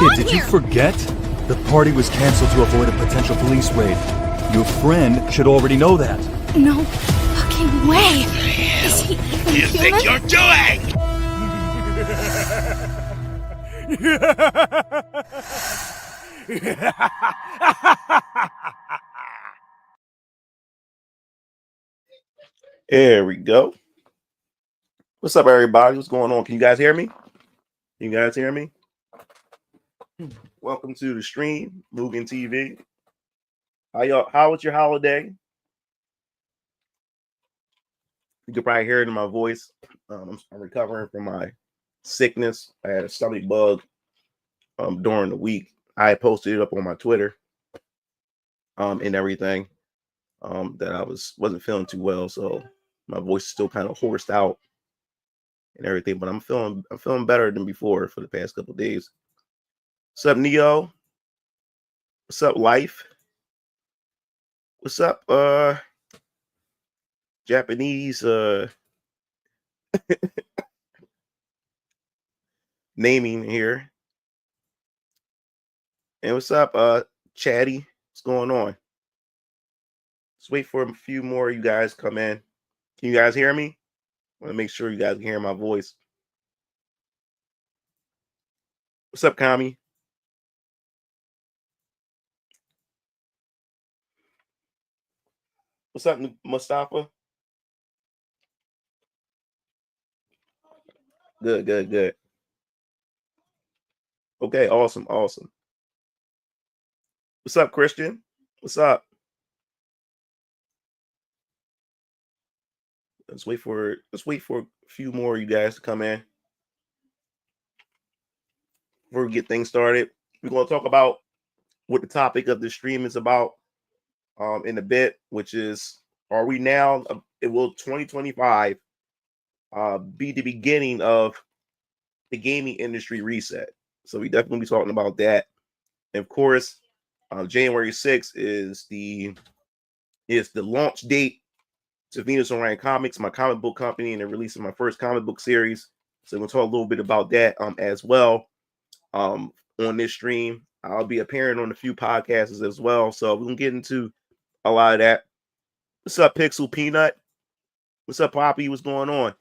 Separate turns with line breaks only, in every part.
Kid, did you forget? The party was canceled to avoid a potential police raid. Your friend should already know that.
No fucking way! Is he even
You
human?
think you're doing?
There we go. What's up, everybody? What's going on? Can you guys hear me? Can you guys hear me? Welcome to the stream, Mugen TV. How was your holiday? You can probably hear it in my voice. I'm recovering from my sickness. I had a stomach bug during the week. I posted it up on my Twitter and everything that I wasn't feeling too well, so my voice is still kind of hoarse out and everything, but I'm feeling better than before for the past couple of days. What's up, Neo? What's up, Life? What's up, Japanese naming here? And what's up, Chatty? What's going on? Let's wait for a few more of you guys come in. Can you guys hear me? I want to make sure you guys can hear my voice. What's up, Kami? What's up, Mustafa? Good. Okay, awesome. What's up, Christian? What's up? Let's wait for a few more of you guys to come in before we get things started. We're going to talk about what the topic of the stream is about in a bit, which is, are we now, it will 2025 be the beginning of the gaming industry reset? So we definitely be talking about that. And of course, January 6th is the launch date to Venus Orion Comics, my comic book company, and they're releasing my first comic book series. So we'll talk a little bit about that as well on this stream. I'll be appearing on a few podcasts as well. So we're going to get into a lot of that. What's up, Pixel Peanut? What's up, Poppy? What's going on?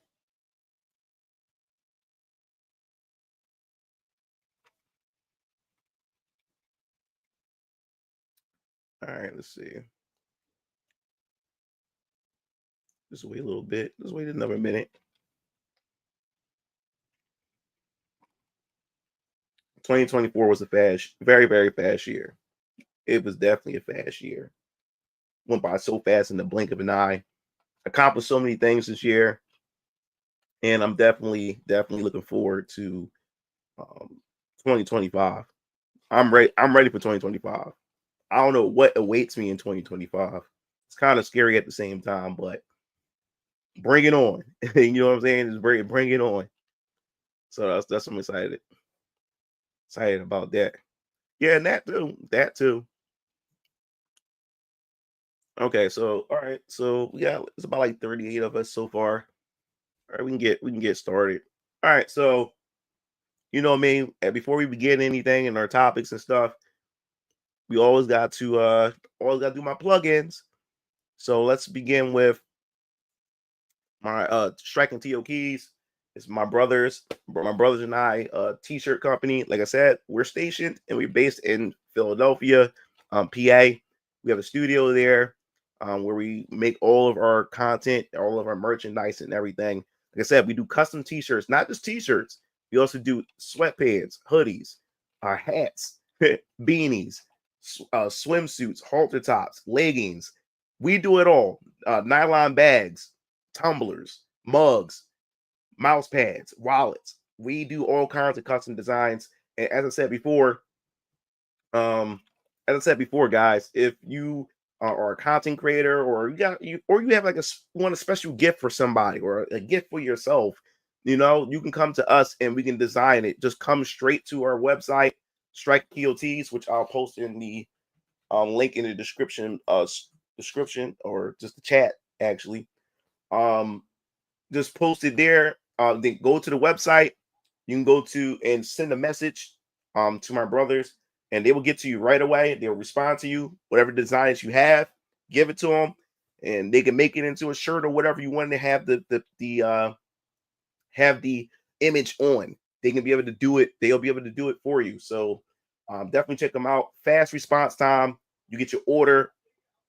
All right, let's see. Just wait a little bit. Just wait another minute. 2024 was a very, very fast year. It was definitely a fast year. Went by so fast in the blink of an eye. Accomplished so many things this year. And I'm definitely looking forward to 2025. I'm ready for 2025. I don't know what awaits me in 2025. It's kind of scary at the same time, but bring it on. You know what I'm saying? Just bring it on. So that's I'm excited about that. Yeah, and that too. Okay, so all right, so it's about like 38 of us so far. All right, we can get started. All right, so you know what I mean, and before we begin anything in our topics and stuff, we always got to do my plugins. So let's begin with my Striking Keys. It's my brothers and I t-shirt company. Like I said, we're stationed and we're based in Philadelphia, PA. We have a studio there where we make all of our content, all of our merchandise and everything. Like I said, we do custom t-shirts, not just t-shirts. We also do sweatpants, hoodies, hats, beanies, swimsuits, halter tops, leggings. We do it all. Nylon bags, tumblers, mugs, mouse pads, wallets. We do all kinds of custom designs. And as I said before, guys, if you are a content creator or you have like want a special gift for somebody or a gift for yourself, you know, you can come to us and we can design it. Just come straight to our website, Strikingkots, which I'll post in the link in the description or just the chat actually. Just post it there. Then go to the website. You can go to and send a message to my brothers, and they will get to you right away. They'll respond to you, whatever designs you have, give it to them, and they can make it into a shirt or whatever you want to have the image on. They can be able to do it. They'll be able to do it for you. So definitely check them out. Fast response time. You get your order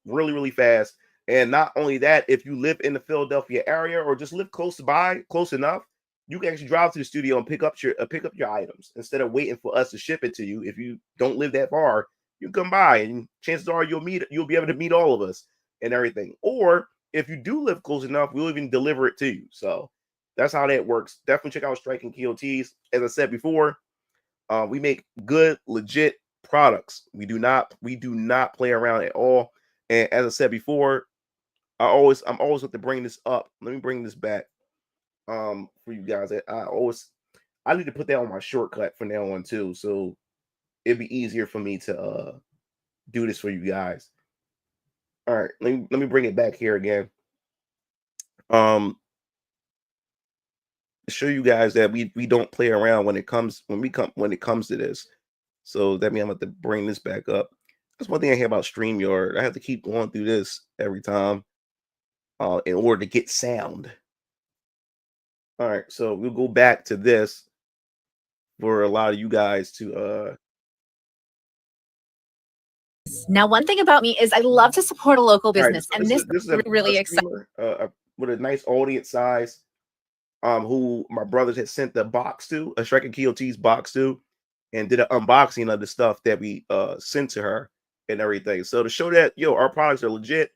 really, really fast. And not only that, if you live in the Philadelphia area or just live close enough, you can actually drive to the studio and pick up your items instead of waiting for us to ship it to you. If you don't live that far, you come by, and chances are you'll be able to meet all of us and everything. Or if you do live close enough, we'll even deliver it to you. So that's how that works. Definitely check out Strikingkots. As I said before, we make good, legit products. We do not play around at all. And as I said before, I'm always going to bring this up. Let me bring this back for you guys. I need to put that on my shortcut from now on too, so it'd be easier for me to do this for you guys. All right, let me bring it back here again. Show you guys that we don't play around when it comes to this. So that means I'm going to bring this back up. That's one thing I hear about StreamYard. I have to keep going through this every time in order to get sound. All right, so we'll go back to this for a lot of you guys to
Now, one thing about me is I love to support a local business,
right,
and this
is
is really exciting.
With a nice audience size, who my brothers had sent the box to, a Strikingkots box to, and did an unboxing of the stuff that we sent to her and everything. So to show that our products are legit,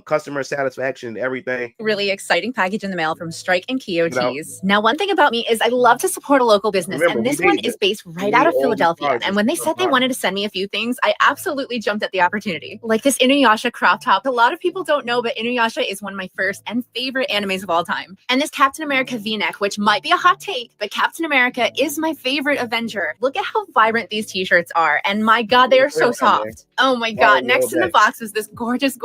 customer satisfaction and everything.
Really exciting package in the mail from Strikingkots. Now, one thing about me is I love to support a local business, and this one is based right out of Philadelphia. And when they said they wanted to send me a few things, I absolutely jumped at the opportunity. Like this Inuyasha crop top. A lot of people don't know, but Inuyasha is one of my first and favorite animes of all time. And this Captain America V-neck, which might be a hot take, but Captain America is my favorite Avenger. Look at how vibrant these t-shirts are, and my God, they are so soft. Oh my God, next in the box was this gorgeous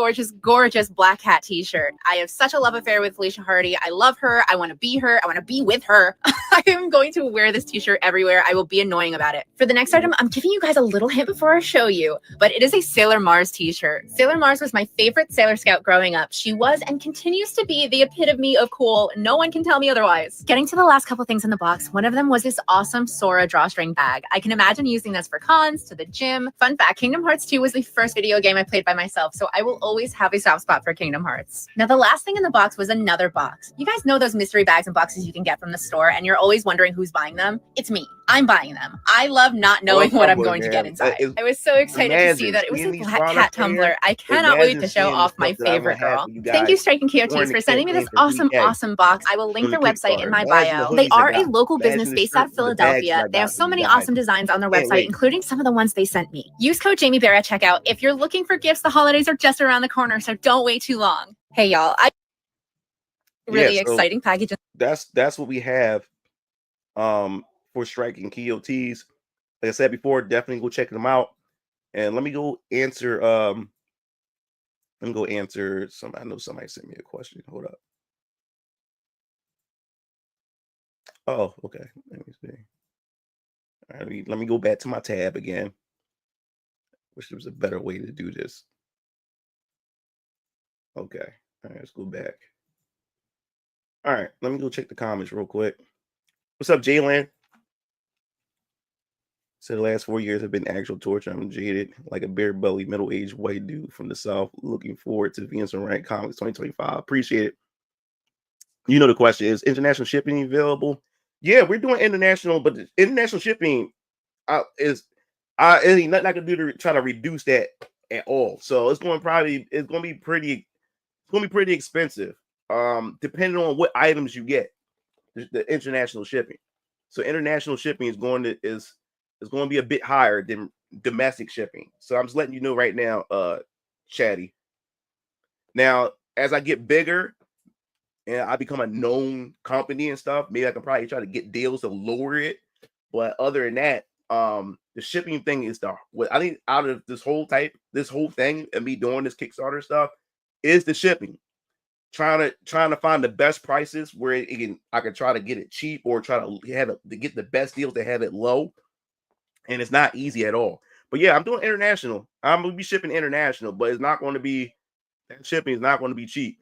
black hat t-shirt. I have such a love affair with Felicia Hardy. I love her. I want to be her. I want to be with her. I am going to wear this t-shirt everywhere. I will be annoying about it. For the next item, I'm giving you guys a little hint before I show you, but it is a Sailor Mars t-shirt. Sailor Mars was my favorite Sailor Scout growing up. She was and continues to be the epitome of cool. No one can tell me otherwise. Getting to the last couple things in the box, one of them was this awesome Sora drawstring bag. I can imagine using this for cons, to the gym. Fun fact, Kingdom Hearts 2 was the first video game I played by myself, so I will always have a soft spot for Kingdom Hearts. Now, the last thing in the box was another box. You guys know those mystery bags and boxes you can get from the store, and you're always wondering who's buying them? It's me. I'm buying them. I love not knowing what I'm going to get inside. I was so excited to see that it was a Black Cat tumbler. I cannot wait to show off my favorite girl. Thank you, Strikingkots, for sending me this awesome box. I will link their website in my bio. They are a local business based out of Philadelphia. They have so many awesome designs on their website, including some of the ones they sent me. Use code Jamie Bear at checkout if you're looking for gifts. The holidays are just around the corner, so don't wait too long. Hey, y'all. Really exciting package.
That's what we have for Strikingkots. Like I said before, definitely go check them out. And let me go answer some. I know somebody sent me a question. Hold up. Oh, okay. Let me see. All right, let me go back to my tab again. Wish there was a better way to do this. Okay. All right, let's go back. All right, let me go check the comments real quick. What's up, Jalen? So the last 4 years have been actual torture. I'm jaded, like a bare belly, middle-aged white dude from the South. Looking forward to Venus and Rank Comics 2025. Appreciate it. You know the question is international shipping available? Yeah, we're doing international, but the international shipping ain't nothing I can do to try to reduce that at all. So it's going to be pretty expensive. Depending on what items you get, the international shipping. So international shipping is going to be a bit higher than domestic shipping. So I'm just letting you know right now, Chatty. Now, as I get bigger and I become a known company and stuff, maybe I can probably try to get deals to lower it. But other than that, the shipping thing is what I think out of this whole thing and me doing this Kickstarter stuff is the shipping. Trying to find the best prices where I can try to get it cheap or try to get the best deals to have it low. and it's not easy at all. But yeah, I'm doing international. I'm gonna be shipping international, but it's not going to be, that shipping is not going to be cheap.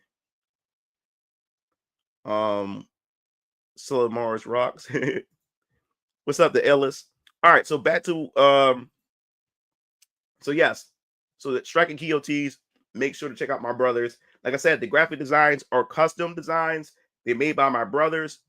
So Mars rocks. What's up, the Ellis? All right, so back to so yes, so the Strikingkots. Make sure to check out my brothers. Like I said, the graphic designs are custom designs. They're made by my brothers.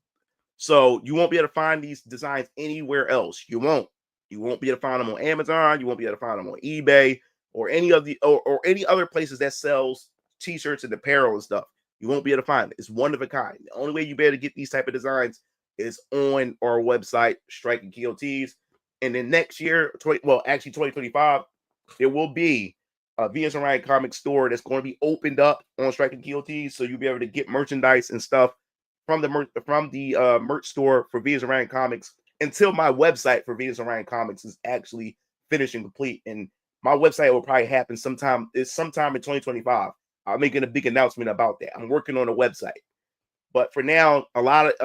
So you won't be able to find these designs anywhere else. You won't. You won't be able to find them on Amazon. You won't be able to find them on eBay or any of the or any other places that sells t-shirts and apparel and stuff. You won't be able to find it. It's one of a kind. The only way you be able to get these type of designs is on our website, Strikingkots. And then next year, 2025, there will be a VS Orion comic store that's going to be opened up on Strikingkots, so you'll be able to get merchandise and stuff from the merch store for VS Orion Comics until my website for VS Orion Comics is actually finished and complete. And my website will probably happen sometime in 2025. I'm making a big announcement about that. I'm working on a website, but for now, a lot of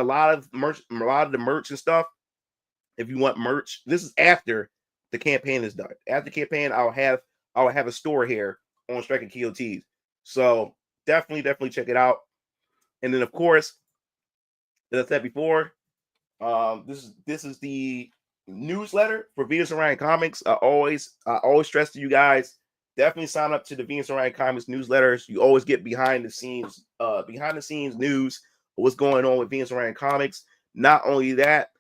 the merch and stuff. If you want merch, this is after the campaign is done. After the campaign, I'll have a store here on Strikingkots. So definitely check it out. And then of course, as I said before, this is the newsletter for VS Orion Comics. I always stress to you guys, definitely sign up to the VS Orion Comics newsletters. You always get behind the scenes news of what's going on with VS Orion Comics. Not only that,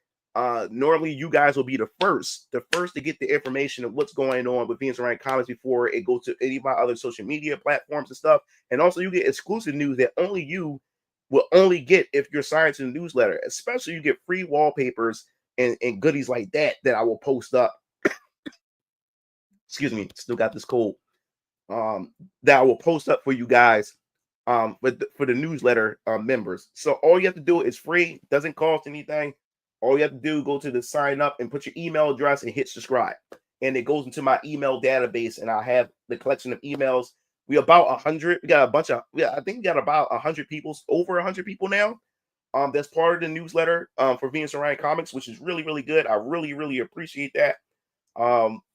normally you guys will be the first to get the information of what's going on with VS Orion Comics before it goes to any of my other social media platforms and stuff. And also you get exclusive news that only you will only get if you're signed to the newsletter. Especially you get free wallpapers and goodies like that I will post up. Excuse me, still got this cold. That I will post up for you guys for the newsletter members. So all you have to do is free, doesn't cost anything. All you have to do, go to the sign up and put your email address and hit subscribe. And it goes into my email database, and I have the collection of emails. We about 100. We got a bunch of, I think we got about 100 people, over 100 people now. That's part of the newsletter for VS Orion Comics, which is really good. I really appreciate that.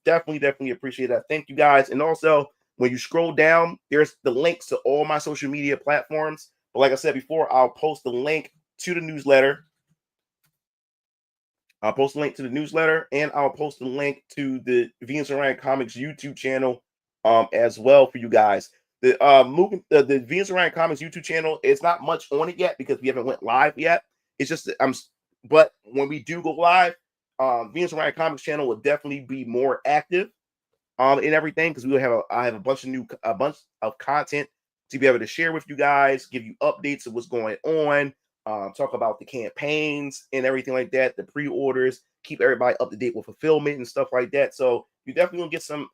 Definitely appreciate that. Thank you guys. And also, when you scroll down, there's the links to all my social media platforms. But like I said before, I'll post the link to the newsletter. I'll post a link to the newsletter, and I'll post a link to the VS Orion Comics YouTube channel as well for you guys. The VS Orion Comics YouTube channel, it's not much on it yet because we haven't went live yet. It's just but when we do go live, VS Orion Comics channel will definitely be more active and everything, because I have a bunch of content to be able to share with you guys, give you updates of what's going on. Talk about the campaigns and everything like that, the pre-orders, keep everybody up to date with fulfillment and stuff like that. So you definitely will get some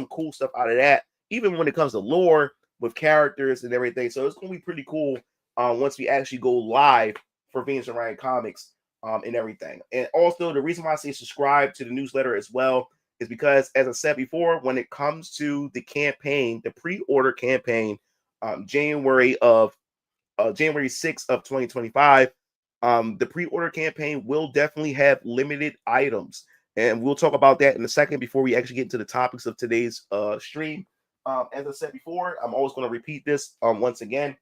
cool stuff out of that, even when it comes to lore with characters and everything. So it's gonna be pretty cool once we actually go live for VS Orion Comics and everything. And also, the reason why I say subscribe to the newsletter as well is because, as I said before, when it comes to the campaign, the pre-order campaign, January 6th of 2025, the pre-order campaign will definitely have limited items, and we'll talk about that in a second before we actually get into the topics of today's stream. As I said before, I'm always going to repeat this once again.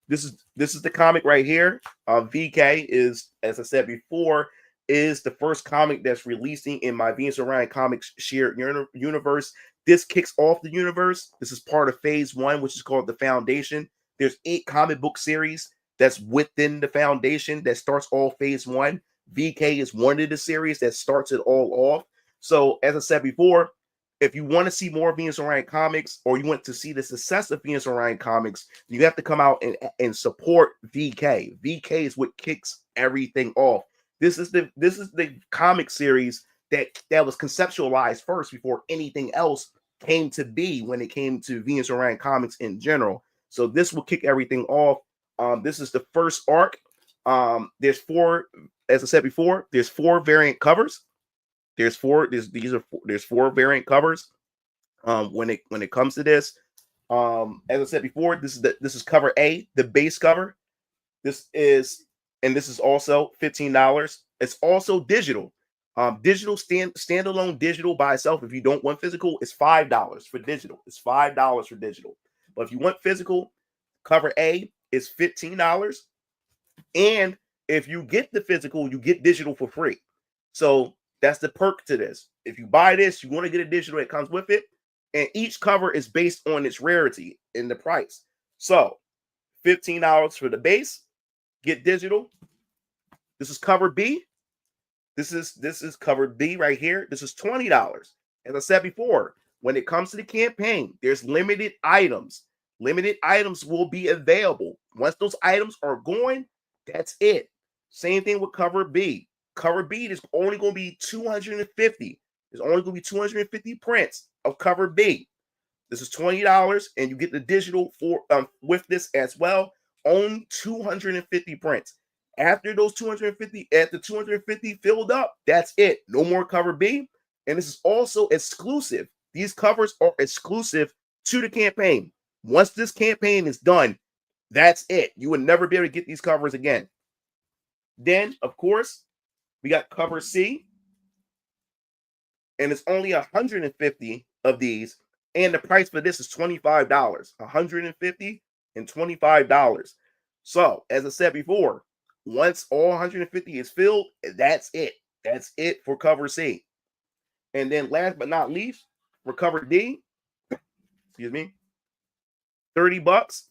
This is the comic right here. VK is, as I said before, is the first comic that's releasing in my VS Orion Comics shared universe. This kicks off the universe. This is part of phase 1, which is called the Foundation. There's 8 comic book series that's within the Foundation that starts all phase 1. VK is one of the series that starts it all off. So, as I said before, if you want to see more VS Orion Comics, or you want to see the success of VS Orion Comics, you have to come out and support VK. VK is what kicks everything off. This is the comic series that was conceptualized first before anything else came to be when it came to VS Orion Comics in general. So this will kick everything off. This is the first arc. There's 4, as I said before, there's 4 variant covers. There's 4 variant covers. When it comes to this, as I said before, this is cover A, the base cover. This is also $15. It's also digital. Digital standalone digital by itself, if you don't want physical, is $5 for digital. It's $5 for digital. But if you want physical, cover A is $15. And if you get the physical, you get digital for free. So that's the perk to this. If you buy this, you want to get a digital that comes with it. And each cover is based on its rarity in the price. So $15 for the base, get digital. This is cover B. This is cover B right here. This is $20. As I said before, when it comes to the campaign, there's limited items. Limited items will be available. Once those items are going, that's it. Same thing with cover B. Cover B is only going to be 250. There's only going to be 250 prints of cover B. This is $20, and you get the digital for with this as well. Only 250 prints. After those 250, at the 250 filled up, that's it. No more cover B. And this is also exclusive. These covers are exclusive to the campaign. Once this campaign is done, that's it. You will never be able to get these covers again. Then, of course, we got cover C. And it's only 150 of these. And the price for this is $25. 150 and $25. So, as I said before, once all 150 is filled, that's it. That's it for cover C. And then last but not least, for cover D, excuse me, $30,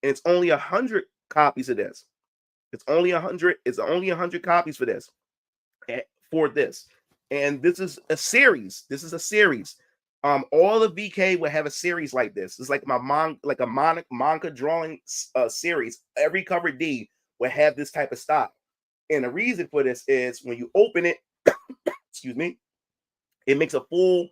and it's only 100 copies of this. It's only 100. It's only 100 copies for this. And this is a series. This is a series. All of VK will have a series like this. It's like a manga drawing series. Every cover D will have this type of style. And the reason for this is when you open it, excuse me, it makes a full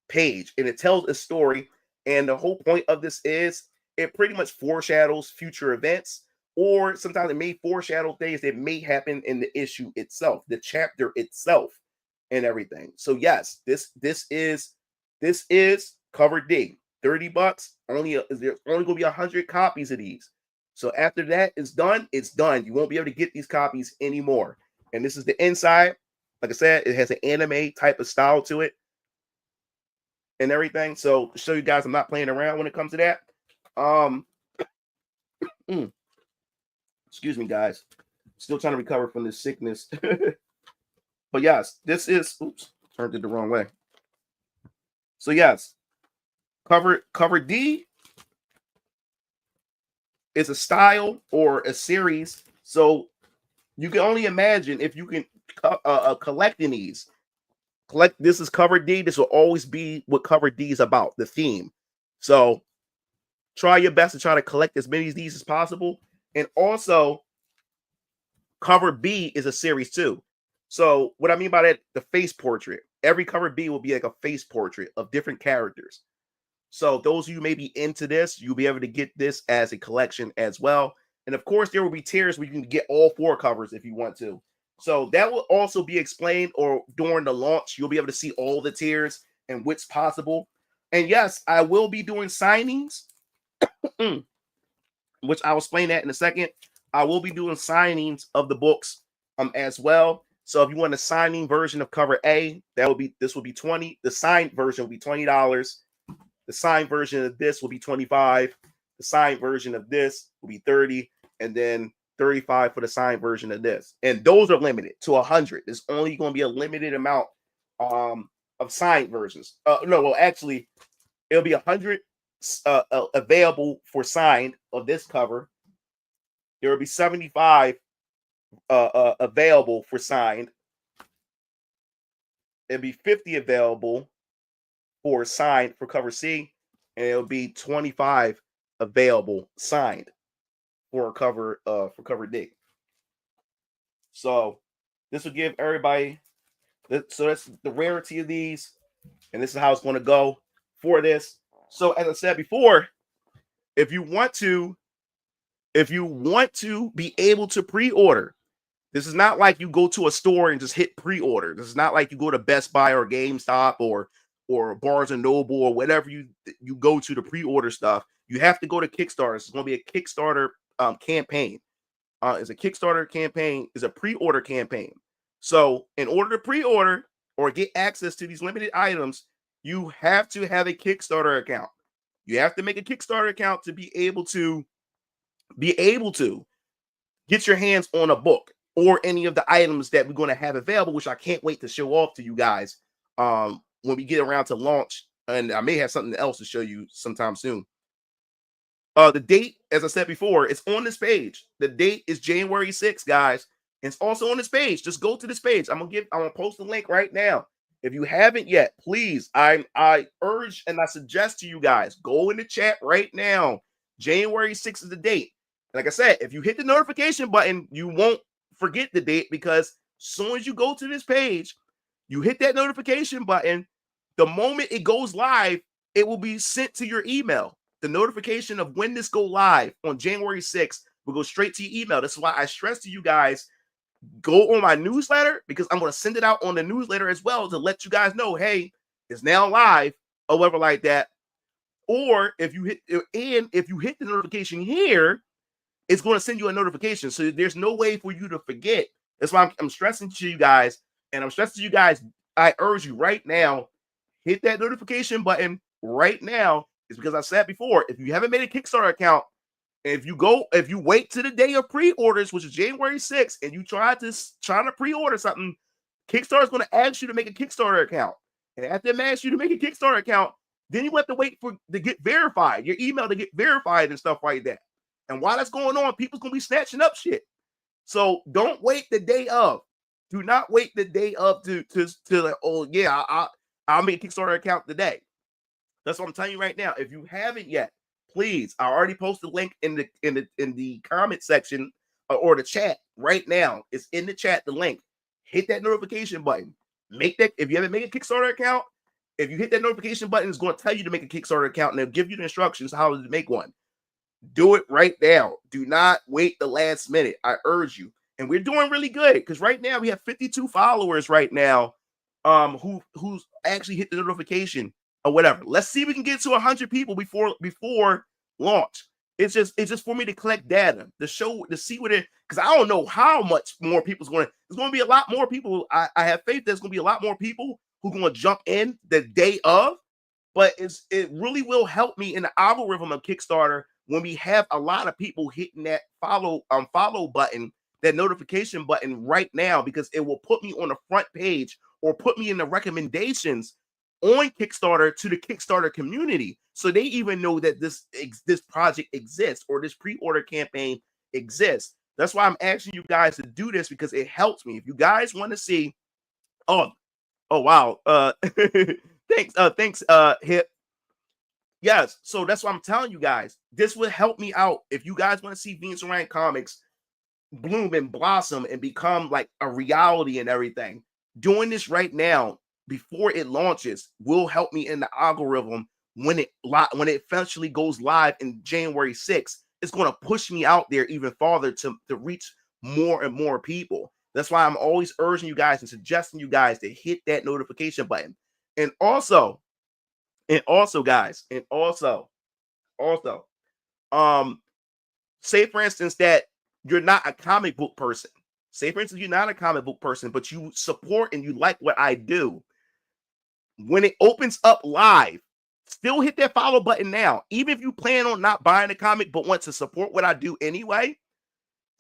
page and it tells a story. And the whole point of this is it pretty much foreshadows future events, or sometimes it may foreshadow things that may happen in the issue itself, the chapter itself, and everything. So yes, this is cover D. $30. There's only gonna be 100 copies of these. So after that is done, it's done. You won't be able to get these copies anymore. And this is the inside. Like I said, it has an anime type of style to it and everything. So to show you guys, I'm not playing around when it comes to that. Excuse me, guys. Still trying to recover from this sickness. But yes, this is, oops, turned it the wrong way. So yes, cover D is a style or a series. So you can only imagine if you can collecting these. This is cover D. This will always be what cover D is about, the theme. So try your best to try to collect as many of these as possible. And also, cover B is a series too. So what I mean by that, the face portrait. Every cover B will be like a face portrait of different characters. So those of you may be into this, you'll be able to get this as a collection as well. And of course, there will be tiers where you can get all 4 covers if you want to. So that will also be explained, or during the launch, you'll be able to see all the tiers and what's possible. And yes, I will be doing signings, which I'll explain that in a second. I will be doing signings of the books as well. So if you want a signing version of cover A, this will be 20. The signed version will be $20. The signed version of this will be 25. The signed version of this will be 30, and then 35 for the signed version of this. And those are limited to 100. There's only going to be a limited amount of signed versions. No, well, actually, it'll be 100 available for signed of this cover. There will be 75 available for signed. It'll be 50 available for signed for cover C, and it'll be 25 available signed for cover D. So this will give everybody so that's the rarity of these, and this is how it's going to go for this. So as I said before, if you want to be able to pre-order, this is not like you go to a store and just hit pre-order. This is not like you go to Best Buy or GameStop or Barnes and Noble or whatever you go to pre-order stuff. You have to go to Kickstarter. It's going to be a Kickstarter campaign. It's a Kickstarter campaign. It's a pre-order campaign. So in order to pre-order, or get access to these limited items, you have to have a Kickstarter account. You have to make a Kickstarter account to be able to get your hands on a book or any of the items that we're going to have available, which I can't wait to show off to you guys when we get around to launch. And I may have something else to show you sometime soon. The date, as I said before, it's on this page. The date is January 6th, guys. It's also on this page. Just go to this page. I'm gonna post the link right now. If you haven't yet, please, I urge and I suggest to you guys, go in the chat right now. January 6th is the date. Like I said, if you hit the notification button, you won't forget the date, because as soon as you go to this page, you hit that notification button. The moment it goes live, it will be sent to your email. The notification of when this go live on January 6th will go straight to your email. That's why I stress to you guys, go on my newsletter, because I'm going to send it out on the newsletter as well to let you guys know, hey, it's now live or whatever like that. Or if you hit the notification here, it's going to send you a notification. So there's no way for you to forget. That's why I'm stressing to you guys, and I'm stressing to you guys, I urge you right now, hit that notification button right now. It's because I said before, if you haven't made a Kickstarter account, if you wait to the day of pre-orders, which is January 6th, and you try to pre-order something, Kickstarter is going to ask you to make a Kickstarter account. And after they ask you to make a Kickstarter account, then you have to wait to get verified, your email to get verified and stuff like that. And while that's going on, people's going to be snatching up shit. So don't wait the day of. Do not wait the day of to like, oh yeah, I'll make a Kickstarter account today. That's what I'm telling you right now. If you haven't yet, please, I already posted a link in the comment section or the chat right now. It's in the chat, the link. Hit that notification button. Make that, if you haven't made a Kickstarter account, if you hit that notification button, it's going to tell you to make a Kickstarter account, and they'll give you the instructions how to make one. Do it right now. Do not wait the last minute. I urge you. And we're doing really good, because right now we have 52 followers right now who's actually hit the notification or whatever. Let's see if we can get to 100 people before launch. It's just for me to collect data, to see what it, because I don't know how much more people's going to. There's going to be a lot more people. I have faith there's going to be a lot more people who are going to jump in the day of, but it really will help me in the algorithm of Kickstarter when we have a lot of people hitting that follow button, that notification button right now, because it will put me on the front page or put me in the recommendations on Kickstarter to the Kickstarter community, so they even know that this project exists or this pre-order campaign exists. That's why I'm asking you guys to do this, because it helps me. If you guys want to see, oh wow, thanks Hip. Yes, so that's what I'm telling you guys. This will help me out. If you guys want to see Venus Orion Comics bloom and blossom and become like a reality and everything, doing this right now before it launches will help me in the algorithm when it eventually goes live in January 6th. It's going to push me out there even farther to reach more and more people. That's why I'm always urging you guys and suggesting you guys to hit that notification button. And also guys, say for instance that you're not a comic book person. Say for instance you're not a comic book person, but you support and you like what I do. When it opens up live, still hit that follow button now. Even if you plan on not buying a comic but want to support what I do anyway,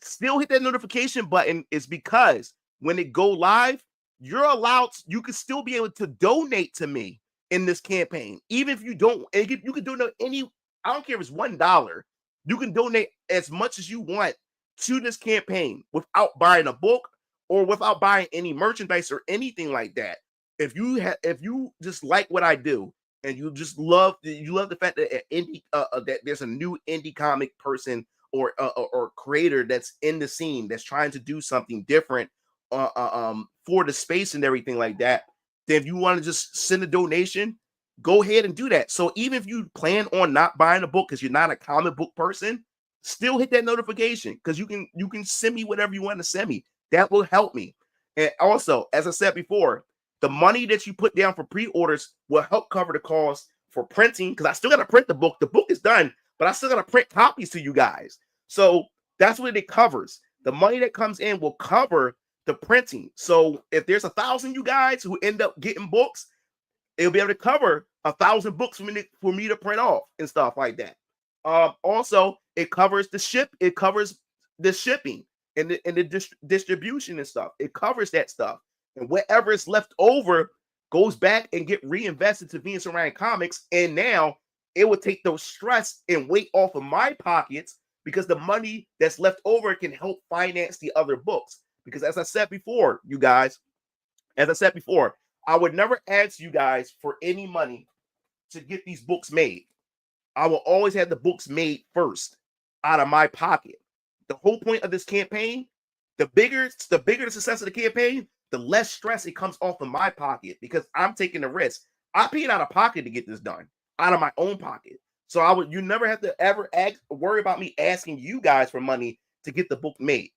still hit that notification button, is because when it go live, you can still be able to donate to me in this campaign. Even if you don't, you can donate I don't care if it's $1. You can donate as much as you want to this campaign without buying a book or without buying any merchandise or anything like that. If you just like what I do and you just love the fact that that there's a new indie comic person or creator that's in the scene that's trying to do something different for the space and everything like that, then if you want to just send a donation, go ahead and do that. So even if you plan on not buying a book because you're not a comic book person, still hit that notification, because you can send me whatever you want to send me. That will help me. And also, as I said before, the money that you put down for pre-orders will help cover the cost for printing, because I still got to print the book. The book is done, but I still got to print copies to you guys. So that's what it covers. The money that comes in will cover the printing. So if there's 1,000 you guys who end up getting books, it'll be able to cover 1,000 books for me to print off and stuff like that. Also, it covers the shipping and the distribution and stuff. It covers that stuff, and whatever is left over goes back and get reinvested to Venus and Ryan Comics. And now it would take those stress and weight off of my pockets, because the money that's left over can help finance the other books. Because as I said before, you guys, I would never ask you guys for any money to get these books made. I will always have the books made first out of my pocket. The whole point of this campaign, the bigger the success of the campaign, the less stress it comes off of my pocket, because I'm taking the risk. I paid out of pocket to get this done, out of my own pocket. So you never have to ever worry about me asking you guys for money to get the book made.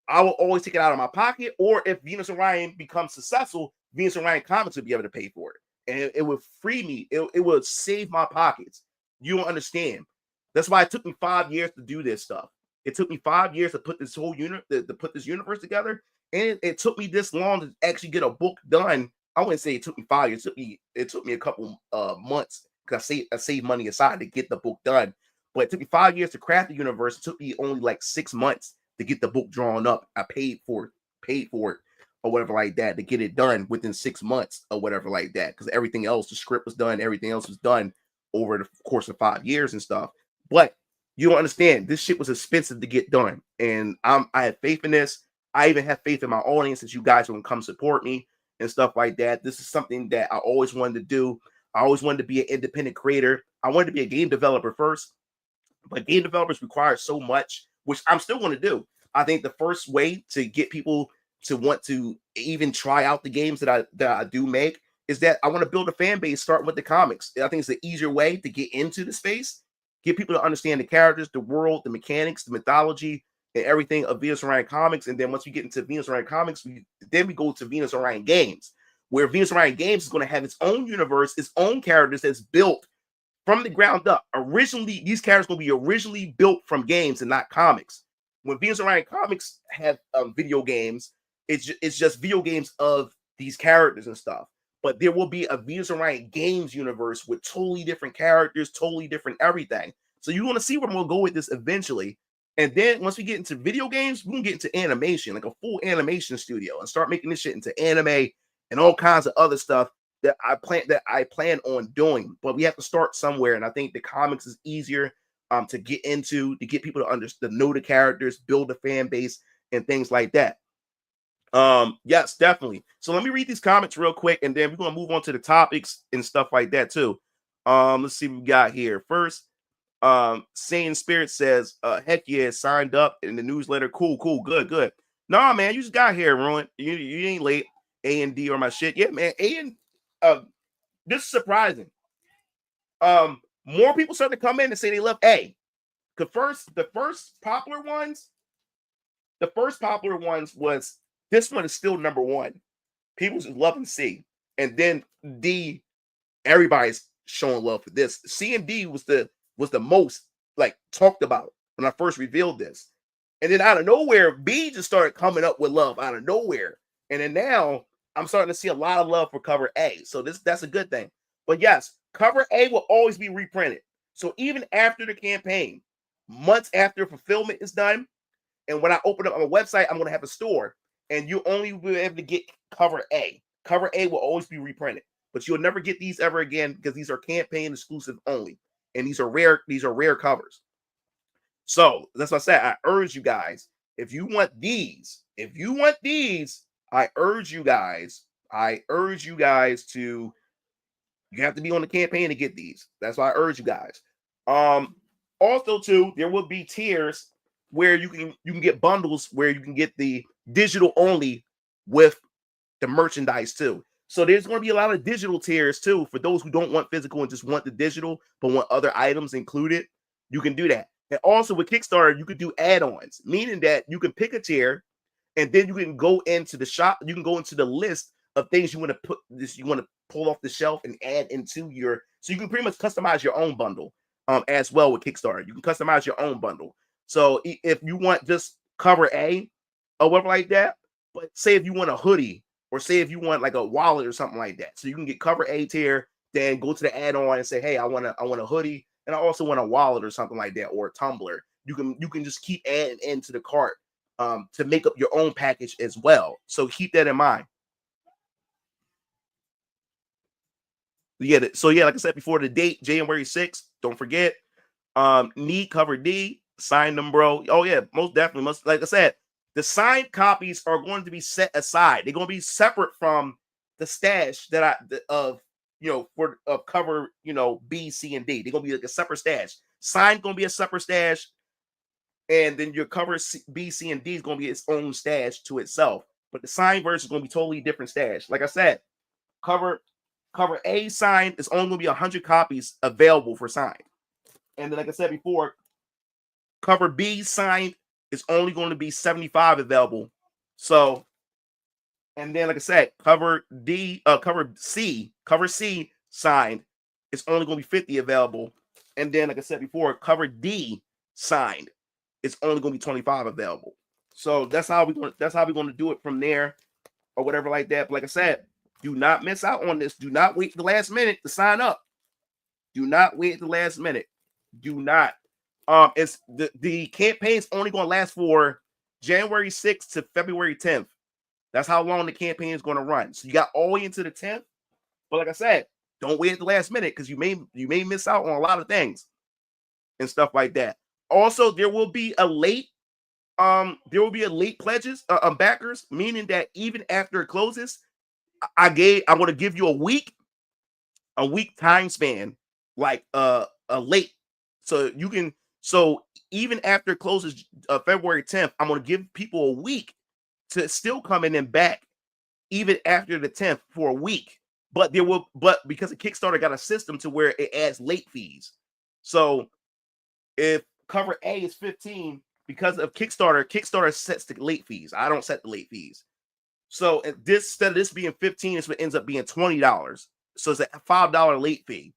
I will always take it out of my pocket, or if Venus and Ryan becomes successful, Venus and Ryan Comics will be able to pay for it. And it would free me. It would save my pockets. You don't understand. That's why it took me 5 years to do this stuff. It took me 5 years to put this whole to put this universe together. And it took me this long to actually get a book done. I wouldn't say it took me 5 years. It took me a couple months, because I saved money aside to get the book done. But it took me 5 years to craft the universe. It took me only like 6 months to get the book drawn up. I paid for it or whatever like that, to get it done within 6 months or whatever like that. Because everything else, the script was done, everything else was done over the course of 5 years and stuff. But you don't understand, this shit was expensive to get done. And I have faith in this. I even have faith in my audience, that you guys will come support me and stuff like that. This is something that I always wanted to do. I always wanted to be an independent creator. I wanted to be a game developer first, but game developers require so much, which I'm still going to do. I think the first way to get people to want to even try out the games that I do make is that I want to build a fan base starting with the comics. I think it's the easier way to get into the space, get people to understand the characters, the world, the mechanics, the mythology, and everything of Venus and Ryan Comics. And then once we get into Venus and Ryan Comics, we go to Venus and Ryan Games, where Venus and Ryan Games is going to have its own universe, its own characters that's built from the ground up. Originally, these characters will be originally built from games and not comics. When Venus and Ryan Comics have video games, it's just video games of these characters and stuff. But there will be a Venus and Ryan Games universe with totally different characters, totally different everything. So you want to see where we'll go with this eventually. And then once we get into video games, we can get into animation, like a full animation studio, and start making this shit into anime and all kinds of other stuff that I plan on doing. But we have to start somewhere, and I think the comics is easier to get into, to get people to understand, know the characters, build a fan base, and things like that. Yes, definitely. So let me read these comments real quick, and then we're gonna move on to the topics and stuff like that too. Let's see what we got here. First, Sane Spirit says, heck yeah, signed up in the newsletter. Cool, good. Nah, man, you just got here, Ruin. You ain't late. A and D or my shit. Yeah, man. This is surprising. More people started to come in and say they love A. The first popular ones was, this one is still number one. People just loving C. And then D, everybody's showing love for this. C and D was the most like talked about when I first revealed this. And then out of nowhere, B just started coming up with love out of nowhere. And then now I'm starting to see a lot of love for cover A. So that's a good thing. But yes, cover A will always be reprinted. So even after the campaign, months after fulfillment is done, and when I open up my website, I'm going to have a store, and you only will be able to get cover A. Cover A will always be reprinted, but you'll never get these ever again, because these are campaign exclusive only, and these are rare covers. So that's what I said. I urge you guys, if you want these, I urge you guys to, you have to be on the campaign to get these. That's why I urge you guys. Also too, there will be tiers where you can get bundles where you can get the digital only with the merchandise too. So there's going to be a lot of digital tiers too for those who don't want physical and just want the digital but want other items included. You can do that. And also with Kickstarter, you could do add-ons, meaning that you can pick a tier and then you can go into the shop. You can go into the list of things you want to pull off the shelf and add into your. So you can pretty much customize your own bundle as well with Kickstarter. You can customize your own bundle. So if you want just cover A or whatever like that, But say if you want a hoodie, or say if you want like a wallet or something like that, so you can get cover A tier, then go to the add-on and say, hey, I want a hoodie, and I also want a wallet or something like that, or a tumbler. You can just keep adding into the cart to make up your own package as well. So keep that in mind. Yeah, so yeah, like I said before, the date January 6th. Don't forget. Need cover D, sign them, bro. Oh yeah, most definitely. Like I said, the signed copies are going to be set aside. They're going to be separate from the stash that of cover B, C, and D. They're going to be like a separate stash. Signed going to be a separate stash, and then your cover B, C, and D is going to be its own stash to itself. But the signed version is going to be totally different stash. Like I said, cover A signed is only going to be 100 copies available for signed. And then, like I said before, cover B signed is only going to be 75 available. So, and then, like I said, cover C signed is only going to be 50 available. And then, like I said before, cover D signed is only going to be 25 available. So that's how we're going to do it from there, or whatever like that. But like I said, do not miss out on this. Do not wait the last minute to sign up. Do not wait the last minute. Do not. It's the campaign's only going to last for January 6th to February 10th. That's how long the campaign is going to run. So you got all the way into the 10th. But like I said, don't wait at the last minute, because you may miss out on a lot of things and stuff like that. Also, there will be a late pledges backers, meaning that even after it closes, I want to give you a week time span, like a late, so you can. So even after it closes February 10th, I'm going to give people a week to still come in and back, even after the 10th, for a week. But because the Kickstarter got a system to where it adds late fees. So if cover A is 15, because of Kickstarter sets the late fees. I don't set the late fees. So instead of this being 15, it ends up being $20. So it's a $5 late fee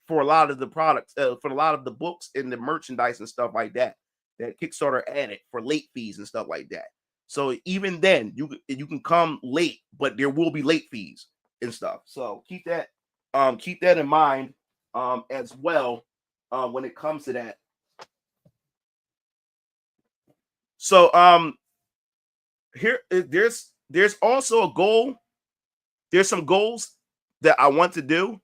for a lot of the products, for a lot of the books and the merchandise and stuff like that Kickstarter added for late fees and stuff like that. So even then, you can come late, but there will be late fees and stuff. So keep that in mind as well when it comes to that. So here there's also a goal. There's some goals that I want to do.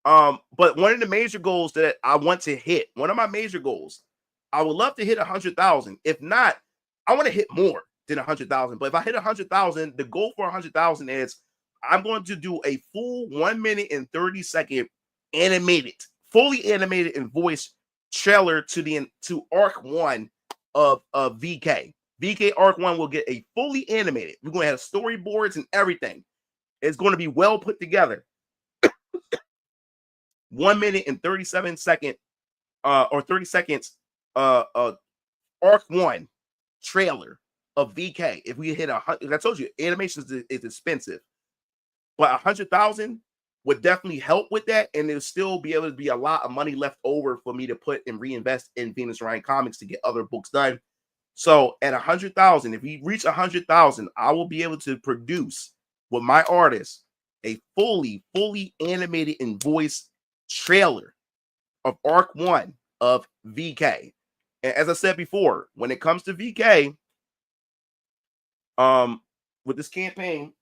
But one of the major goals that I want to hit, one of my major goals, I would love to hit 100,000. If not, I want to hit more than 100,000. But if I hit 100,000, the goal for 100,000 is I'm going to do a full 1 minute and 30-second fully animated and voiced trailer to Arc 1 of VK. VK Arc 1 will get a fully animated. We're going to have storyboards and everything. It's going to be well put together. 1 minute and 37-second or 30 seconds Arc 1 trailer of VK. If we hit 100, I told you animation is expensive, but 100,000 would definitely help with that, and there'll still be able to be a lot of money left over for me to put and reinvest in Venus Ryan Comics to get other books done. So at 100,000, if we reach 100,000, I will be able to produce with my artists a fully animated and voiced trailer of Arc 1 of VK. And as I said before, when it comes to VK, with this campaign,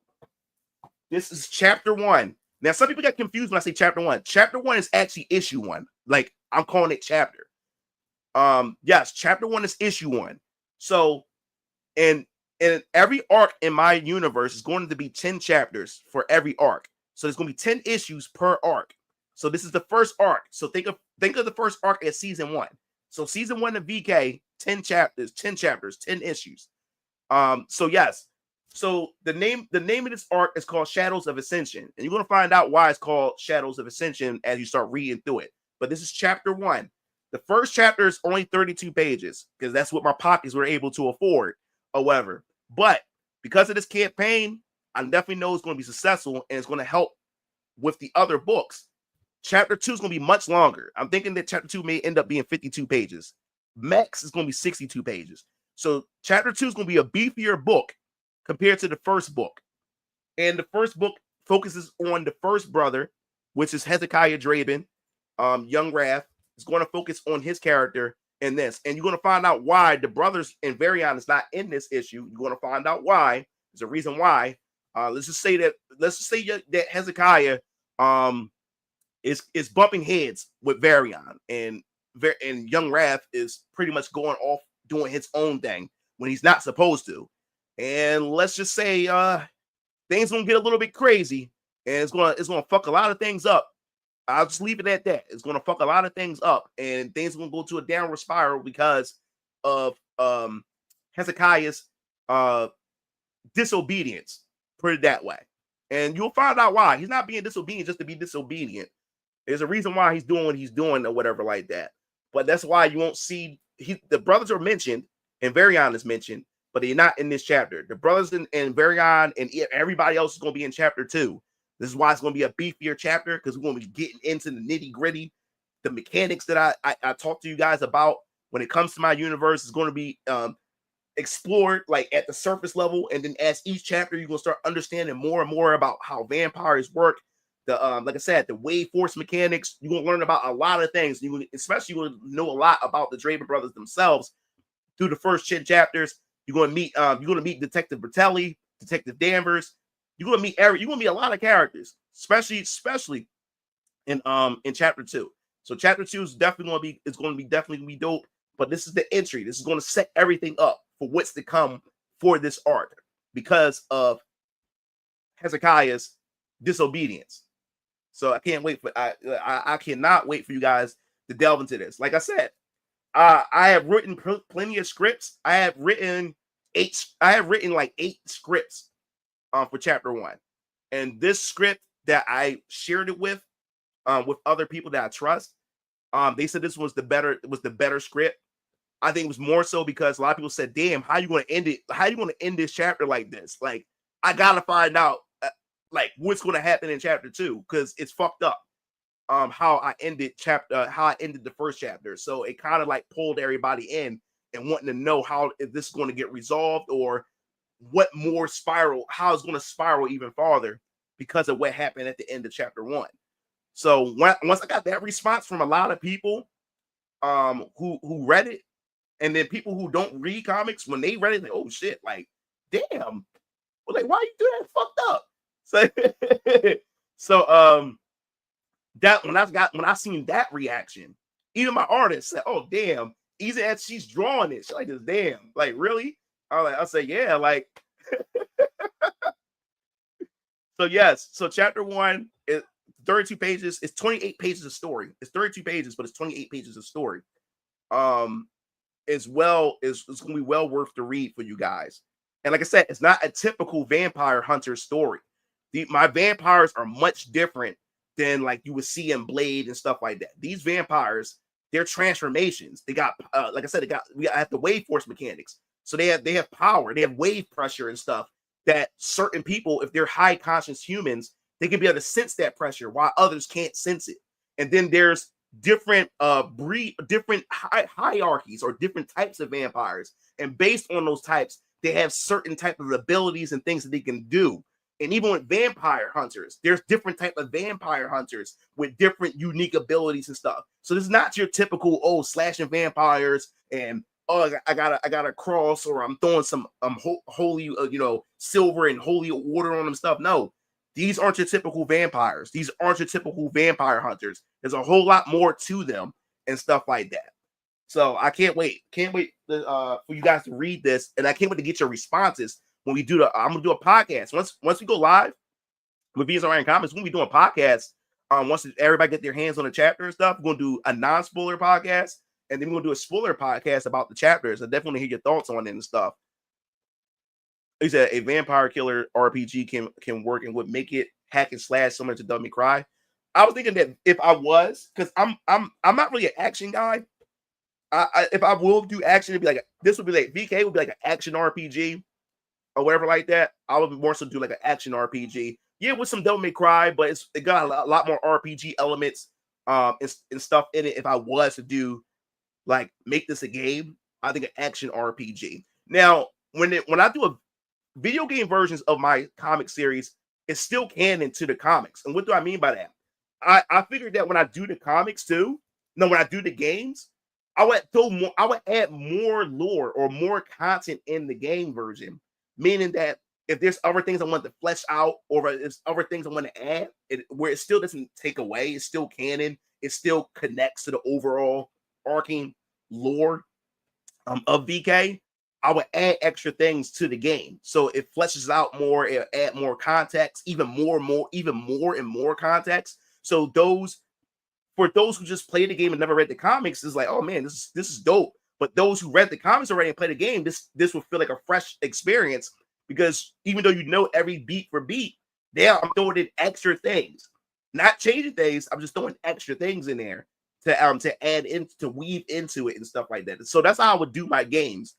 this is chapter 1. Now, some people get confused when I say chapter 1. Chapter 1 is actually issue 1. Like, I'm calling it chapter. Yes, chapter 1 is issue 1. So, and every arc in my universe is going to be 10 chapters for every arc. So there's going to be 10 issues per arc. So this is the first arc. So think of the first arc as season 1. So season 1 of VK, 10 chapters, 10 issues. So yes. So the name of this arc is called Shadows of Ascension. And you're going to find out why it's called Shadows of Ascension as you start reading through it. But this is chapter 1. The first chapter is only 32 pages because that's what my pockets were able to afford or whatever. But because of this campaign, I definitely know it's going to be successful and it's going to help with the other books. Chapter 2 is going to be much longer. I'm thinking that chapter 2 may end up being 52 pages. Max is going to be 62 pages. So chapter 2 is going to be a beefier book compared to the first book. And the first book focuses on the first brother, which is Hezekiah Draven. Young Wrath is going to focus on his character in this. And you're going to find out why the brothers in Varian is not in this issue. You're going to find out why. There's a reason why. Let's just say that Hezekiah is bumping heads with Varian, and Young Wrath is pretty much going off doing his own thing when he's not supposed to. And let's just say things gonna get a little bit crazy, and it's gonna fuck a lot of things up. I'll just leave it at that. It's gonna fuck a lot of things up, and things are gonna go to a downward spiral because of Hezekiah's disobedience. Put it that way. And you'll find out why. He's not being disobedient just to be disobedient. There's a reason why he's doing what he's doing or whatever like that. But that's why you won't see the brothers are mentioned and Varian is mentioned, but they're not in this chapter. The brothers and Varian and everybody else is going to be in chapter 2. This is why it's going to be a beefier chapter, because we're going to be getting into the nitty-gritty. The mechanics that I talked to you guys about when it comes to my universe is going to be explored like at the surface level, and then as each chapter you're going to start understanding more and more about how vampires work. The like I said, the wave force mechanics. You're going to learn about a lot of things. Especially you're going to know a lot about the Draven brothers themselves through the first 10 chapters. You're going to meet Detective Bertelli, Detective Danvers. You're going to meet a lot of characters, especially in chapter 2. So chapter 2 is definitely going to be dope. But this is the entry. This is going to set everything up for what's to come for this arc because of Hezekiah's disobedience. So I can't wait for I cannot wait for you guys to delve into this. Like I said, I have written plenty of scripts. I have written like 8 scripts for chapter 1, and this script that I shared it with other people that I trust, they said this was the better script. I think it was more so because a lot of people said, "Damn, how you going to end it? How you going to end this chapter like this?" Like, I gotta find out like what's going to happen in chapter 2 because it's fucked up. How I ended the first chapter, so it kind of like pulled everybody in and wanting to know how if this is going to get resolved or what more how it's going to spiral even farther because of what happened at the end of chapter 1. So once I got that response from a lot of people who read it, and then people who don't read comics, when they read it, like, oh shit, like, damn, well, like, why you do that? Fucked up. So that when I seen that reaction, even my artist said, oh damn, even as she's drawing it, she's like, this damn, like, really? I say, yeah, like. So yes, so chapter 1 is 32 pages. It's 28 pages of story. It's 32 pages, but it's 28 pages of story. It's going to be well worth the read for you guys. And like I said, it's not a typical vampire hunter story. My vampires are much different than like you would see in Blade and stuff like that. These vampires, they're transformations. They got, like I said, we have the wave force mechanics. So they have power. They have wave pressure and stuff that certain people, if they're high conscious humans, they can be able to sense that pressure while others can't sense it. And then there's different hierarchies or different types of vampires, and based on those types they have certain type of abilities and things that they can do. And even with vampire hunters, there's different type of vampire hunters with different unique abilities and stuff. So this is not your typical slashing vampires and I got a cross, or I'm throwing some holy silver and holy water on them stuff. No, these aren't your typical vampires. These aren't your typical vampire hunters. There's a whole lot more to them and stuff like that. So I can't wait. Can't wait for you guys to read this, and I can't wait to get your responses when we do I'm gonna do a podcast once we go live with V's Orion Comics. We're gonna be doing a podcast. Once everybody get their hands on the chapter and stuff, we're gonna do a non-spoiler podcast, and then we're gonna do a spoiler podcast about the chapters. I definitely hear your thoughts on it and stuff. He said a vampire killer RPG can work and would make it hack and slash similar to Devil May Cry. I was thinking that if I was, because I'm not really an action guy. If I will do action, it'd be like this would be like VK would be like an action RPG or whatever like that. I would more so do like an action RPG. Yeah, with some Devil May Cry, but it got a lot more RPG elements and stuff in it. If I was to do like make this a game, I think an action RPG. Now, when I do video game versions of my comic series is still canon to the comics. And what do I mean by that? I figured that when I do the comics too, no, when I do the games, I would add more lore or more content in the game version, meaning that if there's other things I want to flesh out, or if there's other things I want to add, where it still doesn't take away, it's still canon, it still connects to the overall arcing lore of VK, I would add extra things to the game, so it fleshes out more, it add more context, even more and more context. So for those who just played the game and never read the comics, is like, oh man, this is dope. But those who read the comics already and played the game, this will feel like a fresh experience, because even though you know every beat for beat, there I'm throwing in extra things, not changing things. I'm just throwing extra things in there to add in, to weave into it and stuff like that. So that's how I would do my games.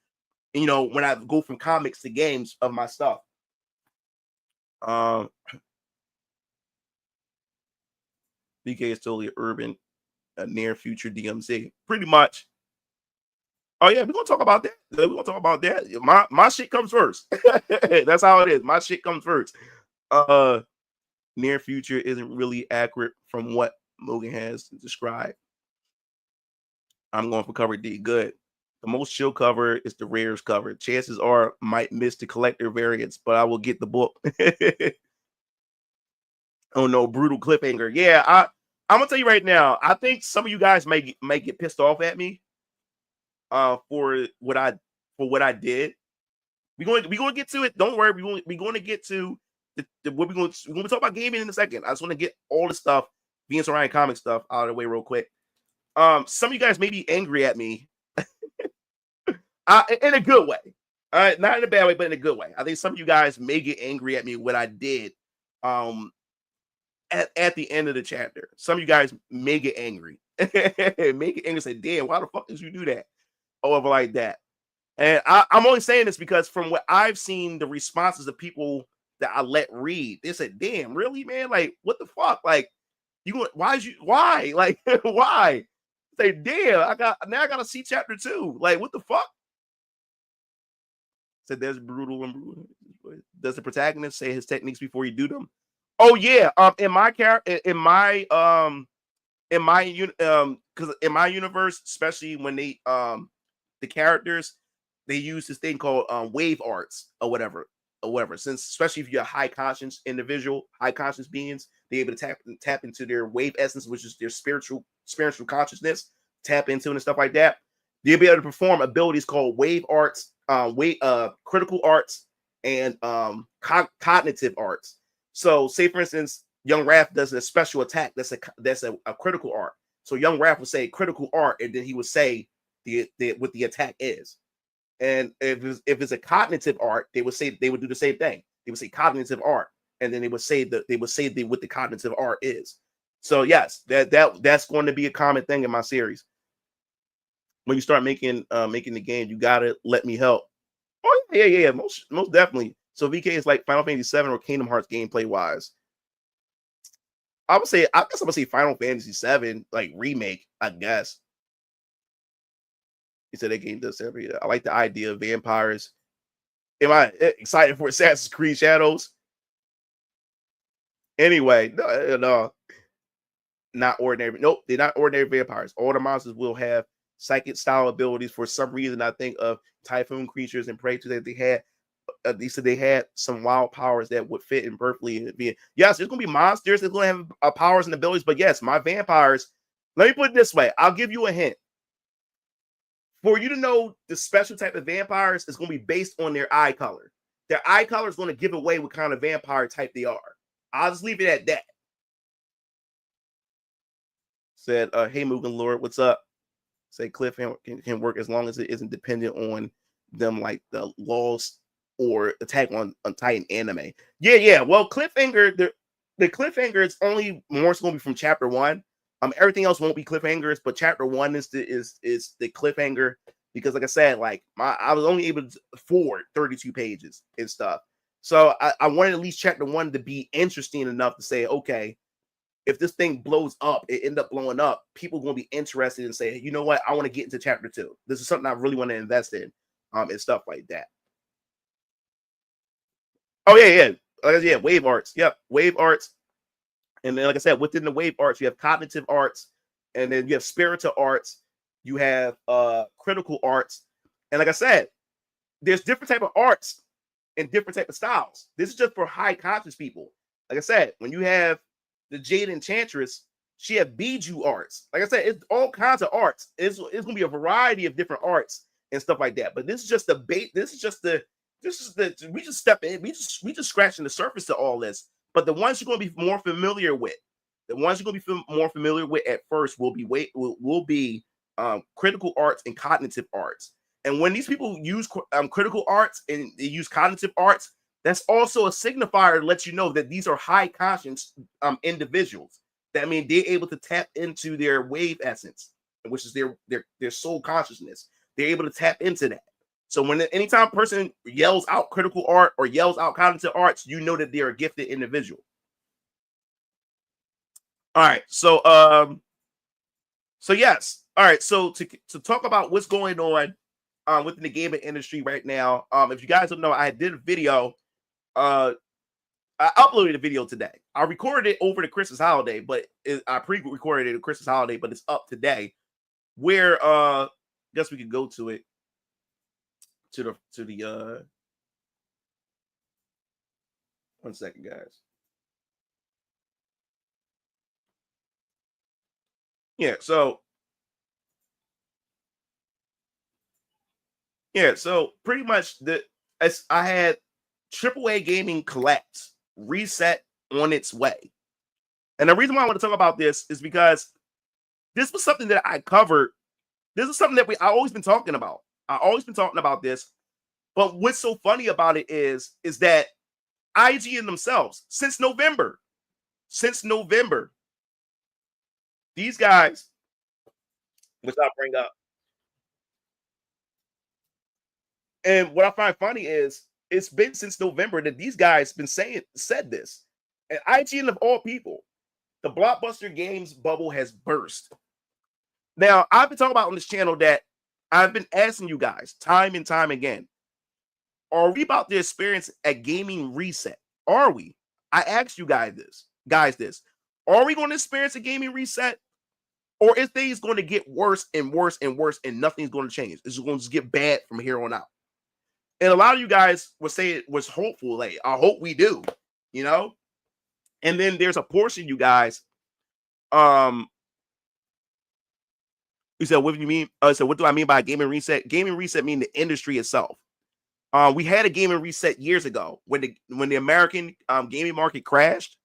You know, when I go from comics to games of my stuff. BK is totally urban, near future DMZ, pretty much. Oh yeah, we're gonna talk about that. We're gonna talk about that. My shit comes first. That's how it is. My shit comes first. Near future isn't really accurate from what Logan has described. I'm going for cover D. Good. The most chill cover is the rares cover. Chances are might miss the collector variants, but I will get the book. Oh no, brutal cliffhanger. Yeah, I'm gonna tell you right now. I think some of you guys may get pissed off at me for what I did. We're going to get to it. Don't worry. We're going to get to what we're going to talk about gaming in a second. I just want to get all the stuff, Venus Orion comic stuff, out of the way real quick. Some of you guys may be angry at me, in a good way. Not in a bad way, but in a good way. I think some of you guys may get angry at me what I did. At the end of the chapter, some of you guys may get angry. Make it angry. Say, damn, why the fuck did you do that? Or like that. And I'm only saying this because from what I've seen, the responses of people that I let read, they said, damn, really, man? Like, what the fuck? Like, why? Like, why? Say, damn, I gotta see chapter 2. Like, what the fuck? Said there's brutal and brutal. Does the protagonist say his techniques before you do them? Oh yeah. In my universe, especially when they the characters, they use this thing called wave arts or whatever. Since especially if you're a high conscious individual, high conscious beings, they're able to tap into their wave essence, which is their spiritual consciousness, tap into it and stuff like that. They'll be able to perform abilities called wave arts, critical arts, and cognitive arts. So, say for instance, Young Raph does a special attack that's a critical art. So Young Raph would say critical art, and then he would say what the attack is. And if it's a cognitive art, they would do the same thing. They would say cognitive art, and then they would say what the cognitive art is. So yes, that's going to be a common thing in my series. When you start making the game, you gotta let me help. Oh yeah, most definitely. So VK is like Final Fantasy 7 or Kingdom Hearts gameplay wise. I guess I'm gonna say Final Fantasy 7, like remake, I guess. He said that game does every. I like the idea of vampires. Am I excited for Assassin's Creed Shadows? Anyway, no, not ordinary. Nope, they're not ordinary vampires. All the monsters will have psychic style abilities. For some reason, I think of Typhoon creatures and Prey 2 that they had. They said they had some wild powers that would fit in perfectly. Yes, there's gonna be monsters. They're gonna have powers and abilities. But yes, my vampires. Let me put it this way. I'll give you a hint. For you to know the special type of vampires is going to be based on their eye color. Their eye color is going to give away what kind of vampire type they are. I'll just leave it at that. Said, hey, Mugen Lord, what's up? Said Cliff can work as long as it isn't dependent on them like the Lost or Attack on Titan anime. Yeah. Well, cliffhanger, the cliffhanger is only more so going to be from chapter 1. Everything else won't be cliffhangers, but chapter 1 is the cliffhanger because, like I said, like I was only able to forward 32 pages and stuff. So I wanted at least chapter 1 to be interesting enough to say, okay, if this thing blows up, it end up blowing up, people are going to be interested and say, you know what, I want to get into chapter 2. This is something I really want to invest in, and stuff like that. Oh yeah. Wave arts. Yep, wave arts. And then, like I said, within the wave arts, you have cognitive arts, and then you have spiritual arts. You have critical arts, and like I said, there's different type of arts and different type of styles. This is just for high conscious people. Like I said, when you have the Jade Enchantress, she have Bijou arts. Like I said, it's all kinds of arts. It's gonna be a variety of different arts and stuff like that. But this is just the bait. This is the we just step in. We just scratching the surface to all this. But the ones you're going to be more familiar with, more familiar with at first will be critical arts and cognitive arts. And when these people use critical arts and they use cognitive arts, that's also a signifier that lets you know that these are high conscience individuals. That means they're able to tap into their wave essence, which is their soul consciousness. They're able to tap into that. So anytime a person yells out critical art or yells out cognitive arts, you know that they're a gifted individual. All right. So yes. All right. So to talk about what's going on within the gaming industry right now, if you guys don't know, I did a video. I uploaded a video today. I recorded it over the Christmas holiday, but I pre-recorded it the Christmas holiday, but it's up today. Where I guess we could go to it. To the 1 second, guys. So pretty much I had AAA gaming collapse, reset on its way. And the reason why I want to talk about this is because this was something that I covered. This is something that I've always been talking about. I've always been talking about this. But what's so funny about it is that IGN themselves, since November, these guys, which I'll bring up. And what I find funny is it's been since November that these guys said this. And IGN of all people, the blockbuster games bubble has burst. Now, I've been talking about on this channel that I've been asking you guys time and time again, are we about to experience a gaming reset? Are we? I asked you guys this. Are we going to experience a gaming reset? Or is things going to get worse and worse and worse and nothing's going to change? It's going to just get bad from here on out. And a lot of you guys would say it was hopeful. Like, I hope we do, you know? And then there's a portion of you guys, you said, what do you mean? So what do I mean by gaming reset? Gaming reset means the industry itself. We had a gaming reset years ago when the American gaming market crashed,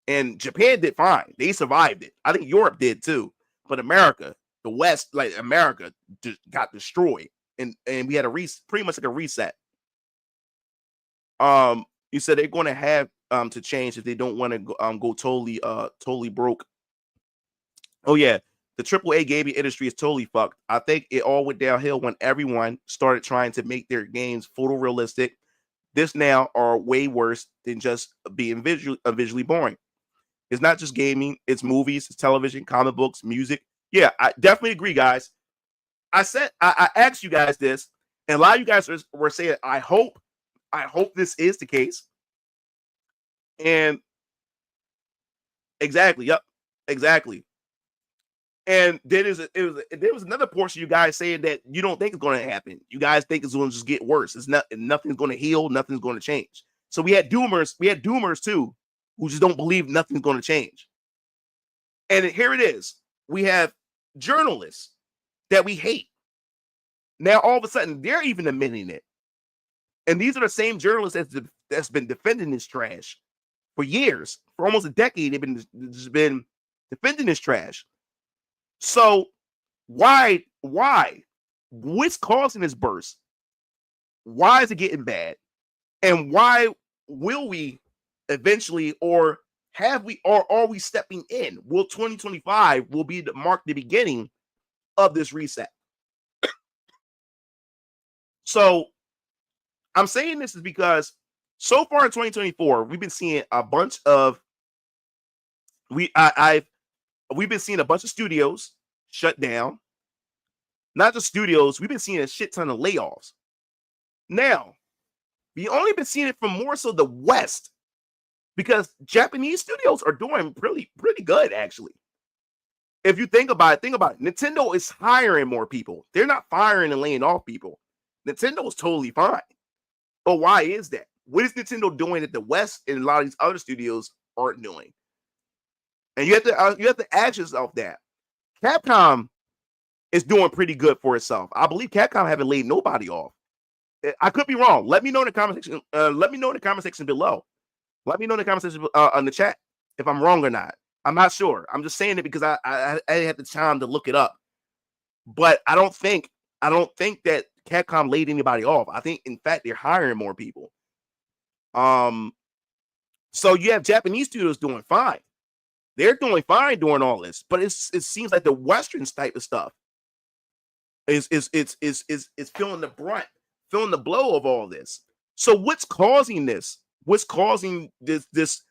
and Japan did fine. They survived it. I think Europe did too. But America, the West, like America, just got destroyed, and we had pretty much like a reset. You said they're going to have to change if they don't want to go totally broke. Oh yeah, the AAA gaming industry is totally fucked. I think it all went downhill when everyone started trying to make their games photorealistic. This now are way worse than just being visually boring. It's not just gaming, it's movies, it's television, comic books, music. Yeah, I definitely agree, guys. I asked you guys this, and a lot of you guys were saying, I hope this is the case. And exactly, yep, exactly. And then there was another portion of you guys saying that you don't think it's going to happen. You guys think it's going to just get worse. Nothing's going to heal, nothing's going to change. So we had doomers too, who just don't believe nothing's going to change. And here it is. We have journalists that we hate. Now, all of a sudden, they're even admitting it. And these are the same journalists that's been defending this trash for years. For almost a decade, they've been defending this trash. So why? What's causing this burst? Why is it getting bad? And why will we eventually, or are we stepping in? Will 2025 mark the beginning of this reset? So I'm saying this is because so far in 2024, we've been seeing a bunch of we've been seeing a bunch of studios shut down. Not just studios, we've been seeing a shit ton of layoffs. Now, We only been seeing it from more so the West, because Japanese studios are doing pretty good, actually. If you think about it, Nintendo is hiring more people. They're not firing and laying off people. Nintendo is totally fine. But why is that? What is Nintendo doing that the West and a lot of these other studios aren't doing? And you have to ask yourself that. Capcom is doing pretty good for itself. I believe Capcom haven't laid nobody off. I could be wrong. Let me know in the comment section. Let me know in the comment section below. Let me know in the comment section on the chat if I'm wrong or not. I'm not sure. I'm just saying it because I had the time to look it up. But I don't think that Capcom laid anybody off. I think, in fact, they're hiring more people. So you have Japanese studios doing fine. They're doing fine doing all this, but it seems like the Western type of stuff is feeling the brunt, feeling the blow of all this. So what's causing this? What's causing this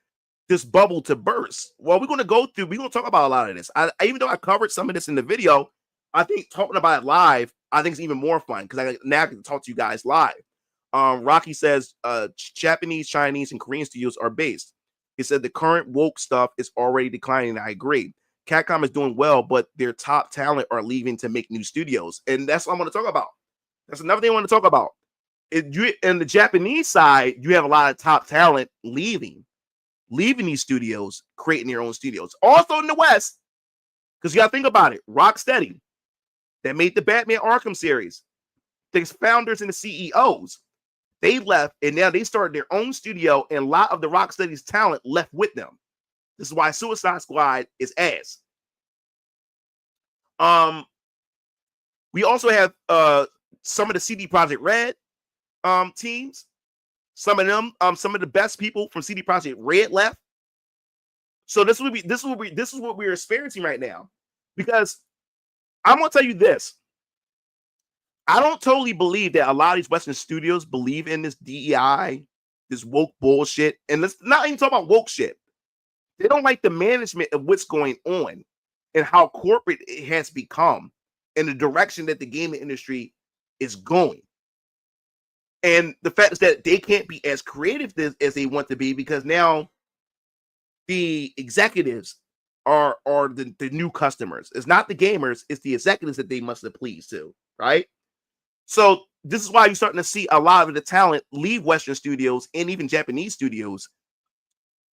bubble to burst? Well, we're going to talk about a lot of this. Even though I covered some of this in the video, I think talking about it live, I think it's even more fun because now I can talk to you guys live. Rocky says Japanese, Chinese, and Korean studios are based. He said the current woke stuff is already declining. I agree. Capcom is doing well, but their top talent are leaving to make new studios. And that's what I want to talk about. That's another thing I want to talk about. In the Japanese side, you have a lot of top talent leaving these studios, creating their own studios. Also in the West, because you got to think about it, Rocksteady, that made the Batman Arkham series, the founders and the CEOs, they left, and now they started their own studio, and a lot of the Rocksteady's talent left with them. This is why Suicide Squad is ass. We also have some of the CD Projekt Red teams. Some of them, some of the best people from CD Projekt Red left. So this is what we're experiencing right now. Because I'm gonna tell you this. I don't totally believe that a lot of these Western studios believe in this DEI, this woke bullshit. And let's not even talk about woke shit. They don't like the management of what's going on and how corporate it has become and the direction that the gaming industry is going. And the fact is that they can't be as creative as they want to be because now the executives are the new customers. It's not the gamers, it's the executives that they must please to, right? So this is why you're starting to see a lot of the talent leave Western studios and even Japanese studios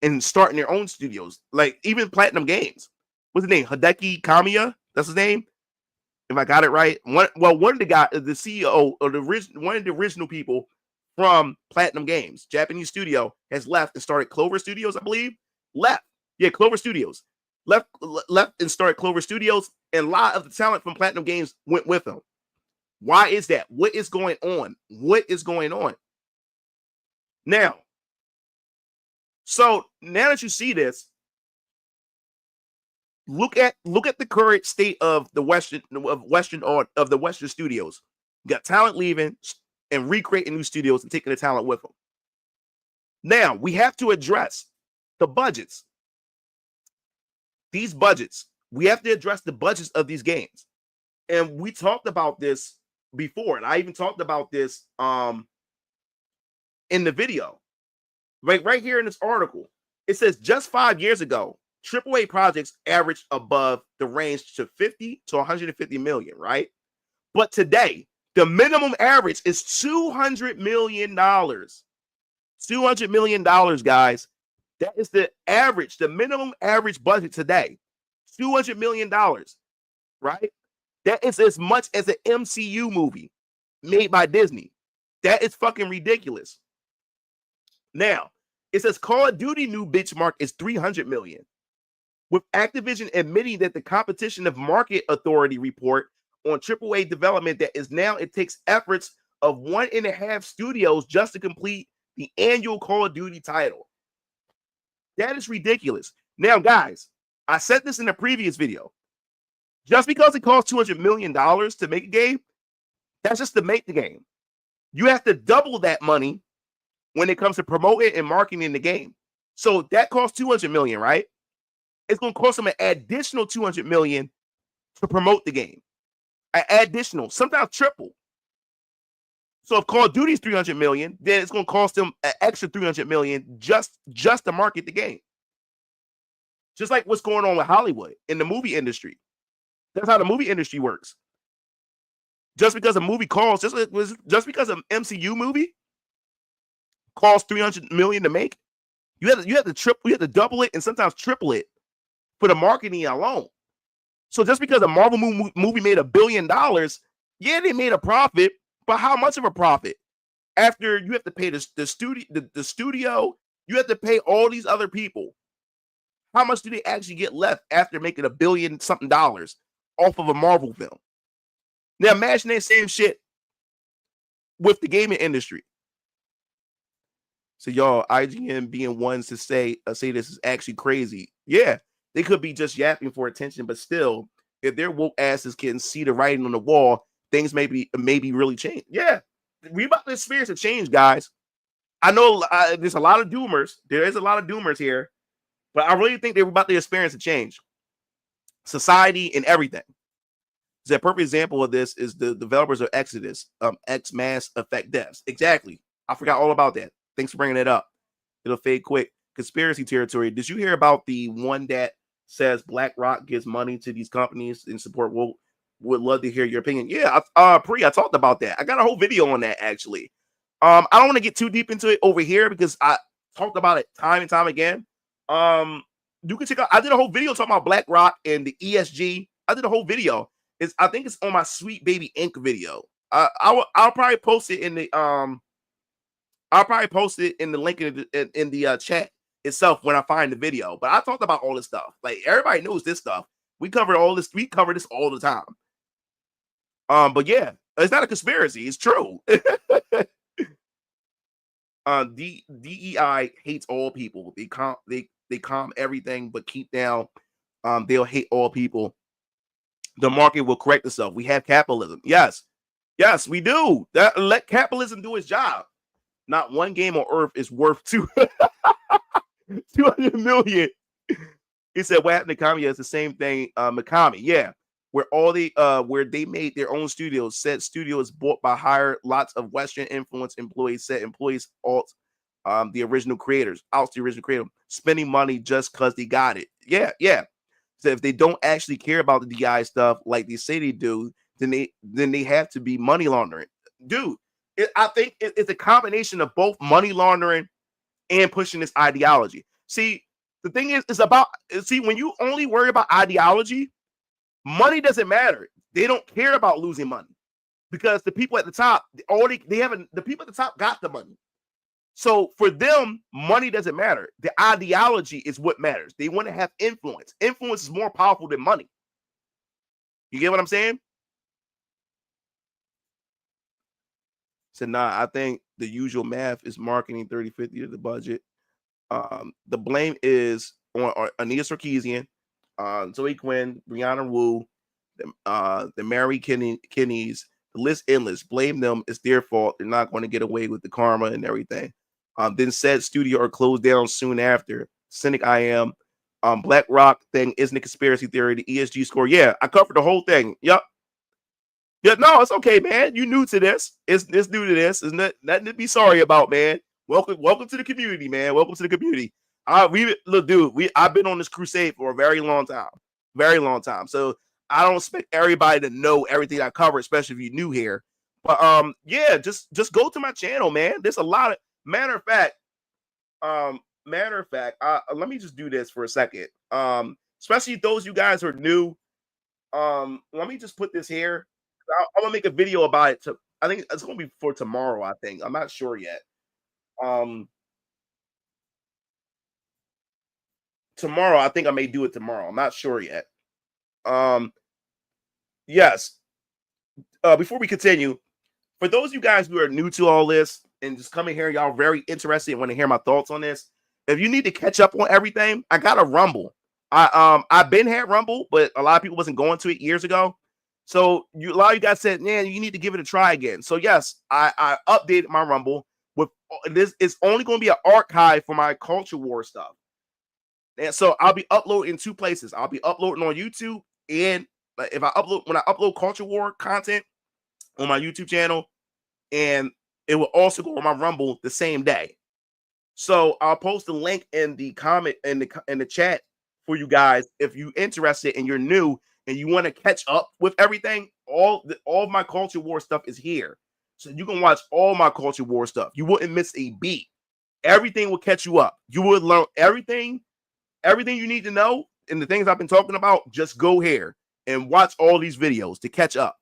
and starting their own studios. Like even Platinum Games. What's his name? Hideki Kamiya? That's his name? If I got it right. One of the guys, the CEO or one of the original people from Platinum Games, Japanese studio, has left and started Clover Studios, I believe. Clover Studios. Left and started Clover Studios, and a lot of the talent from Platinum Games went with him. Why is that? What is going on? Now, so now that you see this, look at the current state of the Western studios. You got talent leaving and recreating new studios and taking the talent with them. Now we have to address the budgets. These budgets. We have to address the budgets of these games. And we talked about this before, and I even talked about this in the video. Right here in this article, it says just 5 years ago, AAA projects averaged above the range to 50 to 150 million, right? But today, the minimum average is $200 million. $200 million, guys. That is the average, the minimum average budget today. $200 million, right? That is as much as an MCU movie made by Disney. That is fucking ridiculous. Now, it says Call of Duty new benchmark is 300 million. With Activision admitting that the Competition of Market Authority report on AAA development that is now it takes efforts of 1.5 studios just to complete the annual Call of Duty title. That is ridiculous. Now, guys, I said this in a previous video. Just because it costs $200 million to make a game, that's just to make the game. You have to double that money when it comes to promoting and marketing the game. So that costs $200 million, right? It's going to cost them an additional $200 million to promote the game. An additional, sometimes triple. So if Call of Duty's 300 million, then it's going to cost them an extra 300 million just to market the game. Just like what's going on with Hollywood in the movie industry. That's how the movie industry works. Just because a movie costs, just because an MCU movie costs 300 million to make, you have to double it and sometimes triple it for the marketing alone. So just because a Marvel movie made $1 billion, yeah, they made a profit, but how much of a profit? After you have to pay the studio, you have to pay all these other people. How much do they actually get left after making $1 billion something off of a Marvel film? Now imagine that same shit with the gaming industry. So y'all, IGN being ones to say this is actually crazy. Yeah, they could be just yapping for attention, but still, if their woke asses can see the writing on the wall, things maybe really change. Yeah, we about to experience a change, guys. I know there's a lot of doomers. There is a lot of doomers here, but I really think they're about to experience a change. Society and everything. So a perfect example of this is the developers of Exodus, X Mass Effect devs. Exactly. I forgot all about that. Thanks for bringing it up. It'll fade quick. Conspiracy territory. Did you hear about the one that says BlackRock gives money to these companies in support? Would love to hear your opinion. Yeah, I talked about that. I got a whole video on that actually. I don't want to get too deep into it over here because I talked about it time and time again. You can check out. I did a whole video talking about BlackRock and the ESG. I did a whole video. I think it's on my Sweet Baby Inc. video. I'll probably post it in the link in the chat itself when I find the video. But I talked about all this stuff. Like everybody knows this stuff. We cover all this. We cover this all the time. But yeah, it's not a conspiracy. It's true. DEI hates all people. They calm everything, but keep down. They'll hate all people. The market will correct itself. We have capitalism. Yes, we do. Let capitalism do its job. Not one game on Earth is worth 200 million. He said, "What happened to Kamiya is the same thing." Mikami, yeah, where they made their own studios. Said studio is bought by hire lots of Western influence employees. Said employees alt the original creators, spending money just because they got it. Yeah. So if they don't actually care about the DI stuff like they say they do, then they have to be money laundering, dude. I think it's a combination of both money laundering and pushing this ideology. See, the thing is, when you only worry about ideology, money doesn't matter. They don't care about losing money because the people at the top, the people at the top got the money. So for them, money doesn't matter. The ideology is what matters. They want to have influence. Influence is more powerful than money. You get what I'm saying? So I think the usual math is marketing 30-50 of the budget. The blame is on Anita Sarkeesian, Zoe Quinn, Brianna Wu, the Mary Kinney's. The list endless. Blame them. It's their fault. They're not going to get away with the karma and everything. Then said studio are closed down soon after. Cynic I am. BlackRock thing isn't a conspiracy theory. The ESG score. Yeah, I covered the whole thing. Yep. Yeah, no, it's okay, man. You new to this. It's new to this. It's nothing to be sorry about, man. Welcome to the community, man. Welcome to the community. I've been on this crusade for a very long time. So I don't expect everybody to know everything I cover, especially if you're new here. But yeah, just go to my channel, man. There's a lot of matter of fact. Let me just do this for a second. Especially those you guys who are new. Let me just put this here. I'm gonna make a video about it. I think it's gonna be for tomorrow. I think I'm not sure yet. Tomorrow, I think I may do it tomorrow. I'm not sure yet. Yes. Before we continue, for those of you guys who are new to all this and just coming here, y'all very interested and want to hear my thoughts on this. If you need to catch up on everything, I got a Rumble. I've been had Rumble, but a lot of people wasn't going to it years ago. So a lot of you guys said, man, you need to give it a try again. So yes, I updated my Rumble with this. It's only going to be an archive for my culture war stuff. And so I'll be uploading 2 places. I'll be uploading on YouTube, and when I upload culture war content on my YouTube channel, and it will also go on my Rumble the same day. So I'll post a link in the comment in the chat for you guys if you're interested and you're new and you want to catch up with everything. All of my Culture War stuff is here, so you can watch all my Culture War stuff. You wouldn't miss a beat. Everything will catch you up. You will learn everything you need to know, and the things I've been talking about. Just go here and watch all these videos to catch up.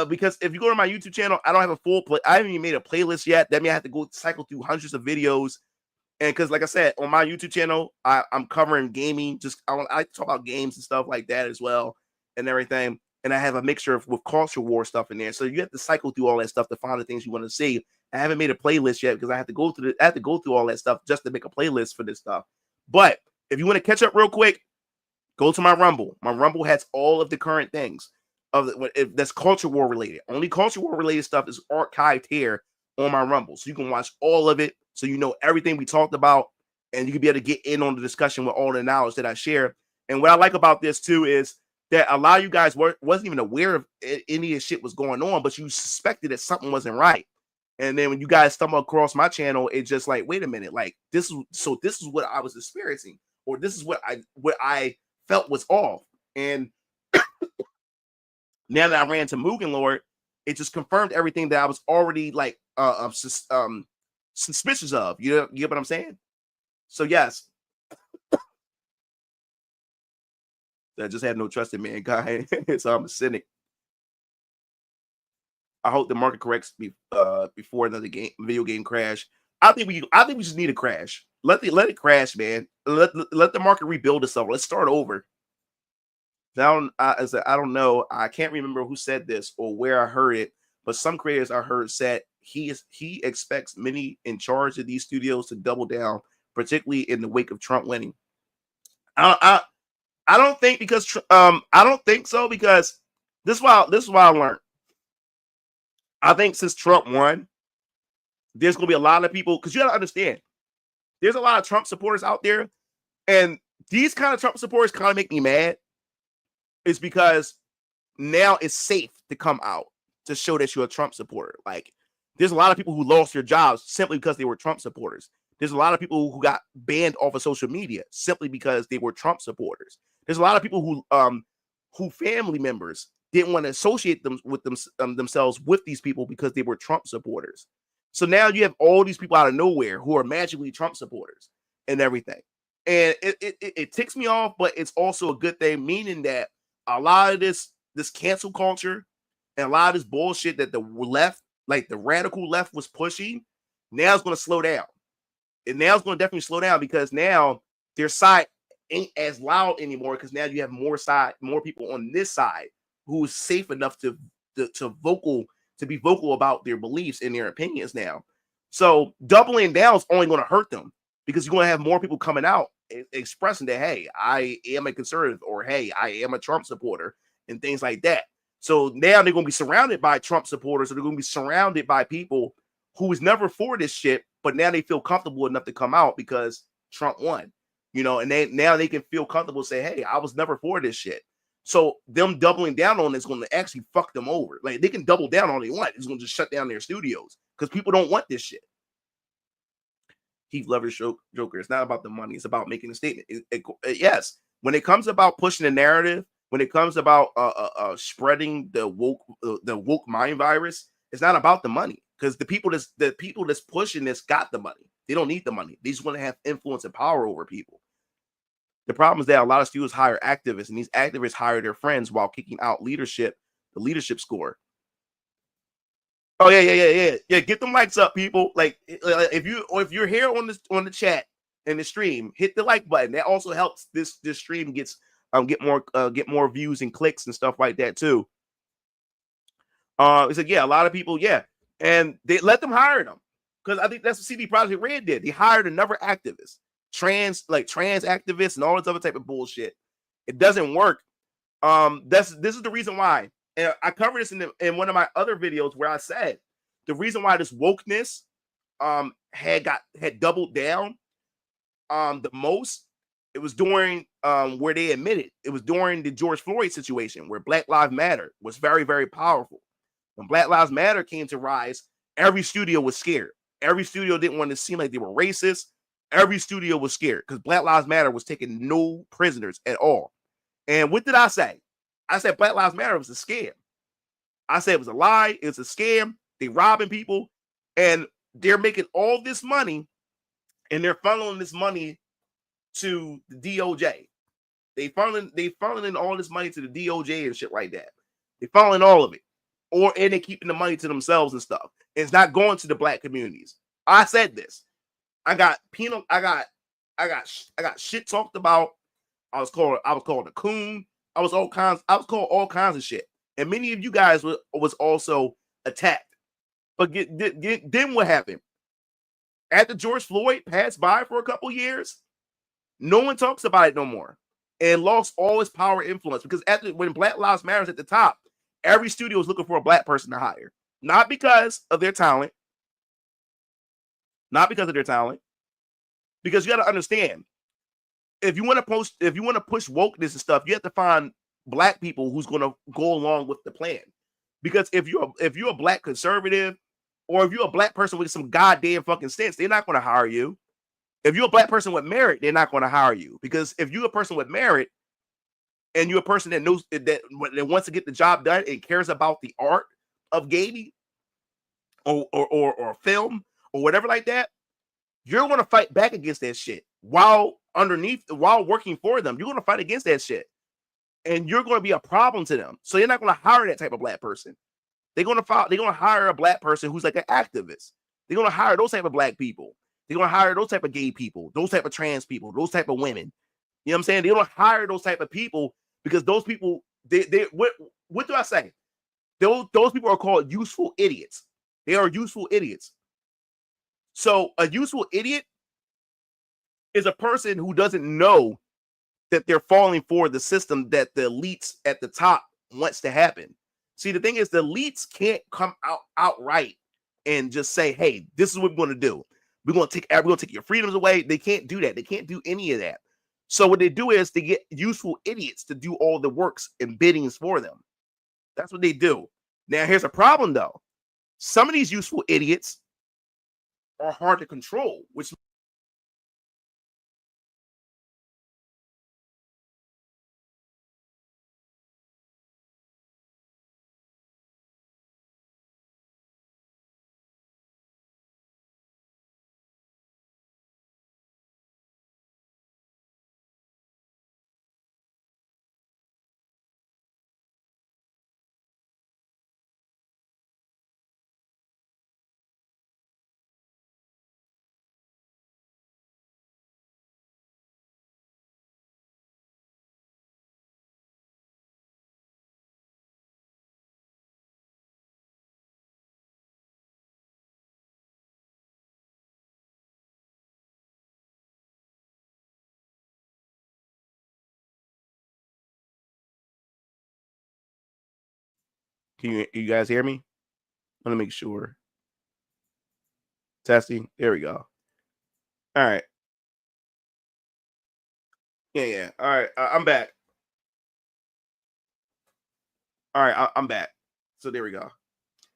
Because if you go to my YouTube channel, I don't have a full play. I haven't even made a playlist yet. That means I have to go cycle through hundreds of videos. And because, like I said, on my YouTube channel, I'm covering gaming. I talk about games and stuff like that as well, and everything. And I have a mixture with Culture War stuff in there. So you have to cycle through all that stuff to find the things you want to see. I haven't made a playlist yet because I have to go through all that stuff just to make a playlist for this stuff. But if you want to catch up real quick, go to my Rumble. My Rumble has all of the current things that's Culture War related. Only Culture War related stuff is archived here on my Rumble, so you can watch all of it, so you know everything we talked about, and you can be able to get in on the discussion with all the knowledge that I share. And what I like about this too is that a lot of you guys wasn't even aware of any of this shit was going on, but you suspected that something wasn't right. And then when you guys stumble across my channel, it's just like, wait a minute, like this is what I was experiencing, or this is what I felt was off. And now that I ran to Mugen Lord, it just confirmed everything that I was already like suspicious of. You get what I'm saying? So yes, I just had no trust in mankind. So I'm a cynic. I hope the market corrects me before another video game crash. I think we just need a crash. Let it crash, man. Let the market rebuild itself. Let's start over. I don't know. I can't remember who said this or where I heard it, but some creators I heard said he expects many in charge of these studios to double down, particularly in the wake of Trump winning. I don't think I don't think so, because this is why I learned. I think since Trump won, there's gonna be a lot of people, because you gotta understand, there's a lot of Trump supporters out there, and these kind of Trump supporters kind of make me mad. It's because now it's safe to come out to show that you're a Trump supporter. Like, there's a lot of people who lost their jobs simply because they were Trump supporters. There's a lot of people who got banned off of social media simply because they were Trump supporters. There's a lot of people who family members didn't want to associate themselves with these people because they were Trump supporters. So now you have all these people out of nowhere who are magically Trump supporters and everything. And it ticks me off, but it's also a good thing, meaning that a lot of this cancel culture and a lot of this bullshit that the left, like the radical left, was pushing, now it's going to slow down. And now it's going to definitely slow down, because now their side ain't as loud anymore, because now you have more people on this side who is safe enough to be vocal about their beliefs and their opinions now. So doubling down is only going to hurt them, because you're going to have more people coming out expressing that, hey, I am a conservative, or hey, I am a Trump supporter, and things like that. So now they're going to be surrounded by Trump supporters, or they're going to be surrounded by people who was never for this shit, but now they feel comfortable enough to come out because Trump won, and now they can feel comfortable to say, hey, I was never for this shit. So them doubling down on it is going to actually fuck them over. Like, they can double down all they want. It's going to just shut down their studios because people don't want this shit. Heath Ledger's Joker. It's not about the money. It's about making a statement. Yes, when it comes about pushing the narrative, when it comes about spreading the woke mind virus, it's not about the money, because the people that's pushing this got the money. They don't need the money. They just want to have influence and power over people. The problem is that a lot of studios hire activists, and these activists hire their friends while kicking out the leadership score. Oh yeah. Get them likes up, people. Like, if you're here on the chat and the stream, hit the like button. That also helps this stream get more views and clicks and stuff like that too. It's like, yeah, a lot of people, yeah, and they let them hire them, because I think that's what CD Projekt Red did. They hired another activist, trans activists, and all this other type of bullshit. It doesn't work. This is the reason why. And I covered this in one of my other videos, where I said the reason why this wokeness had doubled down the most. It was during where they admitted it was during the George Floyd situation, where Black Lives Matter was very, very powerful. When Black Lives Matter came to rise, every studio was scared. Every studio didn't want to seem like they were racist. Every studio was scared because Black Lives Matter was taking no prisoners at all. And what did I say? I said Black Lives Matter was a scam. I said it was a lie. It's a scam. They robbing people, and they're making all this money, and they're funneling this money to the DOJ. They funneling all this money to the DOJ and shit like that. They funneling all of it, and they keeping the money to themselves and stuff. It's not going to the black communities. I said this. I got shit talked about. I was called a coon. I was called all kinds of shit. And many of you guys was also attacked. But then what happened? After George Floyd passed by for a couple years, no one talks about it no more. And lost all its power and influence. Because when Black Lives Matter is at the top, every studio is looking for a black person to hire. Not because of their talent. Not because of their talent. Because you got to understand, if you want to push wokeness and stuff, you have to find black people who's going to go along with the plan. Because if you're a black conservative, or if you're a black person with some goddamn fucking sense, they're not going to hire you. If you're a black person with merit, they're not going to hire you. Because if you're a person with merit, and you're a person that knows that wants to get the job done and cares about the art of gaming or film or whatever like that, you're going to fight back against that shit while working for them. You're going to fight against that shit. And you're going to be a problem to them. So you're not going to hire that type of black person. They're going to hire a black person who's like an activist. They're going to hire those type of black people. They're going to hire those type of gay people, those type of trans people, those type of women. You know what I'm saying? They don't hire those type of people because those people, what do I say? Those people are called useful idiots. They are useful idiots. So a useful idiot is a person who doesn't know that they're falling for the system that the elites at the top wants to happen. See, the thing is, the elites can't come outright and just say, "Hey, this is what we're going to do. We're going to take your freedoms away." They can't do that. They can't do any of that. So what they do is they get useful idiots to do all the works and biddings for them. That's what they do. Now, here's a problem, though. Some of these useful idiots are hard to control, which can you guys hear me? Let me make sure. Testing. There we go. All right. Yeah. All right. I'm back. All right. I'm back. So there we go.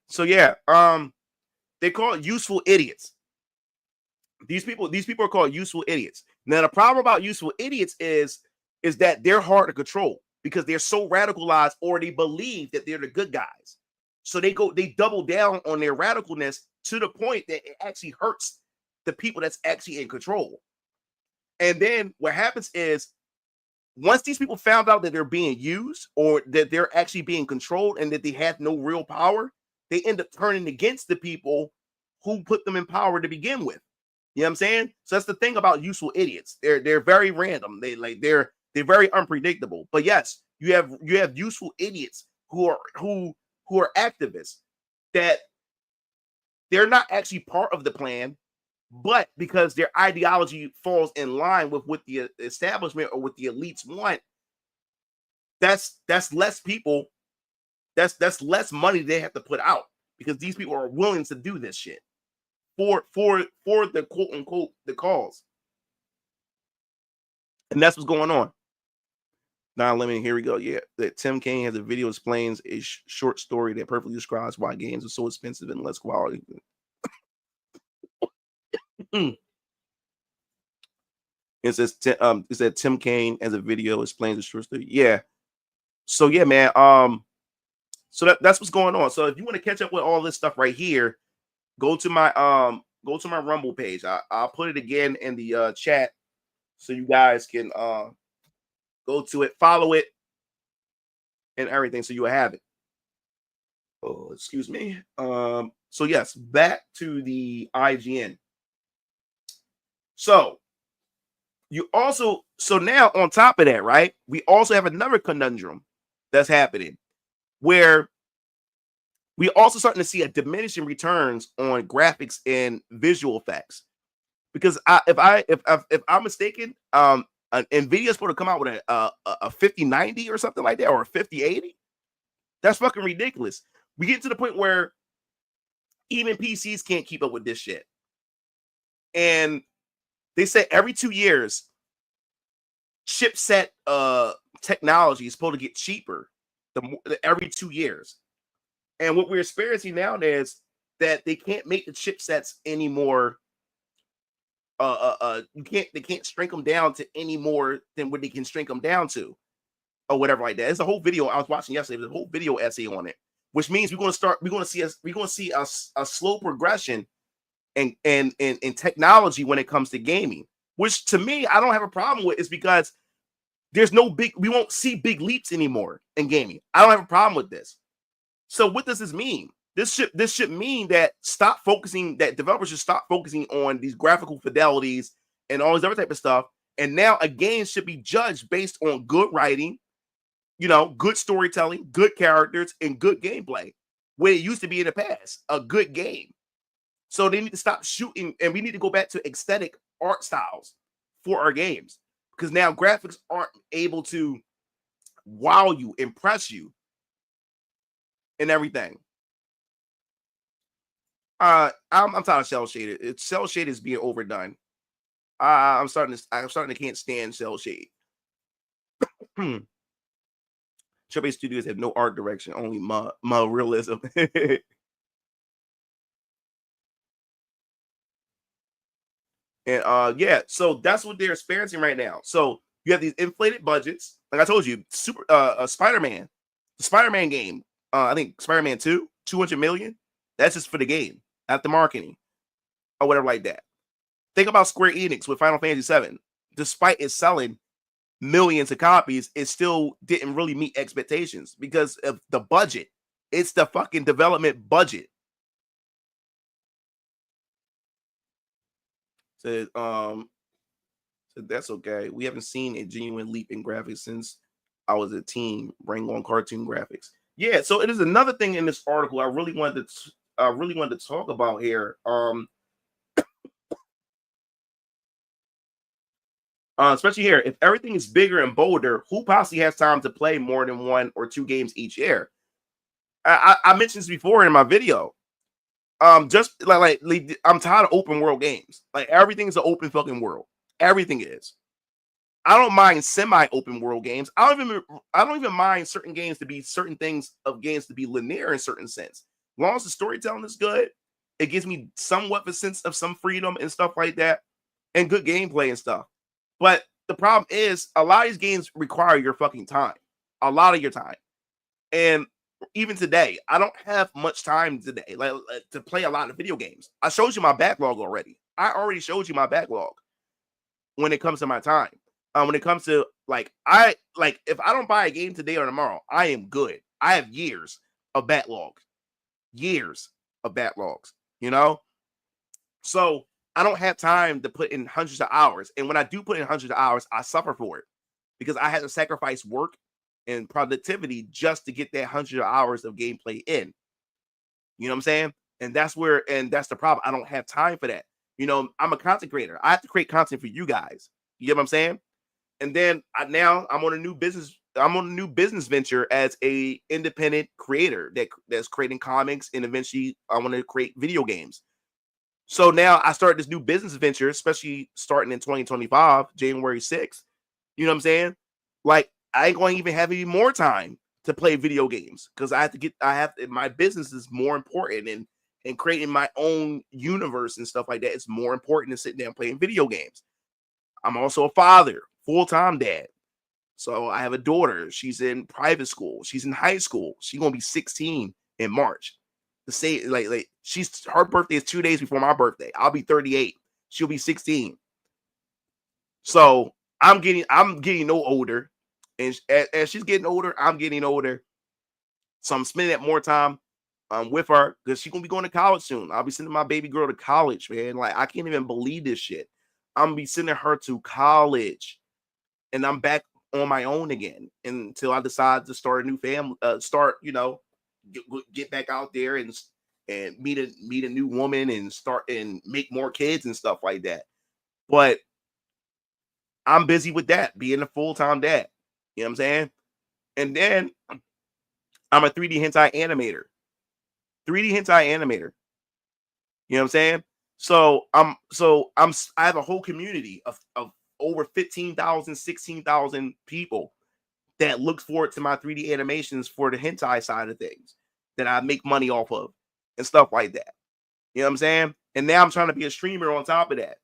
So yeah. They call it useful idiots. These people are called useful idiots. Now the problem about useful idiots is that they're hard to control because they're so radicalized, or they believe that they're the good guys. So they double down on their radicalness to the point that it actually hurts the people that's actually in control. And then what happens is, once these people found out that they're being used, or that they're actually being controlled, and that they have no real power, they end up turning against the people who put them in power to begin with. You know what I'm saying? So that's the thing about useful idiots. They're very random. They're very unpredictable. But yes, you have useful idiots who are activists, that they're not actually part of the plan, but because their ideology falls in line with what the establishment or what the elites want, that's less people, that's less money they have to put out, because these people are willing to do this shit for the quote unquote the cause. And that's what's going on. Non-limited. Here we go. Yeah, that Tim Kaine has a video explains a short story that perfectly describes why games are so expensive and less quality. It says it said Tim Kaine has a video explains the short story. Yeah. So yeah, man. So that's what's going on. So if you want to catch up with all this stuff right here, go to my Rumble page. I'll put it again in the chat so you guys can go to it, follow it, and everything, so you will have it. Oh, excuse me. So yes, back to the IGN. So now on top of that, right? We also have another conundrum that's happening where we also starting to see a diminishing returns on graphics and visual effects. Because if I'm mistaken, Nvidia's supposed to come out with a 5090 or something like that, or a 5080. That's fucking ridiculous. We get to the point where even PCs can't keep up with this shit. And they say every 2 years, chipset technology is supposed to get cheaper every 2 years. And what we're experiencing now is that they can't make the chipsets anymore. They can't shrink them down to any more than what they can shrink them down to, or whatever like that. There's a whole video I was watching yesterday. There's a whole video essay on it, which means we're going to see a slow progression in technology when it comes to gaming. Which to me, I don't have a problem with, is because we won't see big leaps anymore in gaming. I don't have a problem with this. So what does this mean? This should mean that developers should stop focusing on these graphical fidelities and all this other type of stuff. And now a game should be judged based on good writing, good storytelling, good characters, and good gameplay. Where it used to be in the past, a good game. So they need to stop shooting, and we need to go back to aesthetic art styles for our games, because now graphics aren't able to wow you, impress you, and everything. I'm tired of cell shaded. Cell shade is being overdone. I'm starting to can't stand cell shade. Triple Studios have no art direction, only my realism. And yeah, so that's what they're experiencing right now. So you have these inflated budgets. Like I told you, Spider-Man, the Spider-Man game. I think Spider-Man 2, 200 million. That's just for the game, not the marketing or whatever like that. Think about Square Enix with Final Fantasy VII. Despite it selling millions of copies, it still didn't really meet expectations because of the budget. It's the fucking development budget. So that's okay. We haven't seen a genuine leap in graphics since I was a teen, bring on cartoon graphics. Yeah, so it is another thing in this article I really wanted to talk about here. Especially here, if everything is bigger and bolder, who possibly has time to play more than 1 or 2 games each year? I mentioned this before in my video. Just like I'm tired of open world games. Like everything's an open fucking world. Everything is. I don't mind semi-open world games. I don't even mind certain games to be linear in certain sense. As long as the storytelling is good, it gives me somewhat of a sense of some freedom and stuff like that, and good gameplay and stuff. But the problem is, a lot of these games require your fucking time, a lot of your time. And even today, I don't have much time today to play a lot of video games. I showed you my backlog already. I already showed you my backlog when it comes to my time. When it comes to if I don't buy a game today or tomorrow, I am good. I have years of backlogs, So I don't have time to put in hundreds of hours. And when I do put in hundreds of hours, I suffer for it because I had to sacrifice work and productivity just to get that 100 hours of gameplay in. You know what I'm saying? And that's the problem. I don't have time for that. I'm a content creator. I have to create content for you guys. You get what I'm saying? And then I'm on a new business. I'm on a new business venture as a independent creator that's creating comics, and eventually I want to create video games. So now I started this new business venture, especially starting in 2025, January 6th. You know what I'm saying? Like, I ain't going to even have any more time to play video games because my business is more important, and creating my own universe and stuff like that is more important than sitting down playing video games. I'm also a father, full-time dad. So I have a daughter. She's in private school. She's in high school. She's going to be 16 in March. To say like her birthday is 2 days before my birthday. I'll be 38. She'll be 16. So I'm getting no older, and as she's getting older, I'm getting older. So I'm spending that more time with her because she's gonna be going to college soon. I'll be sending my baby girl to college, man. Like, I can't even believe this shit. I'm gonna be sending her to college, and I'm back on my own again until I decide to start a new family. Get back out there and meet a new woman and start and make more kids and stuff like that. But I'm busy with that, being a full-time dad. You know what I'm saying? And then I'm a 3D hentai animator. 3D hentai animator. You know what I'm saying? So I have a whole community of over 15,000, 16,000 people that look forward to my 3D animations for the hentai side of things that I make money off of and stuff like that. You know what I'm saying? And now I'm trying to be a streamer on top of that.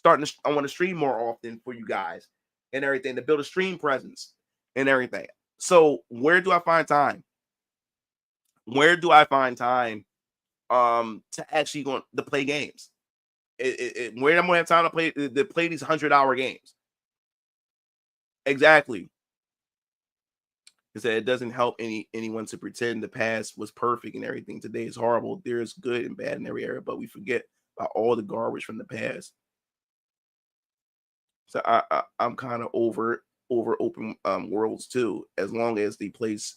I want to stream more often for you guys and everything, to build a stream presence and everything. So where do I find time? Where do I find time to actually go to play games? Where I'm gonna have time to play these 100-hour games? Exactly. He said it doesn't help anyone to pretend the past was perfect and everything today is horrible. There's good and bad in every area, but we forget about all the garbage from the past. So I'm kind of over open worlds too, as long as the place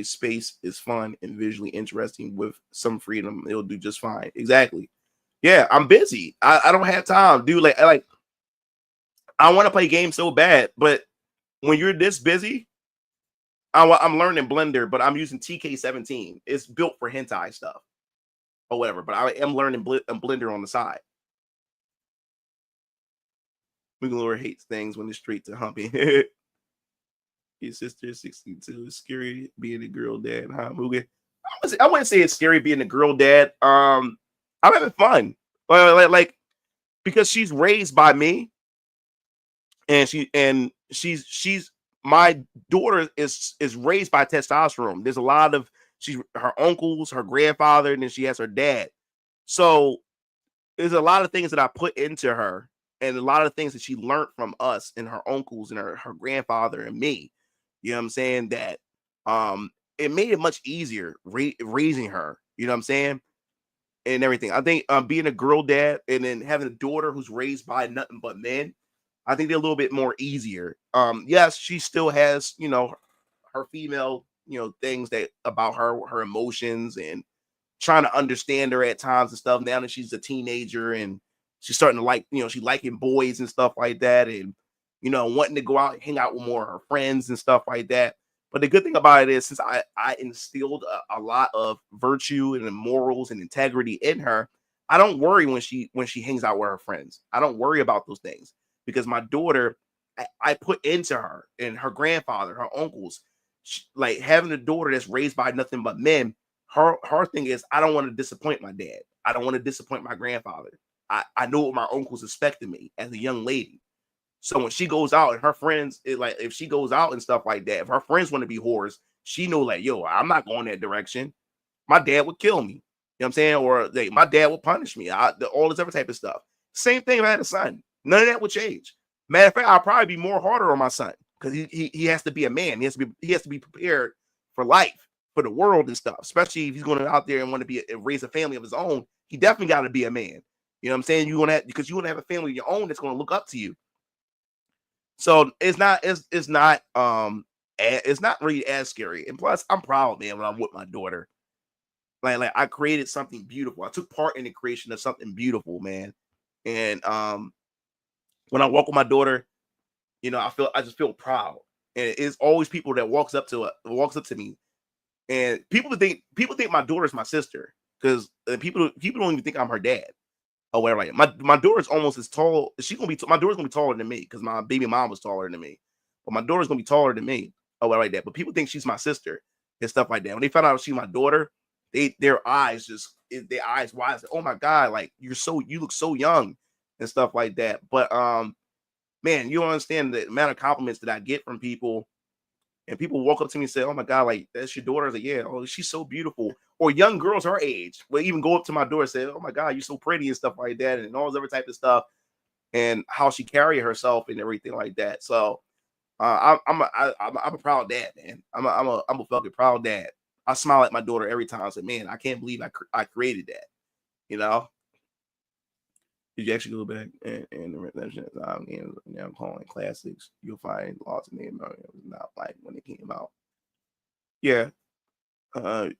space is fun and visually interesting with some freedom, it'll do just fine. Exactly. Yeah, I'm busy. I don't have time, dude. Like I want to play games so bad, but when you're this busy, I'm learning Blender, but I'm using TK17. It's built for hentai stuff or whatever, but I am learning Blender on the side. Mugalore hates things when it's straight to humping. His sister is 62. It's scary being a girl dad, huh, Muga? I wouldn't say it's scary being a girl dad. I'm having fun. Like because she's raised by me, and she's my daughter is raised by testosterone. There's a lot of her uncles, her grandfather, and then she has her dad. So there's a lot of things that I put into her, and a lot of things that she learned from us and her uncles and her grandfather and me. You know what I'm saying? That it made it much easier raising her. You know what I'm saying? And everything. I think being a girl dad and then having a daughter who's raised by nothing but men, I think they're a little bit more easier. Yes, she still has, her female, things that about her emotions and trying to understand her at times and stuff. Now that she's a teenager and she's starting to like, she liking boys and stuff like that, and wanting to go out and hang out with more of her friends and stuff like that. But the good thing about it is, since I instilled a lot of virtue and morals and integrity in her, I don't worry when she hangs out with her friends. I don't worry about those things because my daughter, I put into her and her grandfather, her uncles, like having a daughter that's raised by nothing but men. Her thing is, I don't want to disappoint my dad. I don't want to disappoint my grandfather. I know what my uncles expect of me as a young lady. So when she goes out and her friends, if she goes out and stuff like that, if her friends want to be whores, she know like, yo, I'm not going that direction. My dad would kill me. You know what I'm saying? Or my dad would punish me. All this other type of stuff. Same thing if I had a son. None of that would change. Matter of fact, I'll probably be more harder on my son because he has to be a man. He has to be prepared for life, for the world and stuff. Especially if he's going out there and want to raise a family of his own. He definitely got to be a man. You know what I'm saying? You want to have a family of your own that's going to look up to you. So it's not really as scary. And plus, I'm proud, man, when I'm with my daughter. Like I created something beautiful. I took part in the creation of something beautiful, man. And when I walk with my daughter, I just feel proud. And it's always people that walks up to me. And people think my daughter's my sister because people don't even think I'm her dad. Or whatever. My daughter's almost as tall. My daughter's gonna be taller than me because my baby mom was taller than me. but my daughter's gonna be taller than me. Oh, well, like that. But people think she's my sister and stuff like that. When they found out she's my daughter, their eyes wide. Oh my God, like you look so young and stuff like that. But man, you don't understand the amount of compliments that I get from people. And people walk up to me and say, "Oh my God, like that's your daughter." I was like, "Yeah, oh, she's so beautiful." Or young girls her age will even go up to my door and say, "Oh my God, you're so pretty," and stuff like that, and all this other type of stuff, and how she carry herself and everything like that. So I'm a proud dad, man. I'm a fucking proud dad. I smile at my daughter every time. I say, "Man, I can't believe I created that." You know. Did you actually go back and the redemption I'm calling classics? You'll find lots of names not like when it came out. Yeah,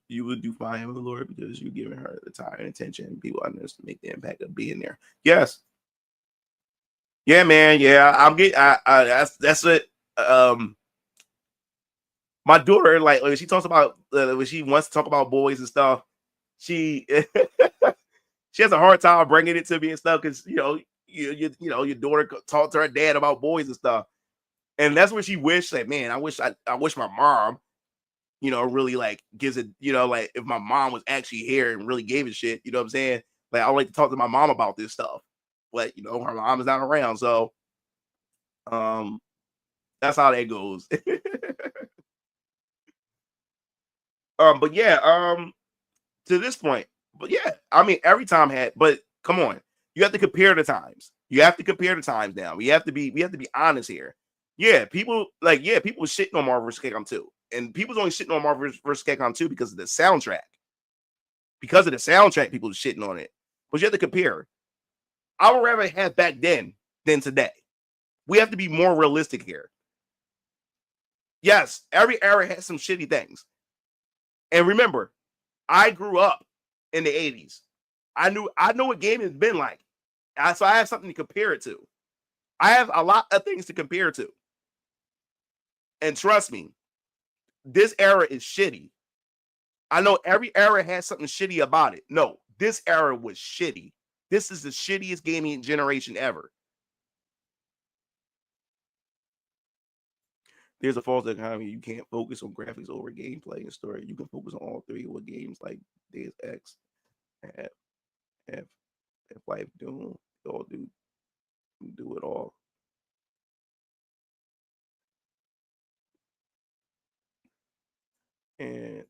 you would do fine with the Lord because you're giving her the time and attention. People underestimate the impact of being there. Yes. Yeah, man. Yeah, I'm getting. That's it. My daughter, like when she talks about when she wants to talk about boys and stuff, she she has a hard time bringing it to me and stuff because your daughter talked to her dad about boys and stuff, and that's what she wished. Like, man, I wish my mom, really like gives it. Like if my mom was actually here and really gave a shit, you know what I'm saying? Like I would like to talk to my mom about this stuff, but her mom is not around, so that's how that goes. But yeah, to this point. But yeah, I mean, every time but come on, you have to compare the times. You have to compare the times now. We have to be honest here. Yeah, people people shitting on Marvel vs. Capcom 2. And people's only shitting on Marvel vs. Capcom 2 because of the soundtrack. Because of the soundtrack, people are shitting on it. But you have to compare. I would rather have back then than today. We have to be more realistic here. Yes, every era has some shitty things. And remember, I grew up in the 80s. I know what gaming has been like. So I have something to compare it to. I have a lot of things to compare to. And trust me, this era is shitty. I know every era has something shitty about it. No, this era was shitty. This is the shittiest gaming generation ever. There's a false economy. You can't focus on graphics over gameplay and story. You can focus on all three with games like Deus Ex, Life, Doom. They all do it all. And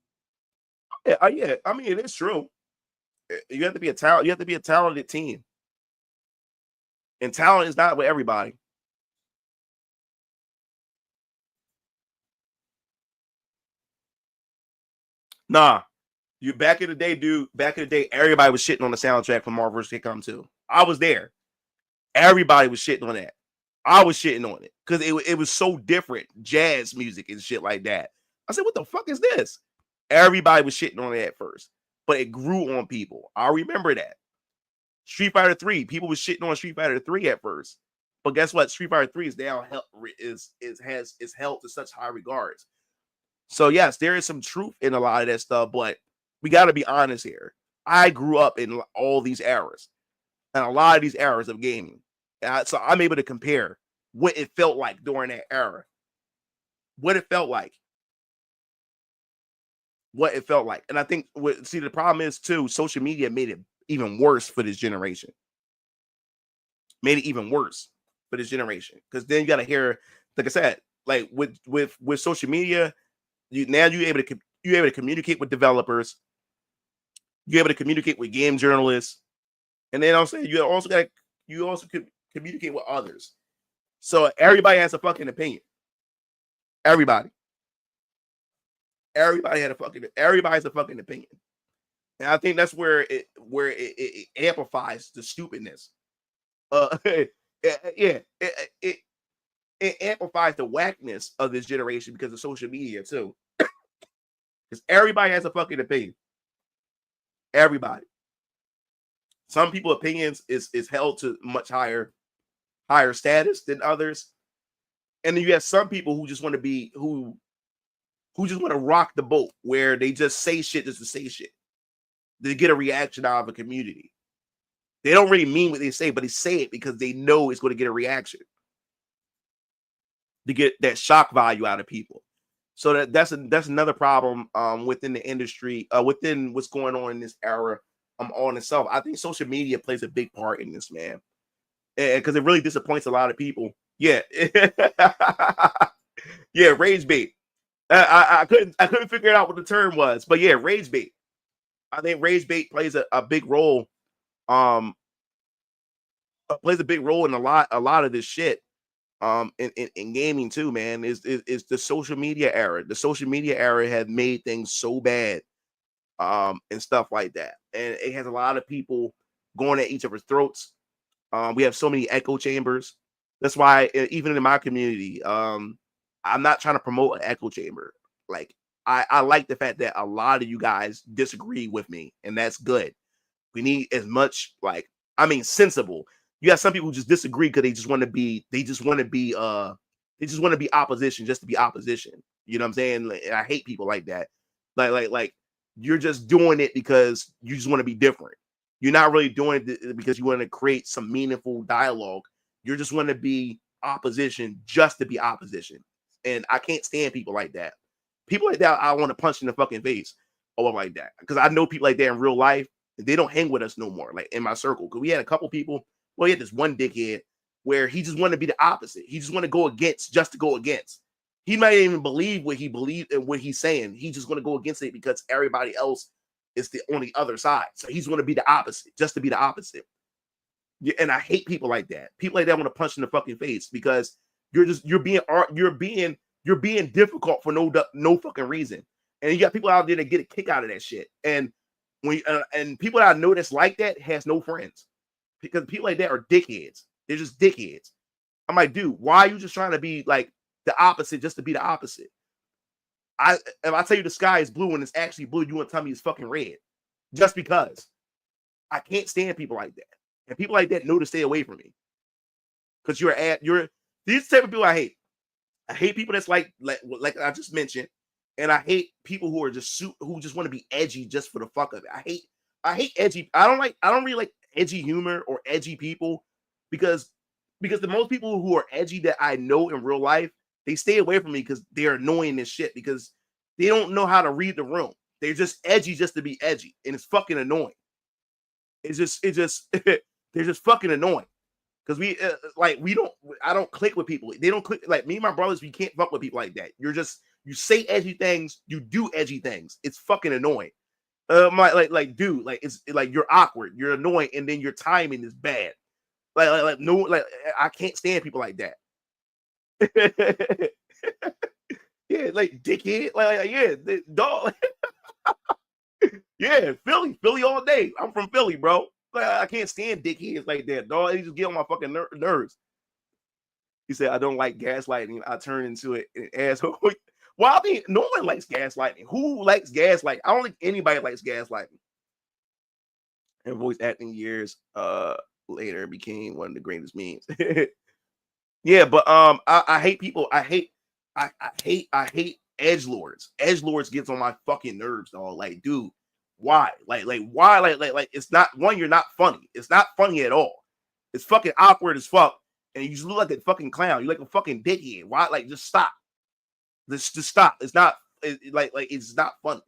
yeah, I mean it is true. You have to be a talent. You have to be a talented team, and talent is not with everybody. Nah, you back in the day, dude. Back in the day, everybody was shitting on the soundtrack from Marvel vs. Capcom 2. I was there. Everybody was shitting on that. I was shitting on it because it was so different, jazz music and shit like that. I said, "What the fuck is this?" Everybody was shitting on it at first, but it grew on people. I remember that. Street Fighter 3, people was shitting on Street Fighter 3 at first, but guess what? Street Fighter 3 is now is held to such high regards. So yes, there is some truth in a lot of that stuff, but we got to be honest here. I grew up in all these eras and a lot of these eras of gaming, so I'm able to compare what it felt like during that era, what it felt like, and I think the problem is too, social media made it even worse for this generation. Made it even worse for this generation because then you got to hear, like I said, like with social media. You're able to communicate with developers. You're able to communicate with game journalists, and then I'm saying you also could communicate with others. So everybody has a fucking opinion. Everybody has a fucking opinion, and I think that's where it amplifies the stupidness. Yeah, it amplifies the whackness of this generation because of social media too. Because everybody has a fucking opinion. Everybody. Some people's opinions is held to much higher status than others. And then you have some people who just want to be who just want to rock the boat where they just say shit just to say shit. They get a reaction out of a community. They don't really mean what they say, but they say it because they know it's going to get a reaction. to get that shock value out of people. So that's another problem within the industry, within what's going on in this era on itself. I think social media plays a big part in this, man, because it really disappoints a lot of people. Yeah, yeah, rage bait. I couldn't figure out what the term was, but yeah, rage bait. I think rage bait plays a big role. Plays a big role in a lot of this shit. In gaming too, man, is the social media era. The social media era has made things so bad, and stuff like that, and it has a lot of people going at each other's throats. We have so many echo chambers. That's why even in my community, I'm not trying to promote an echo chamber. Like I like the fact that a lot of you guys disagree with me, and that's good. We need as much sensible. You got some people who just disagree because they just want to be opposition just to be opposition. You know what I'm saying? Like, I hate people like that. Like you're just doing it because you just want to be different. You're not really doing it because you want to create some meaningful dialogue. You're just want to be opposition just to be opposition. And I can't stand people like that. People like that, I want to punch in the fucking face or like that. Because I know people like that in real life. They don't hang with us no more, like in my circle. Because we had a couple people. Well, he had this one dickhead where he just wanted to be the opposite. He just want to go against just to go against. He might even believe what he believed and what he's saying. He's just going to go against it because everybody else is on the other side. So he's going to be the opposite, just to be the opposite. And I hate people like that. People like that want to punch in the fucking face because you're being difficult for no fucking reason. And you got people out there that get a kick out of that shit. And when and people that I know that's like that has no friends. Because people like that are dickheads. They're just dickheads. I'm like, dude, why are you just trying to be like the opposite just to be the opposite? If I tell you the sky is blue and it's actually blue, you want to tell me it's fucking red. Just because. I can't stand people like that. And people like that know to stay away from me. Because these type of people I hate. I hate people that's like I just mentioned. And I hate people who are who just want to be edgy just for the fuck of it. I hate edgy. I don't really like edgy humor or edgy people because the most people who are edgy that I know in real life, they stay away from me because they're annoying as shit because they don't know how to read the room. They're just edgy just to be edgy, and it's fucking annoying. It's just they're just fucking annoying because I don't click with people. They don't click like me and my brothers. We can't fuck with people like that. You say edgy things, you do edgy things. It's fucking annoying. Dude, it's like you're awkward, you're annoying, and then your timing is bad. I can't stand people like that. Yeah, like dickhead, yeah, dog. Yeah, Philly all day. I'm from Philly, bro. I can't stand dickheads like that, dog. They just get on my fucking nerves. He said, I don't like gaslighting. I turn into an asshole. Well, I mean, no one likes gaslighting. Who likes gaslighting? I don't think anybody likes gaslighting. And voice acting years later became one of the greatest memes. Yeah, but I hate people. I hate edgelords. Edgelords gets on my fucking nerves, dog. Like, dude, why? Like why? Like it's not one, you're not funny. It's not funny at all. It's fucking awkward as fuck. And you just look like a fucking clown. You're like a fucking dickhead. Why? Like, just stop. Just stop. It's not it's not funny.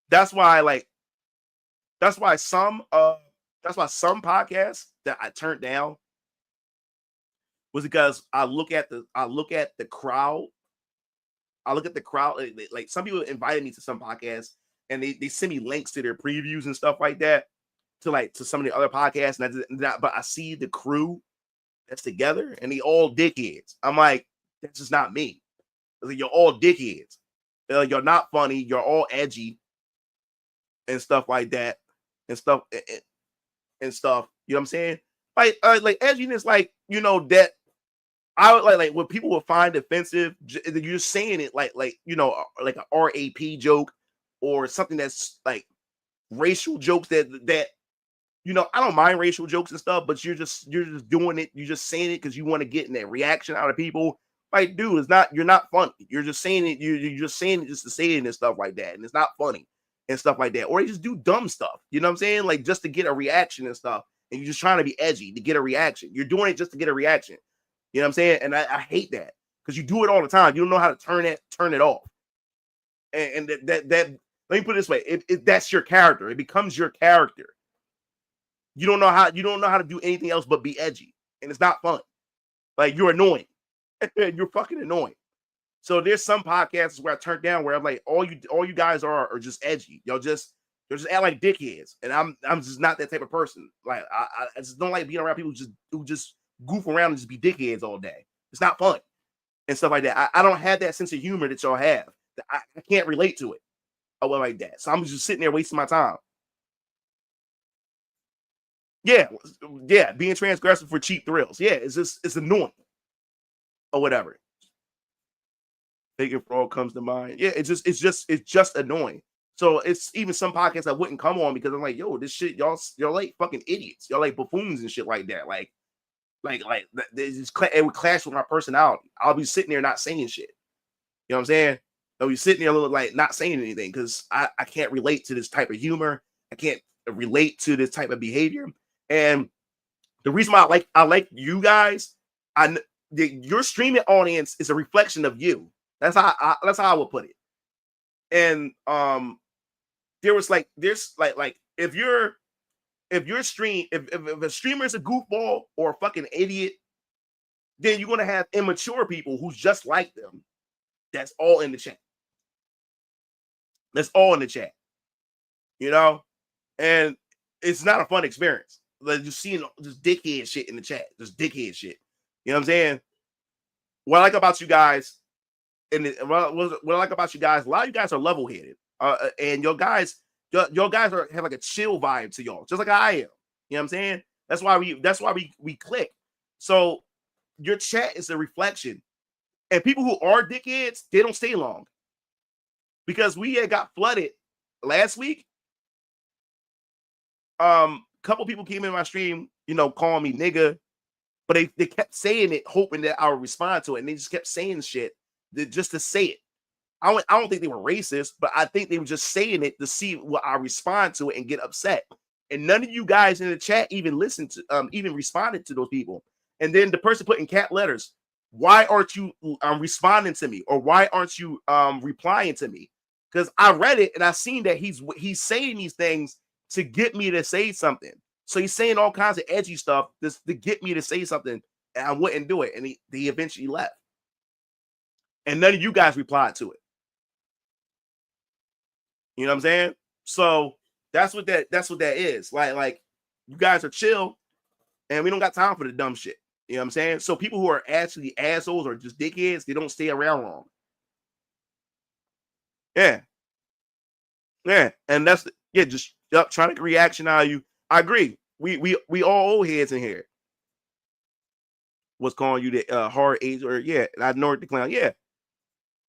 That's why some podcasts that I turned down was because I look at the crowd. I look at the crowd. Like some people invited me to some podcasts and they send me links to their previews and stuff like that to some of the other podcasts. But I see the crew that's together and they all dickheads. I'm like, that's just not me. Like, you're all dickheads. You're not funny. You're all edgy and stuff like that and stuff. You know what I'm saying? Like edginess, like, you know, that I would like what people would find offensive. You're saying it like you know, like a RAP joke or something that's like racial jokes that you know, I don't mind racial jokes and stuff, but you're just doing it. You're just saying it because you want to get in that reaction out of people. Like, dude, you're not funny. You're just saying it. You're just saying it just to say it and stuff like that, and it's not funny and stuff like that. Or you just do dumb stuff. You know what I'm saying? Like, just to get a reaction and stuff. And you're just trying to be edgy to get a reaction. You're doing it just to get a reaction. You know what I'm saying? And I hate that because you do it all the time. You don't know how to turn it off. And that let me put it this way: that's your character. It becomes your character. You don't know how to do anything else but be edgy, and it's not fun. Like, you're annoying. You're fucking annoying. So there's some podcasts where I turn down where I'm like, all you guys are just edgy. Y'all just act like dickheads, and I'm just not that type of person. Like, I just don't like being around people who just goof around and just be dickheads all day. It's not fun and stuff like that. I don't have that sense of humor that y'all have. I can't relate to it or what like that. So I'm just sitting there wasting my time. Yeah, being transgressive for cheap thrills. Yeah, it's annoying or whatever. Bacon Frog comes to mind. Yeah, it's just annoying. So it's even some podcasts I wouldn't come on because I'm like, yo, this shit, y'all like fucking idiots. Y'all like buffoons and shit like that. Like it would clash with my personality. I'll be sitting there not saying shit. You know what I'm saying? I'll be sitting there like not saying anything because I can't relate to this type of humor. I can't relate to this type of behavior. And the reason why I like you guys, your streaming audience is a reflection of you. That's how I would put it. And there's like if a streamer is a goofball or a fucking idiot, then you're gonna have immature people who's just like them. That's all in the chat. That's all in the chat. You know, and it's not a fun experience. Like, just seeing just dickhead shit in the chat, just dickhead shit. You know what I'm saying? What I like about you guys, and what I like about you guys, a lot of you guys are level-headed, and your guys have like a chill vibe to y'all, just like I am. You know what I'm saying? That's why we click. So your chat is a reflection, and people who are dickheads, they don't stay long, because we had got flooded last week. Couple people came in my stream, calling me nigga, but they kept saying it, hoping that I would respond to it, and they just kept saying shit just to say it. I don't think they were racist, but I think they were just saying it to see what I respond to it and get upset. And none of you guys in the chat even listened to, even responded to those people. And then the person put in cap letters, why aren't you responding to me, or why aren't you replying to me? Because I read it and I seen that he's saying these things to get me to say something. So he's saying all kinds of edgy stuff just to get me to say something, and I wouldn't do it. And he eventually left. And none of you guys replied to it. You know what I'm saying? So that's what that is. Like you guys are chill, and we don't got time for the dumb shit. You know what I'm saying? So people who are actually assholes or just dickheads, they don't stay around long. Yeah. And that's just trying to get reaction out of you. I agree. We all old heads in here. What's calling you the hard age, or I ignored the clown. Yeah.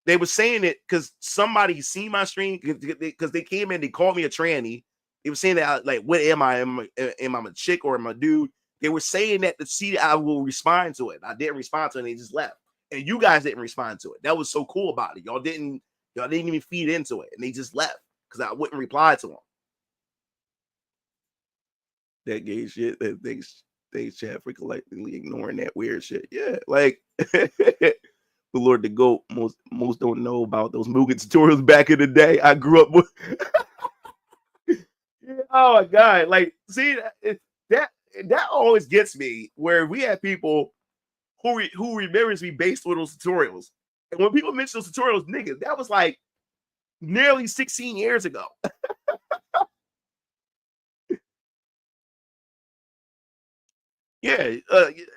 They were saying it because somebody seen my stream, because they came in, they called me a tranny. They were saying that, like, what am I? Am I a chick or am I a dude? They were saying that to see that I will respond to it. I didn't respond to it, and they just left. And you guys didn't respond to it. That was so cool about it. Y'all didn't even feed into it, and they just left because I wouldn't reply to them. That gay shit, that they chat for collectively ignoring that weird shit. Yeah, like the Lord the GOAT. Most don't know about those Mugen tutorials back in the day. I grew up with. Oh my god! Like, see that always gets me, where we have people who remembers me based on those tutorials, and when people mention those tutorials, nigga, that was like nearly 16 years ago. Yeah,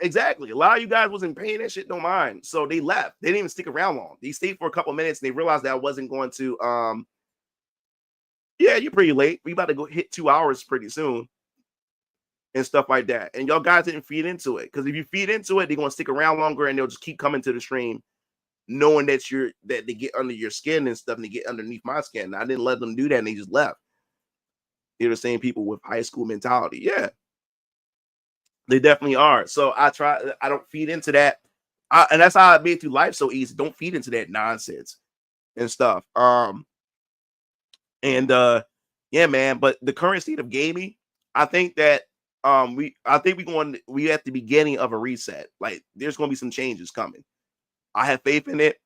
exactly. A lot of you guys wasn't paying that shit no mind, so they left. They didn't even stick around long. They stayed for a couple of minutes, and they realized that I wasn't going to. Yeah, you're pretty late. We about to go hit 2 hours pretty soon, and stuff like that. And y'all guys didn't feed into it, because if you feed into it, they're gonna stick around longer, and they'll just keep coming to the stream, knowing that they get under your skin and stuff, and they get underneath my skin. I didn't let them do that, and they just left. They're the same people with high school mentality. Yeah. They definitely are. So I don't feed into that. And that's how I made through life so easy. Don't feed into that nonsense and stuff. Yeah, man. But the current state of gaming, I think that I think we at the beginning of a reset. Like there's going to be some changes coming. I have faith in it,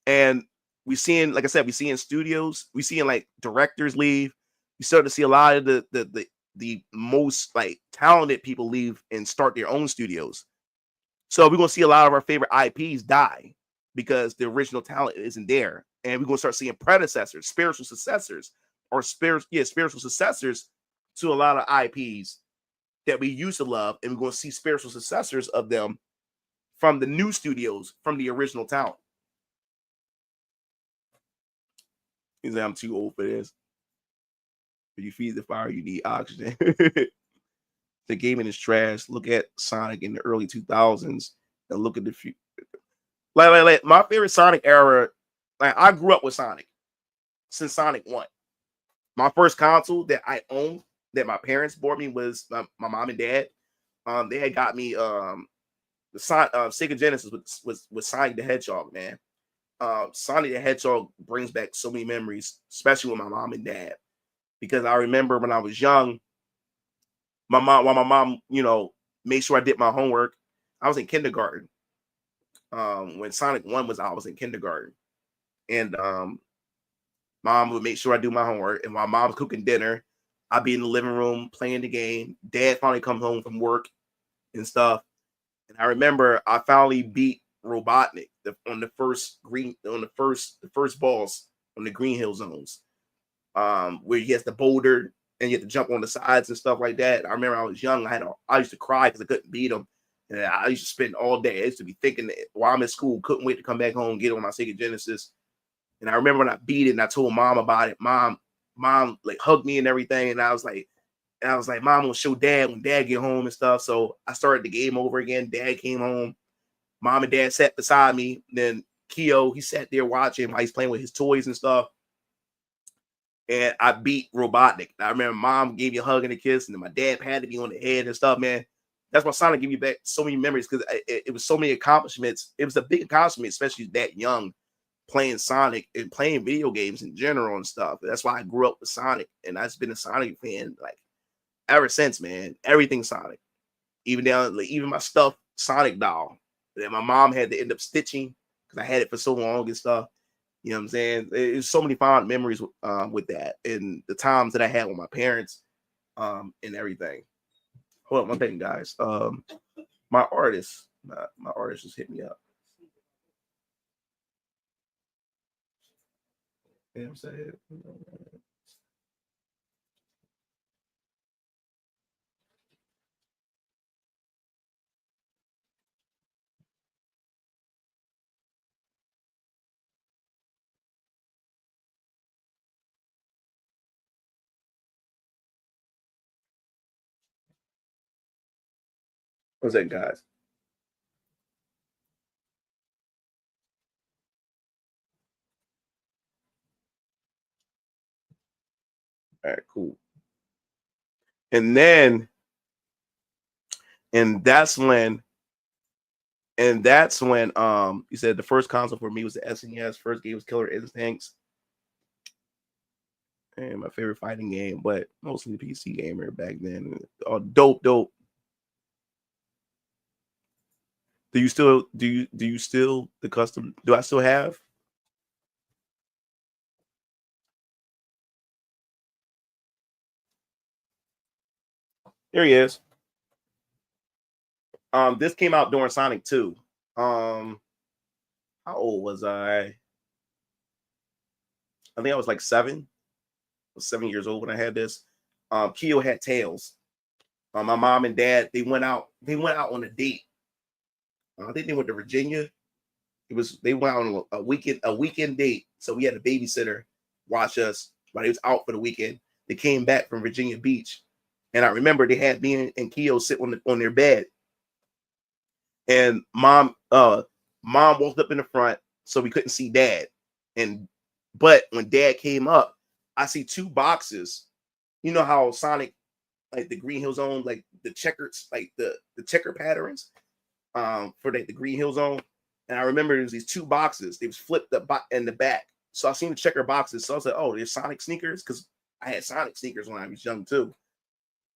and we seeing, like I said, we seeing studios, we seeing like directors leave. We start to see a lot of the most like talented people leave and start their own studios. So we're gonna see a lot of our favorite IPs die because the original talent isn't there, and we're gonna start seeing predecessors, spiritual successors, or spiritual successors to a lot of IPs that we used to love, and we're gonna see spiritual successors of them from the new studios, from the original talent. He said, I'm too old for this. If you feed the fire, you need oxygen. The gaming is trash. Look at Sonic in the early 2000s and look at the future. Like my favorite Sonic era, like I grew up with Sonic since Sonic 1. My first console that I owned, that my parents bought me, was my mom and dad. They had got me the Sega Genesis with Sonic the Hedgehog, man. Sonic the Hedgehog brings back so many memories, especially with my mom and dad, because I remember when I was young, while my mom, made sure I did my homework. I was in kindergarten. When Sonic 1 was out, I was in kindergarten, and mom would make sure I do my homework, and while mom's cooking dinner, I'd be in the living room playing the game. Dad finally come home from work and stuff, and I remember I finally beat Robotnik on the first boss on the Green Hill zones, where he has the boulder and you have to jump on the sides and stuff like that. I remember I was young. I used to cry because I couldn't beat him, and I used to spend all day. I used to be thinking that while I'm in school, couldn't wait to come back home and get on my Sega Genesis. And I remember when I beat it, and I told mom about it. Mom like hugged me and everything, and I was like, Mom will show Dad when Dad get home and stuff. So I started the game over again. Dad came home. Mom and Dad sat beside me. Then Keo, he sat there watching while he's playing with his toys and stuff. And I beat Robotnik. I remember Mom gave me a hug and a kiss, and then my dad patted me on the head and stuff, man. That's why Sonic gave me back so many memories, because it was so many accomplishments. It was a big accomplishment, especially that young, playing Sonic and playing video games in general and stuff. That's why I grew up with Sonic, and I've been a Sonic fan like ever since, man. Everything Sonic, even my stuffed Sonic doll that my mom had to end up stitching because I had it for so long and stuff. You know what I'm saying? There's so many fond memories with that, and the times that I had with my parents, and everything. Hold on one thing, guys. My artist just hit me up. You know what I'm saying? What's that, guys? All right, cool. And that's when you said the first console for me was the SNES. First game was Killer Instincts. And my favorite fighting game, but mostly PC gamer back then. Oh, dope. Do I still have? There he is. This came out during Sonic 2. How old was I? I think I was like 7. I was 7 years old when I had this. Keo had Tails. My mom and dad, they went out on a date. I think they went to Virginia. They went on a weekend date. So we had a babysitter watch us while they was out for the weekend. They came back from Virginia Beach, and I remember they had me and Keo sit on their bed. And mom walked up in the front, so we couldn't see dad. But when dad came up, I see 2 boxes. You know how Sonic, like the Green Hill Zone, like the checkers, like the checker patterns, for the Green Hill Zone. And I remember there's these 2 boxes. They was flipped up in the back. So I seen the checker boxes. So I was like, oh, there's Sonic sneakers, because I had Sonic sneakers when I was young too,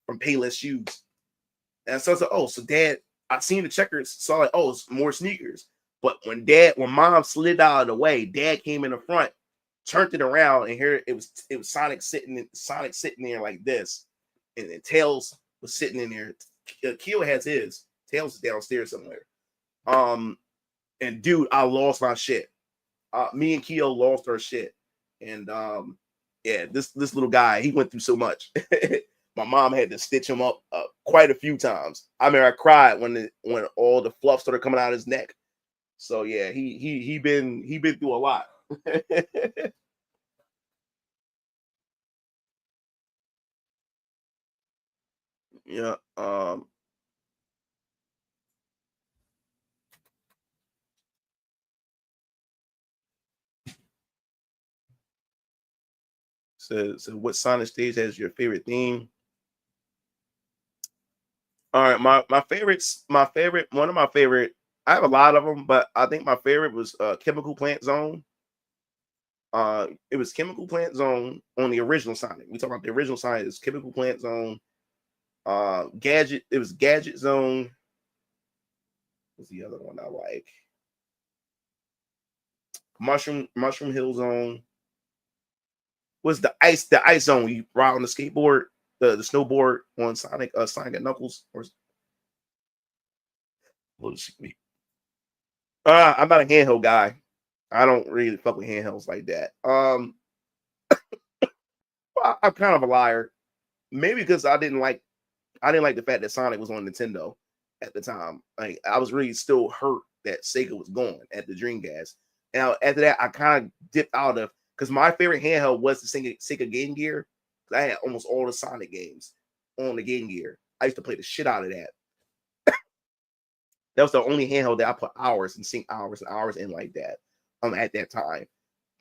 from Payless Shoes. And so I was like, oh, so Dad, I seen the checkers, saw like, oh, it's more sneakers. But when Mom slid out of the way, Dad came in the front, turned it around, and here it was Sonic sitting there like this, and then Tails was sitting in there. Keo has his. Tails is downstairs somewhere. And dude, I lost my shit. Me and Keo lost our shit. And yeah, this little guy, he went through so much. My mom had to stitch him up quite a few times. I remember I cried when all the fluff started coming out of his neck. So yeah, he been through a lot. Yeah. So what Sonic stage has your favorite theme? All right, my favorites, one of my favorite, I have a lot of them, but I think my favorite was Chemical Plant Zone. It was Chemical Plant Zone on the original Sonic. We talk about the original Sonic is Chemical Plant Zone. Gadget, it was Gadget Zone. What's the other one I like? Mushroom Hill Zone. Was the ice zone you ride on the skateboard, the snowboard on Sonic and Knuckles, or I'm not a handheld guy. I don't really fuck with handhelds like that. I'm kind of a liar. Maybe because I didn't like the fact that Sonic was on Nintendo at the time. Like I was really still hurt that Sega was gone at the Dreamcast. And after that, I kind of dipped out of, because my favorite handheld was the Sega Game Gear. I had almost all the Sonic games on the Game Gear. I used to play the shit out of that. That was the only handheld that I put hours and sink hours and hours in like that at that time.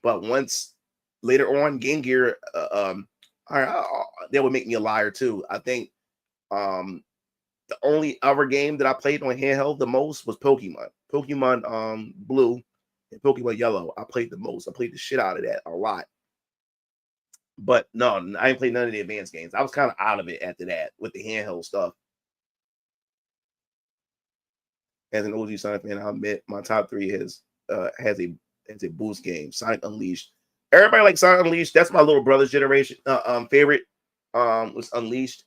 But once later on, Game Gear, that would make me a liar too. I think the only other game that I played on handheld the most was Pokemon. Pokemon Blue and Pokemon Yellow. I played the most. I played the shit out of that a lot. But no, I didn't play none of the advanced games. I was kind of out of it after that with the handheld stuff. As an OG Sonic fan, I admit my top 3 has a boost game. Sonic Unleashed. Everybody likes Sonic Unleashed. That's my little brother's generation favorite. Was Unleashed.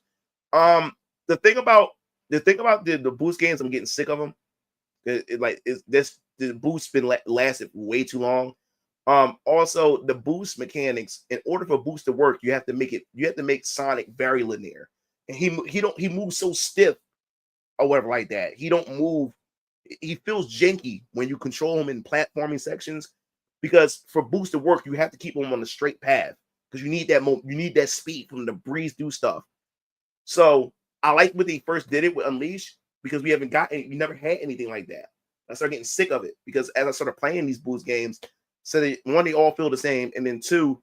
The thing about the boost games, I'm getting sick of them. The boost been lasted way too long. Also the boost mechanics, in order for boost to work, you have to make Sonic very linear. And he moves so stiff or whatever like that. He don't move. He feels janky when you control him in platforming sections, because for boost to work, you have to keep him on the straight path, because you need that speed from the breeze through stuff. So I like when they first did it with Unleash, because we never had anything like that. I started getting sick of it, because as I started playing these boost games, so they all feel the same, and then 2,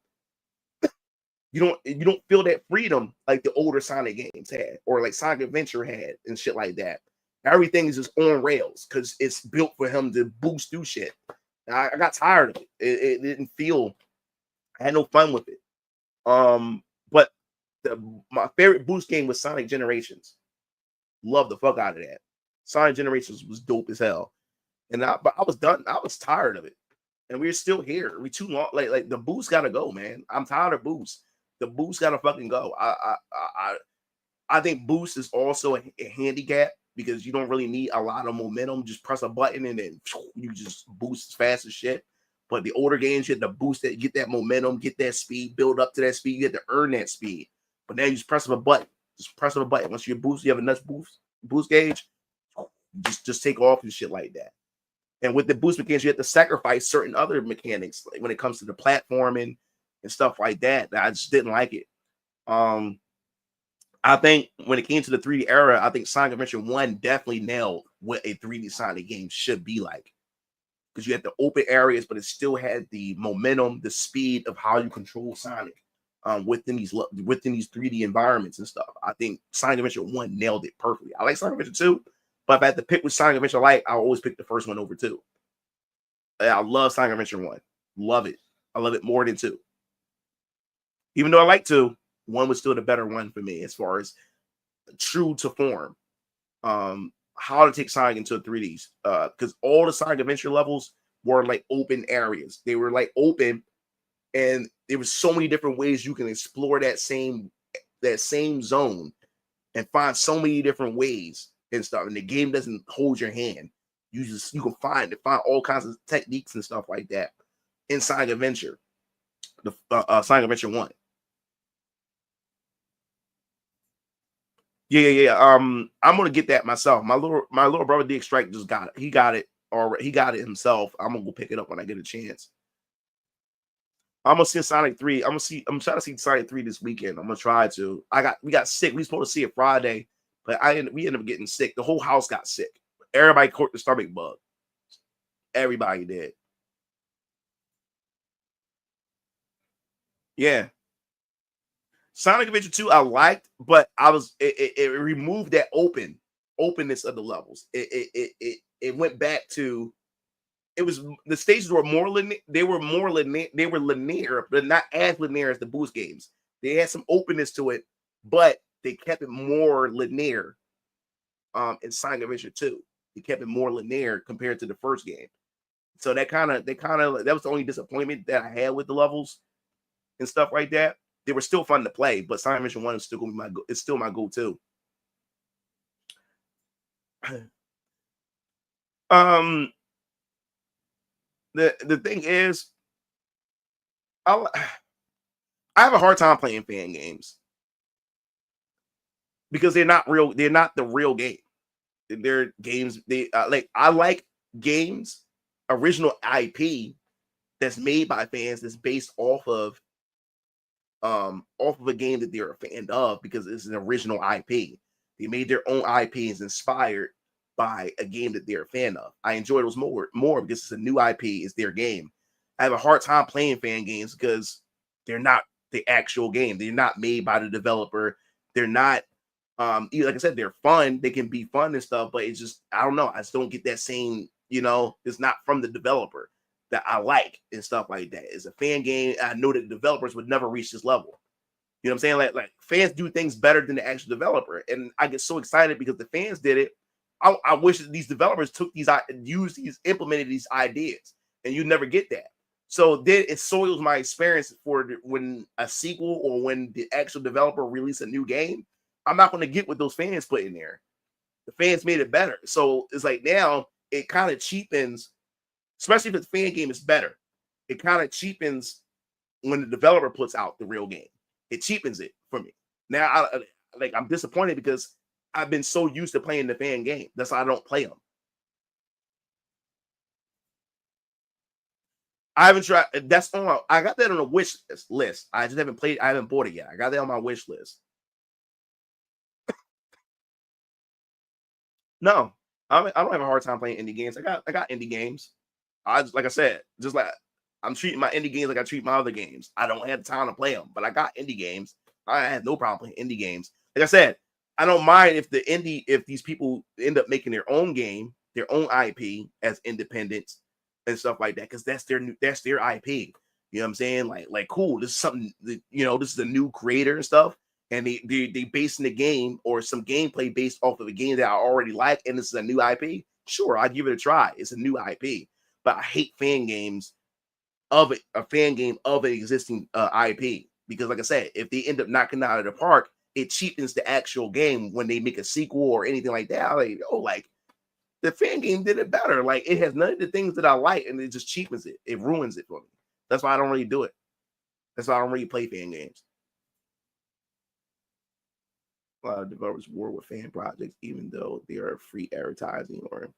you don't feel that freedom like the older Sonic games had, or like Sonic Adventure had, and shit like that. Everything is just on rails because it's built for him to boost through shit. I got tired of it. It didn't feel. I had no fun with it. But my favorite boost game was Sonic Generations. Love the fuck out of that. Sonic Generations was dope as hell. But I was done. I was tired of it, and we're still here. We too long. Like the boost gotta go, man. I'm tired of boost. The boost gotta fucking go. I think boost is also a handicap, because you don't really need a lot of momentum. Just press a button and then you just boost as fast as shit. But the older games, you have to boost it, get that momentum, get that speed, build up to that speed. You have to earn that speed. But now you just press a button. Just press a button. Once you boost, you have enough boost gauge, just take off and shit like that. And with the boost mechanics, you have to sacrifice certain other mechanics, like when it comes to the platforming and stuff like that. I just didn't like it. I think when it came to the 3D era, I think Sonic Adventure 1 definitely nailed what a 3D Sonic game should be like. Because you had the open areas, but it still had the momentum, the speed of how you control Sonic within these 3D environments and stuff. I think Sonic Adventure 1 nailed it perfectly. I like Sonic Adventure 2, but if I had to pick with Sonic Adventure Light, I always pick the first one over 2. I love Sonic Adventure 1. Love it. I love it more than 2. Even though I like 2, 1 was still the better one for me as far as true to form. how to take Sonic into 3D. Because all the Sonic Adventure levels were like open areas. They were like open, and there was so many different ways you can explore that same zone and find so many different ways and stuff. And the game doesn't hold your hand. You can find all kinds of techniques and stuff like that in Sonic Adventure, the Sonic Adventure 1. Yeah. I'm gonna get that myself. My little brother Dick Strike just got it. He got it already. He got it himself. I'm gonna go pick it up when I get a chance. I'm gonna see Sonic 3. I'm trying to see Sonic 3 this weekend. I'm gonna try to. We got sick. We supposed to see it Friday, but we ended up getting sick. The whole house got sick. Everybody caught the stomach bug. Everybody did. Yeah. Sonic Adventure 2 I liked, but it removed that openness of the levels. It went back to, it was, the stages were more linear. They were linear, but not as linear as the Boost games. They had some openness to it, but they kept it more linear. In Sonic Adventure 2, they kept it more linear compared to the first game. So that was the only disappointment that I had with the levels and stuff like that. They were still fun to play, but Sonic Adventure 1 is still going to be it's still my go-to. The thing is, I have a hard time playing fan games because they're not real. They're not the real game. They're games. I like games, original IP that's made by fans, that's based off of a game that they're a fan of because it's an original IP. They made their own IPs inspired by a game that they're a fan of. I enjoy those more because it's a new IP, it's their game. I have a hard time playing fan games because they're not the actual game. They're not made by the developer. They're not like I said, they're fun. They can be fun and stuff, but it's just, I don't know. I just don't get that same, it's not from the developer that I like and stuff like that. It's a fan game. I know that the developers would never reach this level. You know what I'm saying? Like fans do things better than the actual developer. And I get so excited because the fans did it. I wish that these developers implemented these ideas, and you never get that. So then it soils my experience for when a sequel or when the actual developer release a new game. I'm not going to get what those fans put in there. The fans made it better. So it's like now it kind of cheapens, especially if the fan game is better. It kind of cheapens when the developer puts out the real game. It cheapens it for me. Now I'm disappointed because I've been so used to playing the fan game. That's why I don't play them. I haven't tried. I got that on a wish list. I just haven't played. I haven't bought it yet. I got that on my wish list. No, I don't have a hard time playing indie games. I got indie games. Like I said, just like I'm treating my indie games like I treat my other games. I don't have time to play them, but I got indie games. I have no problem playing indie games. Like I said, I don't mind if these people end up making their own game, their own IP as independents and stuff like that, because that's their IP. You know what I'm saying? Like cool. This is something that, this is a new creator and stuff. And they basing the game or some gameplay based off of a game that I already like, and this is a new IP. Sure, I'd give it a try. It's a new IP, but I hate fan games of it, a fan game of an existing IP, because, like I said, if they end up knocking it out of the park, it cheapens the actual game when they make a sequel or anything like that. Like the fan game did it better. Like it has none of the things that I like, and it just cheapens it. It ruins it for me. That's why I don't really do it. That's why I don't really play fan games. A lot of developers work with fan projects, even though they are free advertising or.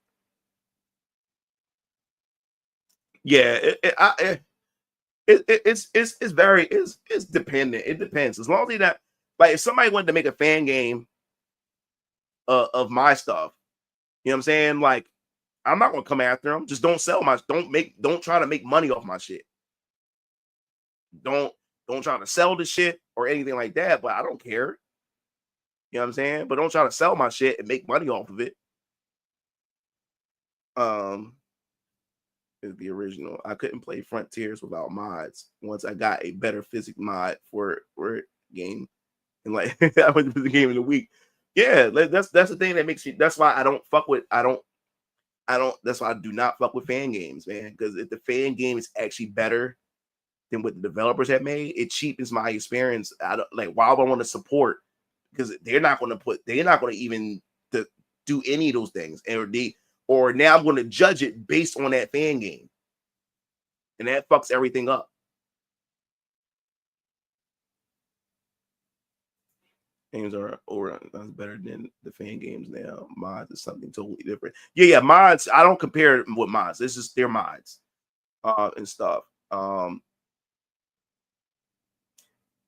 Yeah, it's dependent. It depends. As long as that, like, if somebody wanted to make a fan game of my stuff, you know what I'm saying? Like, I'm not gonna come after them. Just don't sell don't try to make money off my shit. Don't try to sell the shit or anything like that. But I don't care. You know what I'm saying? But don't try to sell my shit and make money off of it. Is the original. I couldn't play Frontiers without mods. Once I got a better physics mod for game, and like I went to the game in a week. Yeah, that's the thing that makes you. That's why I don't fuck with. I don't. That's why I do not fuck with fan games, man. Because if the fan game is actually better than what the developers have made, it cheapens my experience. I don't like. Why would I want to support? Because they're not going to put. They're not going to even do any of those things, or now I'm going to judge it based on that fan game, and that fucks everything up. Games are better than the fan games now. Mods is something totally different. Yeah, mods. I don't compare with mods. This is their mods, and stuff. The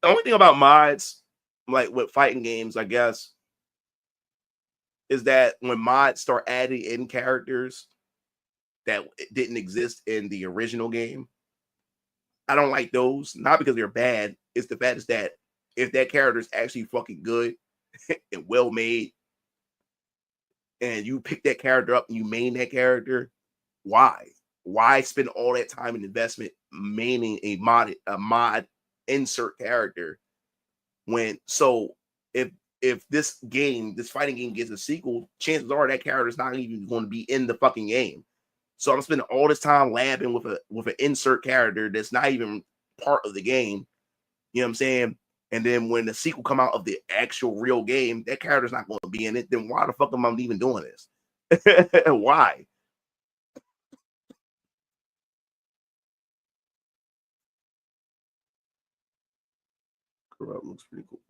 only thing about mods, like with fighting games, I guess, is that when mods start adding in characters that didn't exist in the original game, I don't like those. Not because they're bad. It's the fact is that if that character is actually fucking good and well made, and you pick that character up and you main that character, why? Why spend all that time and investment maining a mod insert character when if this fighting game gets a sequel, chances are that character is not even going to be in the fucking game. So I'm spending all this time labbing with an insert character that's not even part of the game. You know what I'm saying? And then when the sequel come out of the actual real game, that character's not going to be in it. Then why the fuck am I even doing this? Why? Corrupt looks pretty cool,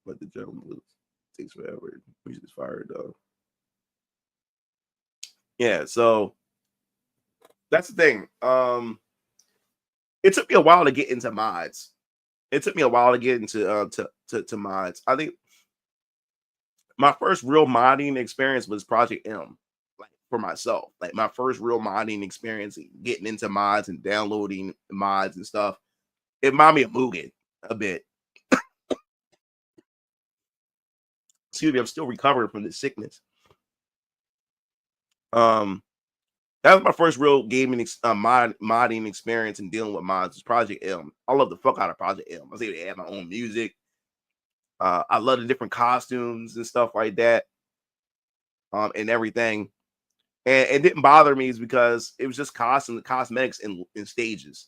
but the gentleman looks takes forever. Music's fired though. Yeah, so that's the thing. It took me a while to get into mods. It took me a while to get into to mods. I think my first real modding experience was Project M, like for myself. Like my first real modding experience, getting into mods and downloading mods and stuff. It reminded me of Mugen a bit. Excuse me, I'm still recovering from this sickness. That was my first real gaming modding experience and dealing with mods. Was Project M. I love the fuck out of Project M. I was able to add my own music. I love the different costumes and stuff like that, and everything. And it didn't bother me is because it was just cosmetics and stages.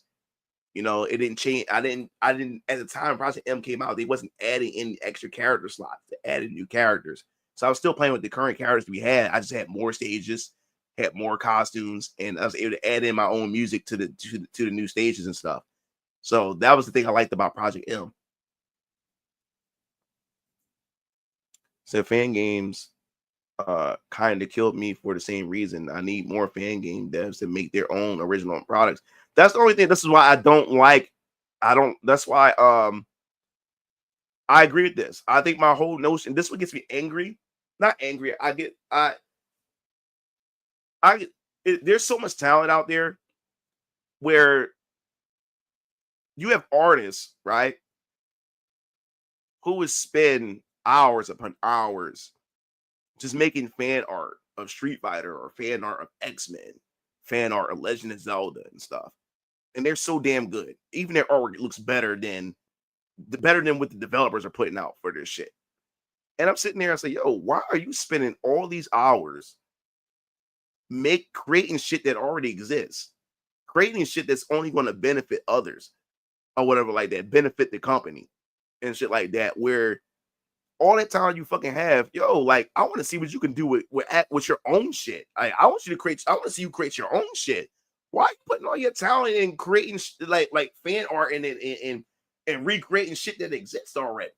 You know, it didn't change. I didn't at the time Project M came out, they wasn't adding any extra character slots. They added new characters. So I was still playing with the current characters we had. I just had more stages, had more costumes, and I was able to add in my own music to the new stages and stuff. So that was the thing I liked about Project M. So fan games kind of killed me for the same reason. I need more fan game devs to make their own original products. That's the only thing. This is why I don't like. That's why I agree with this. I think my whole notion. This what gets me angry. Not angry. There's so much talent out there where you have artists, right, who would spend hours upon hours just making fan art of Street Fighter or fan art of X-Men, fan art of Legend of Zelda and stuff. And they're so damn good. Even their artwork looks better than what the developers are putting out for this shit. And I'm sitting there and say, yo, why are you spending all these hours creating shit that already exists? Creating shit that's only going to benefit others or whatever like that, benefit the company and shit like that, where all that time you fucking have, yo, like I want to see what you can do with your own shit. I want to see you create your own shit. Why are you putting all your talent in creating like fan art and recreating shit that exists already?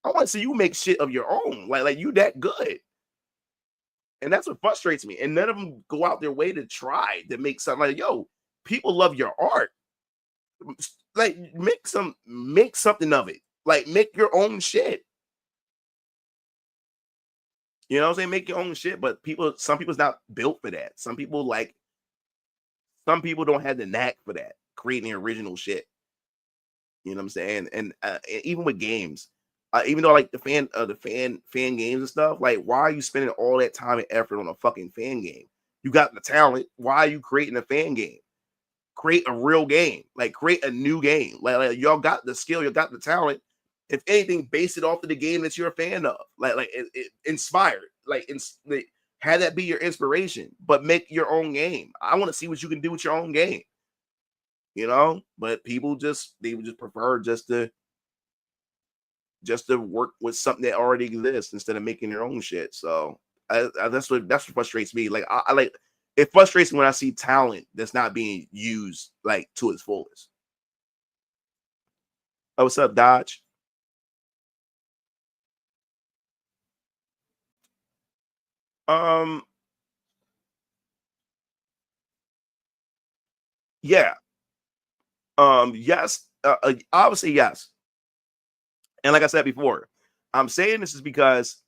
I want to see you make shit of your own, like you that good. And that's what frustrates me. And none of them go out their way to try to make something like, yo, people love your art. Like make something of it. Like make your own shit. You know what I'm saying? Make your own shit, but some people's not built for that. Some people don't have the knack for that, creating original shit. You know what I'm saying? And even with games, even though I like the fan games and stuff, like why are you spending all that time and effort on a fucking fan game? You got the talent. Why are you creating a fan game? Create a real game. Like create a new game. Like y'all got the skill, you got the talent. If anything, base it off of the game that you're a fan of. Like inspired. Like have that be your inspiration, but make your own game. I want to see what you can do with your own game. You know, but people they would just prefer just to work with something that already exists instead of making their own shit. So that's what frustrates me. Like I like it frustrates me when I see talent that's not being used like to its fullest. Oh, what's up, Dodge? Yeah. Yes. Obviously, yes. And like I said before, I'm saying this is because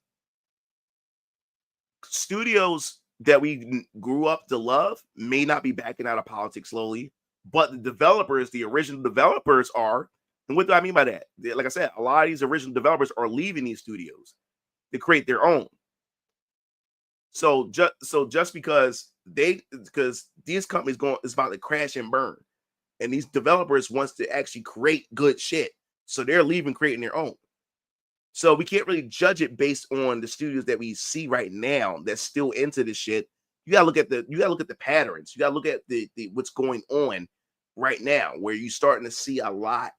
studios that we grew up to love may not be backing out of politics slowly, but the developers, the original developers are. And what do I mean by that? Like I said, a lot of these original developers are leaving these studios to create their own. So just because these companies is about to crash and burn, and these developers wants to actually create good shit, so they're leaving, creating their own. So we can't really judge it based on the studios that we see right now that's still into this shit. You gotta look at the patterns. You gotta look at the what's going on right now, where you're starting to see a lot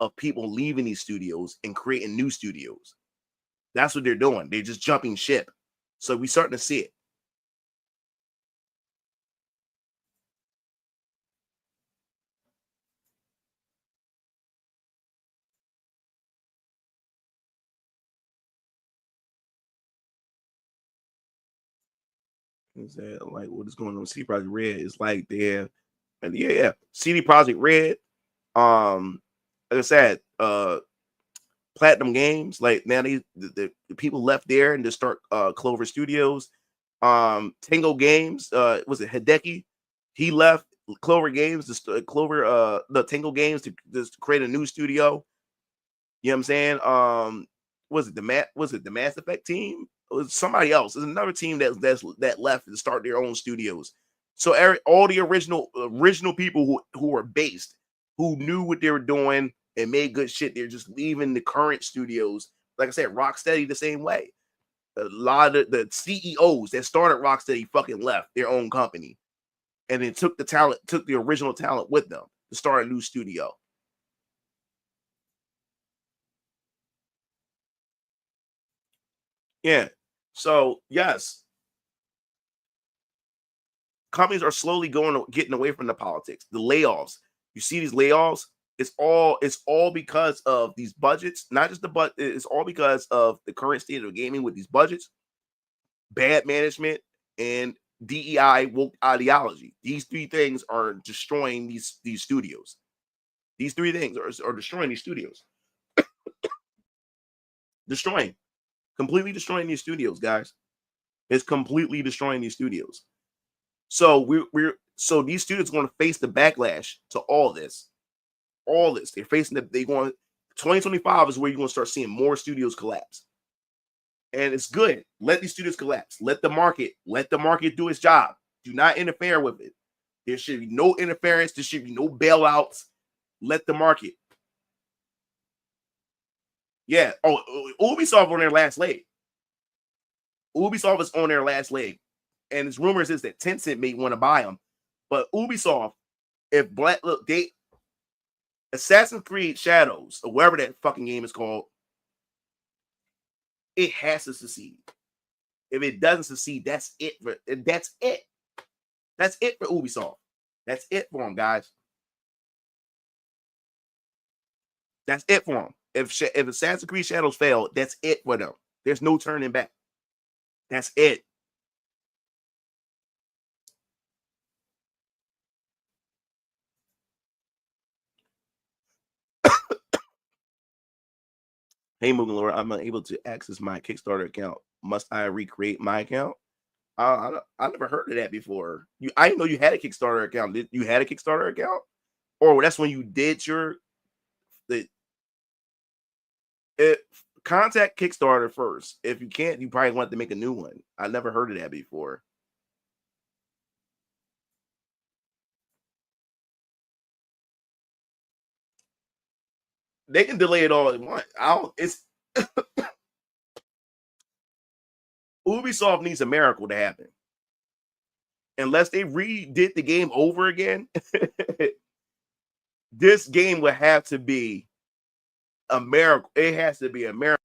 of people leaving these studios and creating new studios. That's what they're doing. They're just jumping ship. So we're starting to see it. Is that like what is going on? CD Projekt Red is like they're, and yeah. CD Projekt Red, like I said, Platinum Games, like now the people left there and just start Clover Studios. Tango Games, was it Hideki? He left Clover Games the Tango Games to just create a new studio. You know what I'm saying? Was it the Mass Effect team? It was somebody else. There's another team that left to start their own studios. So all the original people who were based, who knew what they were doing and made good shit, they're just leaving the current studios. Like I said, Rocksteady the same way. A lot of the CEOs that started Rocksteady fucking left their own company, and then took the original talent with them to start a new studio. Yeah. So yes, companies are slowly getting away from the politics, the layoffs. You see these layoffs. It's all because of these budgets, not just the but. It's all because of the current state of gaming with these budgets, bad management, and DEI woke ideology. These three things are destroying these studios. These three things are destroying these studios. Destroying, completely destroying these studios, guys. It's completely destroying these studios. So so these students are going to face the backlash to all this. All this. They're facing they're going 2025 is where you're going to start seeing more studios collapse. And it's good. Let these studios collapse. Let the market do its job. Do not interfere with it. There should be no interference. There should be no bailouts. Let the market. Yeah. Oh, Ubisoft on their last leg. Ubisoft is on their last leg. And it's rumors is that Tencent may want to buy them. But Ubisoft, if Assassin's Creed Shadows, or whatever that fucking game is called, it has to succeed. If it doesn't succeed, that's it. That's it. That's it for Ubisoft. That's it for them, guys. That's it for them. If Assassin's Creed Shadows fail, that's it for them. There's no turning back. That's it. Hey, Mugen Lord, I'm unable to access my Kickstarter account. Must I recreate my account? I never heard of that before. I didn't know you had a Kickstarter account. Did you had a Kickstarter account, or that's when you did contact Kickstarter first. If you can't, you probably want to make a new one. I never heard of that before. They can delay it all they want. It's Ubisoft needs a miracle to happen. Unless they redid the game over again, this game would have to be a miracle. It has to be a miracle.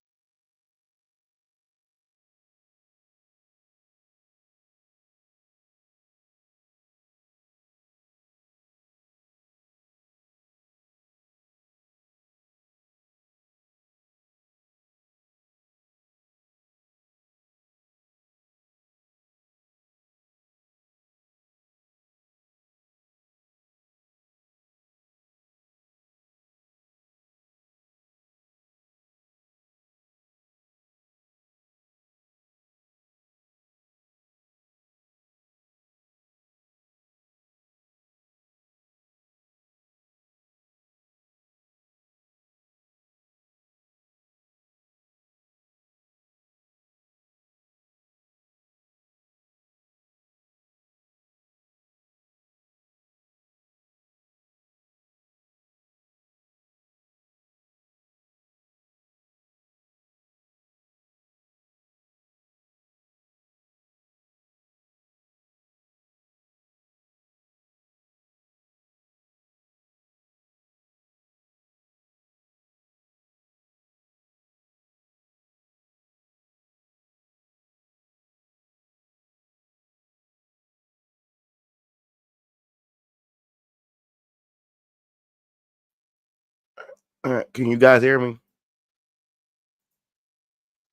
Can you guys hear me?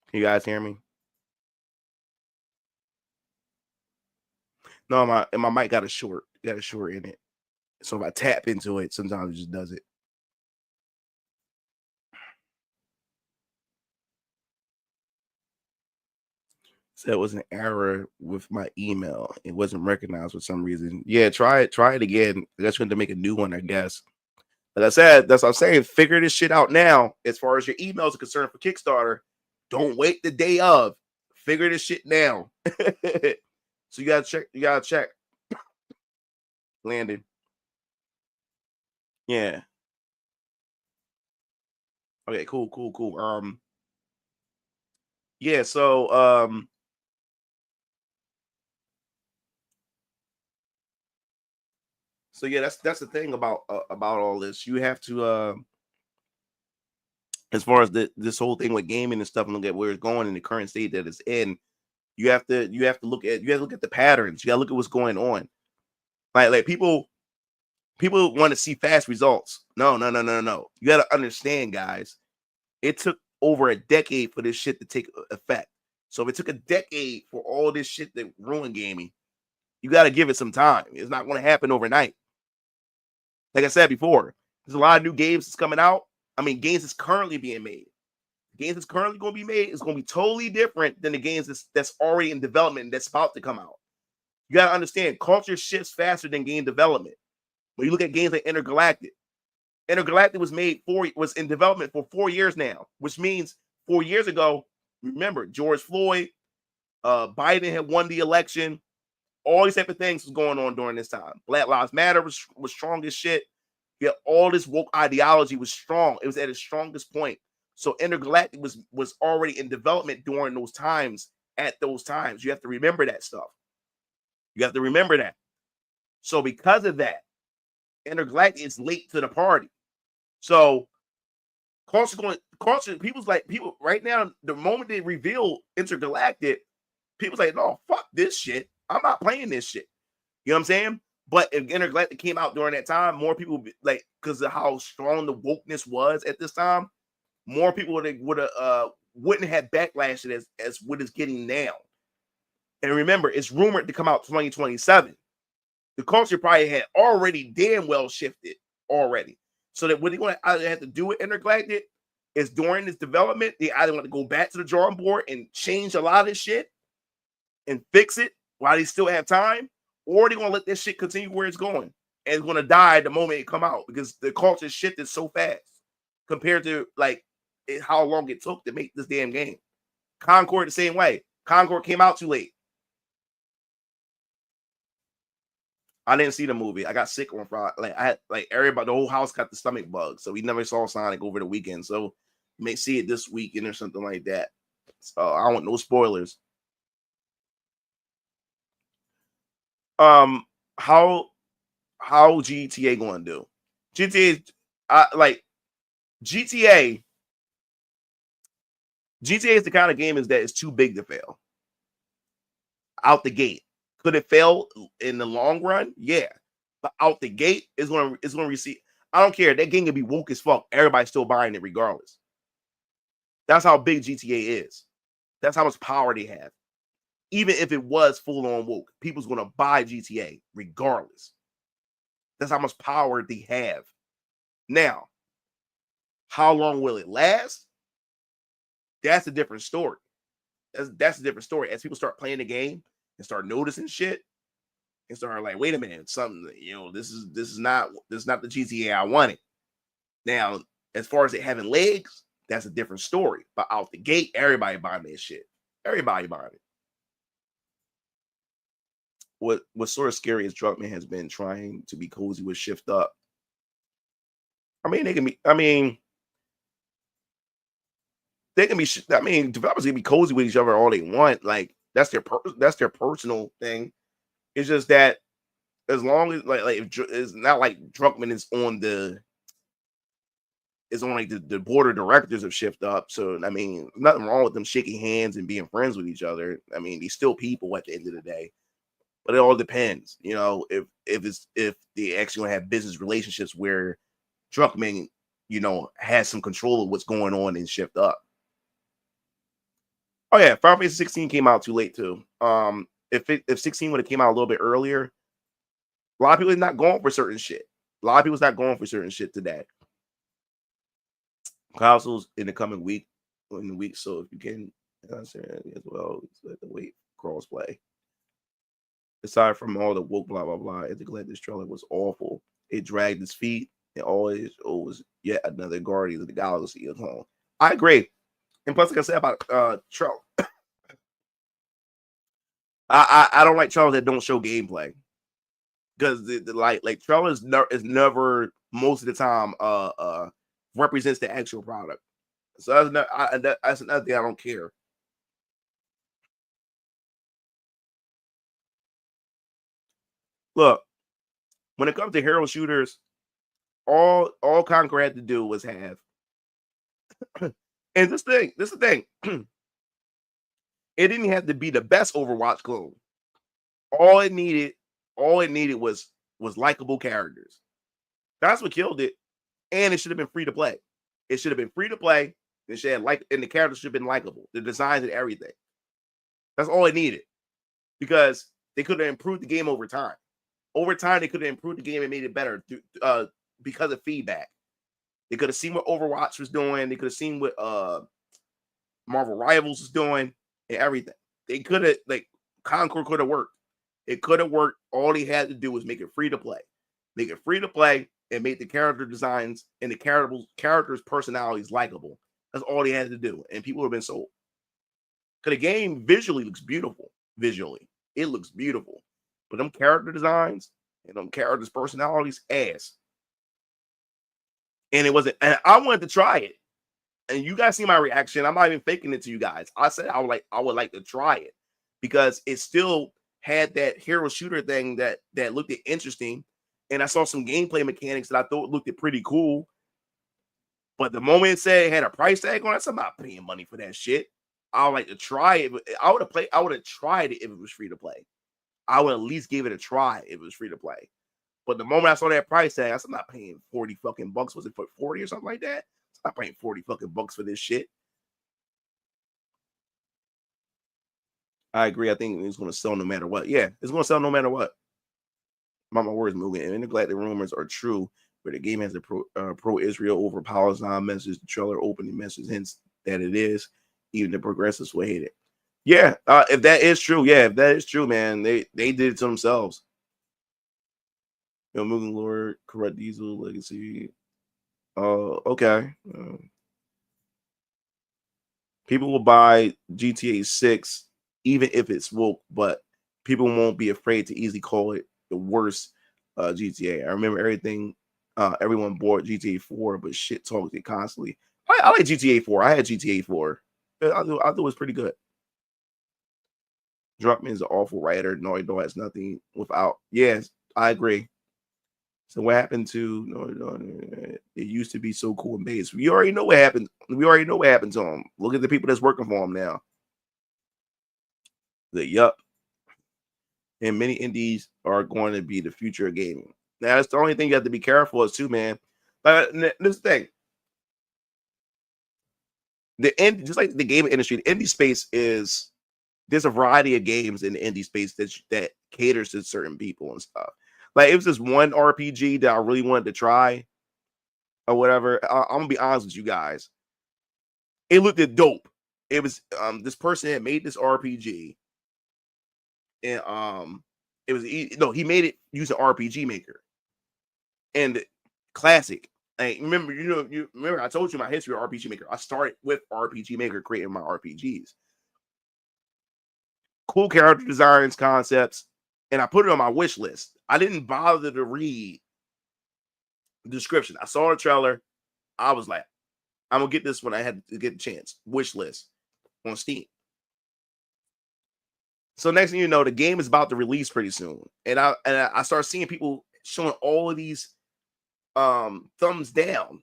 Can you guys hear me? No, my mic got a short in it. So if I tap into it, sometimes it just does it. So it was an error with my email. It wasn't recognized for some reason. Yeah, try it again. I guess we have to make a new one, I guess. Like I said, that's what I'm saying. Figure this shit out now. As far as your emails are concerned for Kickstarter, don't wait the day of. Figure this shit now. So you gotta check. Landon. Yeah. Okay, cool. Yeah, so yeah, that's the thing about all this. You have to as far as this whole thing with gaming and stuff, and look at where it's going in the current state that it's in. You have to look at the patterns. You gotta look at what's going on. Like people want to see fast results. No. You gotta understand, guys. It took over a decade for this shit to take effect. So if it took a decade for all this shit that ruined gaming, you got to give it some time. It's not going to happen overnight. Like I said before, there's a lot of new games that's coming out. I mean, games that's currently being made. Games that's currently going to be made is going to be totally different than the games that's already in development and that's about to come out. You got to understand, culture shifts faster than game development. When you look at games like Intergalactic was in development for 4 years now, which means 4 years ago, remember, George Floyd, Biden had won the election. All these type of things was going on during this time. Black Lives Matter was strong as shit. Yeah, all this woke ideology was strong. It was at its strongest point. So Intergalactic was already in development during those times. At those times, you have to remember that stuff. You have to remember that. So because of that, Intergalactic is late to the party. So people right now, the moment they reveal Intergalactic, people's like, no, fuck this shit. I'm not playing this shit. You know what I'm saying? But if Intergalactic came out during that time, more people like, because of how strong the wokeness was at this time, more people wouldn't have backlash as what it's getting now. And remember, it's rumored to come out 2027. The culture probably had already damn well shifted already. So that what they want to either have to do with Intergalactic is during this development, they either want to go back to the drawing board and change a lot of this shit and fix it while they still have time, or they're gonna let this shit continue where it's going and it's gonna die the moment it come out because the culture shifted so fast compared to like how long it took to make this damn game. Concord the same way. Concord came out too late. I didn't see the movie. I got sick on Friday. Like I had like everybody, the whole house got the stomach bug, so we never saw Sonic over the weekend. So may see it this weekend or something like that. So I don't want no spoilers. How GTA going to do? GTA GTA is the kind of game is that it's too big to fail out the gate. Could it fail in the long run? Yeah, but out the gate it's going to receive. I don't care. That game can be woke as fuck. Everybody's still buying it regardless. That's how big GTA is. That's how much power they have. Even if it was full on woke, people's going to buy GTA regardless. That's how much power they have. Now, how long will it last? That's a different story. That's a different story. As people start playing the game and start noticing shit and start like, wait a minute, something, this is not the GTA I wanted. Now, as far as it having legs, that's a different story. But out the gate, everybody buying that shit. Everybody buying it. What's sort of scary is Druckmann has been trying to be cozy with Shift Up. Developers can be cozy with each other all they want. Like that's their personal thing. It's just that as long as if it's not like Druckmann is on the board of directors of Shift Up. So nothing wrong with them shaking hands and being friends with each other. They're still people at the end of the day. But it all depends, if they actually want to have business relationships where Druckmann, has some control of what's going on in Shift Up. Oh yeah, Final Fantasy 16 came out too late too. If 16 would have came out a little bit earlier, a lot of people are not going for certain shit. A lot of people's not going for certain shit today. Consoles in the coming week, so if you can as well, the wait crossplay. Aside from all the woke blah blah blah, I think this trailer was awful. It dragged its feet. It always was yet another Guardians of the Galaxy at home. I agree. And plus, like I said about Trell, I don't like trailers that don't show gameplay because like trailer is never most of the time represents the actual product. So that's another thing I don't care. Look, when it comes to hero shooters, all Conquer had to do was have, and this is the thing. It didn't have to be the best Overwatch clone. All it needed was likable characters. That's what killed it, and it should have been free to play. It should have been free to play. And the characters should have been likable. The designs and everything. That's all it needed, because they could have improved the game over time. Over time, they could have improved the game and made it better because of feedback. They could have seen what Overwatch was doing. They could have seen what Marvel Rivals was doing and everything. They could have, Concord could have worked. It could have worked. All they had to do was make it free to play. Make it free to play and make the character designs and the characters' personalities likable. That's all they had to do. And people have been sold. Because the game visually looks beautiful. It looks beautiful. But them character designs and them characters' personalities, ass. And it wasn't, and I wanted to try it. And you guys see my reaction. I'm not even faking it to you guys. I said I would like to try it because it still had that hero shooter thing that looked interesting. And I saw some gameplay mechanics that I thought looked pretty cool. But the moment it said it had a price tag on it, I'm not paying money for that shit. I would like to try it. I would have tried it if it was free to play. I would at least give it a try if it was free to play. But the moment I saw that price tag, I said, I'm not paying 40 fucking bucks. Was it for 40 or something like that? I'm not paying 40 fucking bucks for this shit. I agree. I think it's going to sell no matter what. Yeah, it's going to sell no matter what. My words moving. And I'm glad the rumors are true, where the game has a pro-Israel over Palestine message. The trailer opening message hints that it is. Even the progressives will hate it. Yeah, if that is true, man, they did it to themselves. Moving Lord, Corrupt Diesel, Legacy. Okay. People will buy GTA 6 even if it's woke, but people won't be afraid to easily call it the worst GTA. I remember everything. Everyone bought GTA 4, but shit talked it constantly. I like GTA 4. I had GTA 4. I thought it was pretty good. Druckmann is an awful writer. Naughty Dog has nothing without. Yes, I agree. So what happened to it used to be so cool and base. We already know what happened. We already know what happened to him. Look at the people that's working for him now. Yup. And many indies are going to be the future of gaming. Now, that's the only thing you have to be careful of too, man. But this thing, just like the gaming industry, the indie space is, there's a variety of games in the indie space that caters to certain people and stuff. Like, it was this one RPG that I really wanted to try or whatever. I'm gonna be honest with you guys. It looked dope. It was this person had made this RPG, and he made it using RPG Maker and classic. Like, you remember I told you my history of RPG Maker. I started with RPG Maker creating my RPGs. Cool character designs, concepts, and I put it on my wish list. I didn't bother to read the description. I saw the trailer. I was like, I'm gonna get this when I had to get a chance. Wish list on Steam. So next thing you know, the game is about to release pretty soon, and I start seeing people showing all of these thumbs down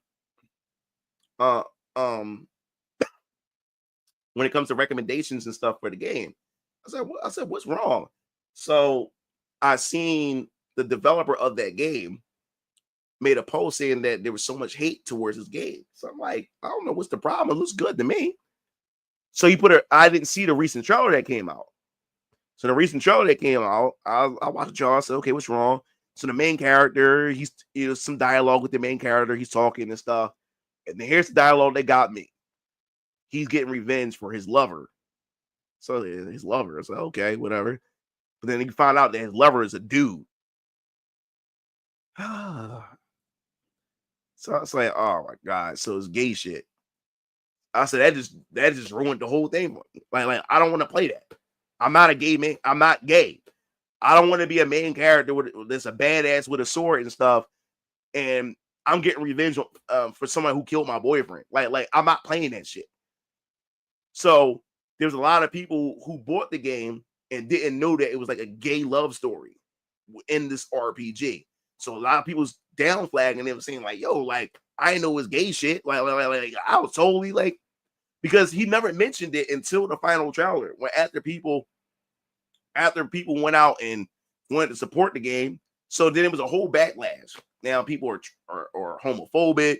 when it comes to recommendations and stuff for the game. I said, what's wrong? So I seen the developer of that game made a post saying that there was so much hate towards this game. So I'm like, I don't know what's the problem. It looks good to me. So I didn't see the recent trailer that came out. So the recent trailer that came out, I watched the trailer. I said, okay, what's wrong? So the main character, he's some dialogue with the main character. He's talking and stuff. And then here's the dialogue that got me. He's getting revenge for his lover. So his lover. I said, okay, whatever. But then you find out that his lover is a dude. So it's like, oh my God. So it's gay shit. I said, that just ruined the whole thing for me. Like I don't want to play that. I'm not a gay man. I'm not gay. I don't want to be a main character that's a badass with a sword and stuff. And I'm getting revenge for someone who killed my boyfriend. Like I'm not playing that shit. So there's a lot of people who bought the game and didn't know that it was like a gay love story in this RPG. So a lot of people's down flagging them saying like, yo, like, I didn't know it was gay shit. Like I was totally like, because he never mentioned it until the final trailer. When after people went out and wanted to support the game. So then it was a whole backlash. Now people are homophobic.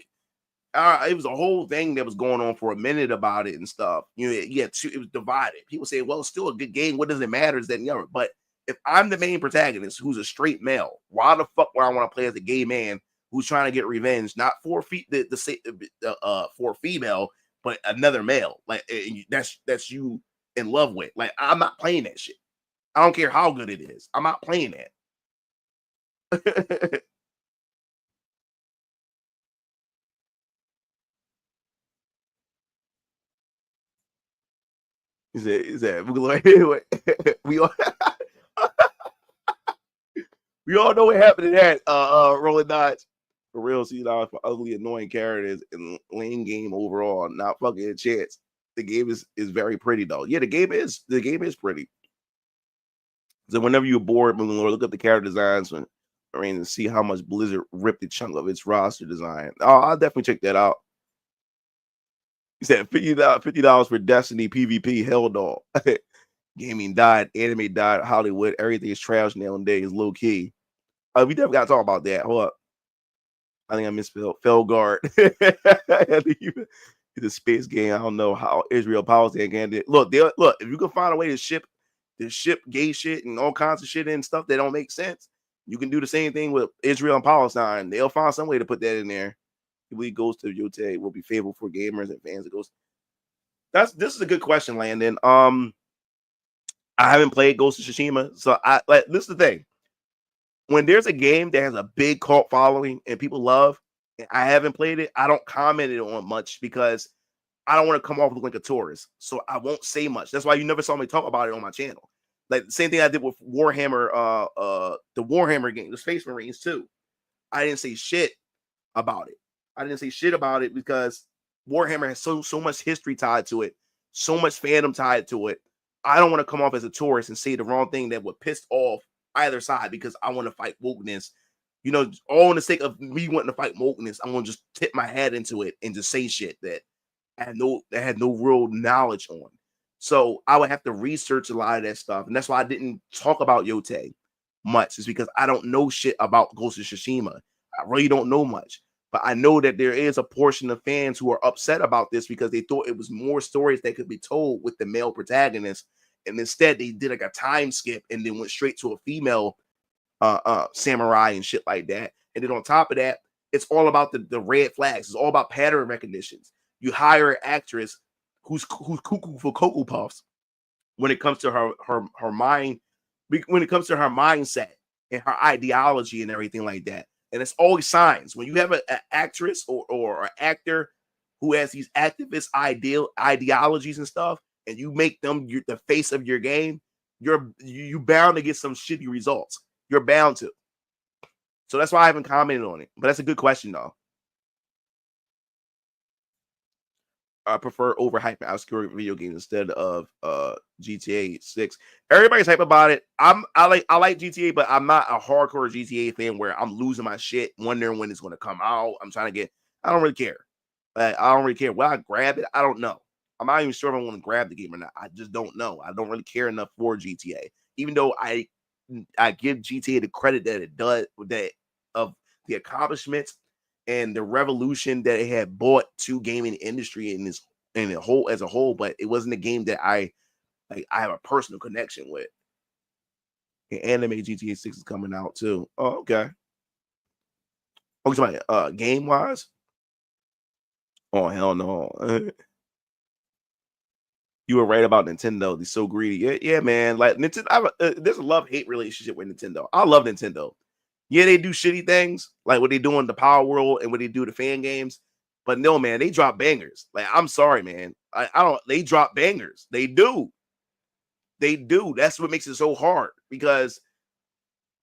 It was a whole thing that was going on for a minute about it and stuff. It was divided. People say, well, it's still a good game. What does it matter? Is that the other? But if I'm the main protagonist who's a straight male, why the fuck would I want to play as a gay man who's trying to get revenge, not for for a female, but another male? Like, that's you in love with. Like, I'm not playing that shit. I don't care how good it is. I'm not playing that. Is that we all we all know what happened to that Rolling Dodge. For real, $60 for ugly, annoying characters and lame game overall. Not fucking a chance. The game is very pretty though. Yeah, the game is pretty. So whenever you're bored, look up the character designs and see how much Blizzard ripped a chunk of its roster design. Oh, I'll definitely check that out. He said $50 for Destiny PvP. Hell no. Gaming died, anime died, Hollywood, everything is trash nowadays, low key. We definitely got to talk about that. Hold up. I think I misspelled Felguard. It's a space game. I don't know how Israel powers that game. Look, if you can find a way to ship gay shit and all kinds of shit and stuff that don't make sense, you can do the same thing with Israel and Palestine. They'll find some way to put that in there. I believe Ghost of Yote will be favorable for gamers and fans of Ghost. This is a good question, Landon. I haven't played Ghost of Tsushima, so this is the thing. When there's a game that has a big cult following and people love, and I haven't played it, I don't comment it on much because I don't want to come off looking like a tourist. So I won't say much. That's why you never saw me talk about it on my channel. Like the same thing I did with Warhammer, the Warhammer game, the Space Marines too. I didn't say shit about it. Because Warhammer has so much history tied to it, so much fandom tied to it. I don't want to come off as a tourist and say the wrong thing that would piss off either side because I want to fight wokeness. You know, all in the sake of me wanting to fight wokeness, I'm gonna just tip my head into it and just say shit that I had no real knowledge on. So I would have to research a lot of that stuff, and that's why I didn't talk about Yote much. Is because I don't know shit about Ghost of Tsushima. I really don't know much. But I know that there is a portion of fans who are upset about this because they thought it was more stories that could be told with the male protagonist. And instead they did like a time skip and then went straight to a female samurai and shit like that. And then on top of that, it's all about the red flags. It's all about pattern recognitions. You hire an actress who's cuckoo for Cocoa Puffs when it comes to her mind, when it comes to her mindset and her ideology and everything like that. And it's always signs. When you have an actress or an actor who has these activist ideologies and stuff, and you make them the face of your game, you bound to get some shitty results. You're bound to. So that's why I haven't commented on it. But that's a good question, though. I prefer overhyped and obscure video games instead of GTA 6. Everybody's hype about it. I like GTA, but I'm not a hardcore GTA fan where I'm losing my shit, wondering when it's going to come out. I don't really care. I don't really care. Will I grab it? I don't know. I'm not even sure if I want to grab the game or not. I just don't know. I don't really care enough for GTA, even though I give GTA the credit that it does, that of the accomplishments and the revolution that it had brought to gaming industry as a whole, but it wasn't a game that I have a personal connection with. And anime GTA 6 is coming out too. Oh, okay. Okay, game wise. Oh hell no. You were right about Nintendo. They're so greedy. Yeah, man. Like Nintendo, there's a love-hate relationship with Nintendo. I love Nintendo. Yeah, they do shitty things, like what they do in the Power World and what they do to fan games. But no, man, they drop bangers. Like, I'm sorry, man. They drop bangers. They do. That's what makes it so hard because,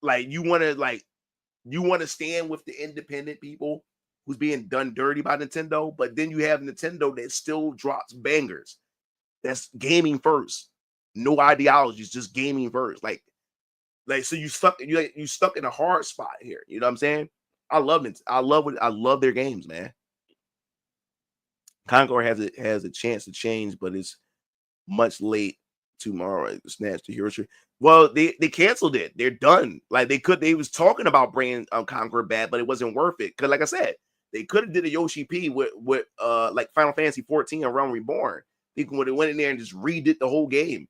like, you want to stand with the independent people who's being done dirty by Nintendo, but then you have Nintendo that still drops bangers. That's gaming first. No ideologies, just gaming first. Like so you stuck in a hard spot here. You know what I'm saying? I love it. I love their games, man. Concord has a chance to change, but it's much late tomorrow. Snatch the hero tree. Well, they canceled it. They're done. Like they was talking about bringing Concord back, but it wasn't worth it. Cause like I said, they could have did a Yoshi P with like Final Fantasy 14 and Realm Reborn. They would have went in there and just redid the whole game.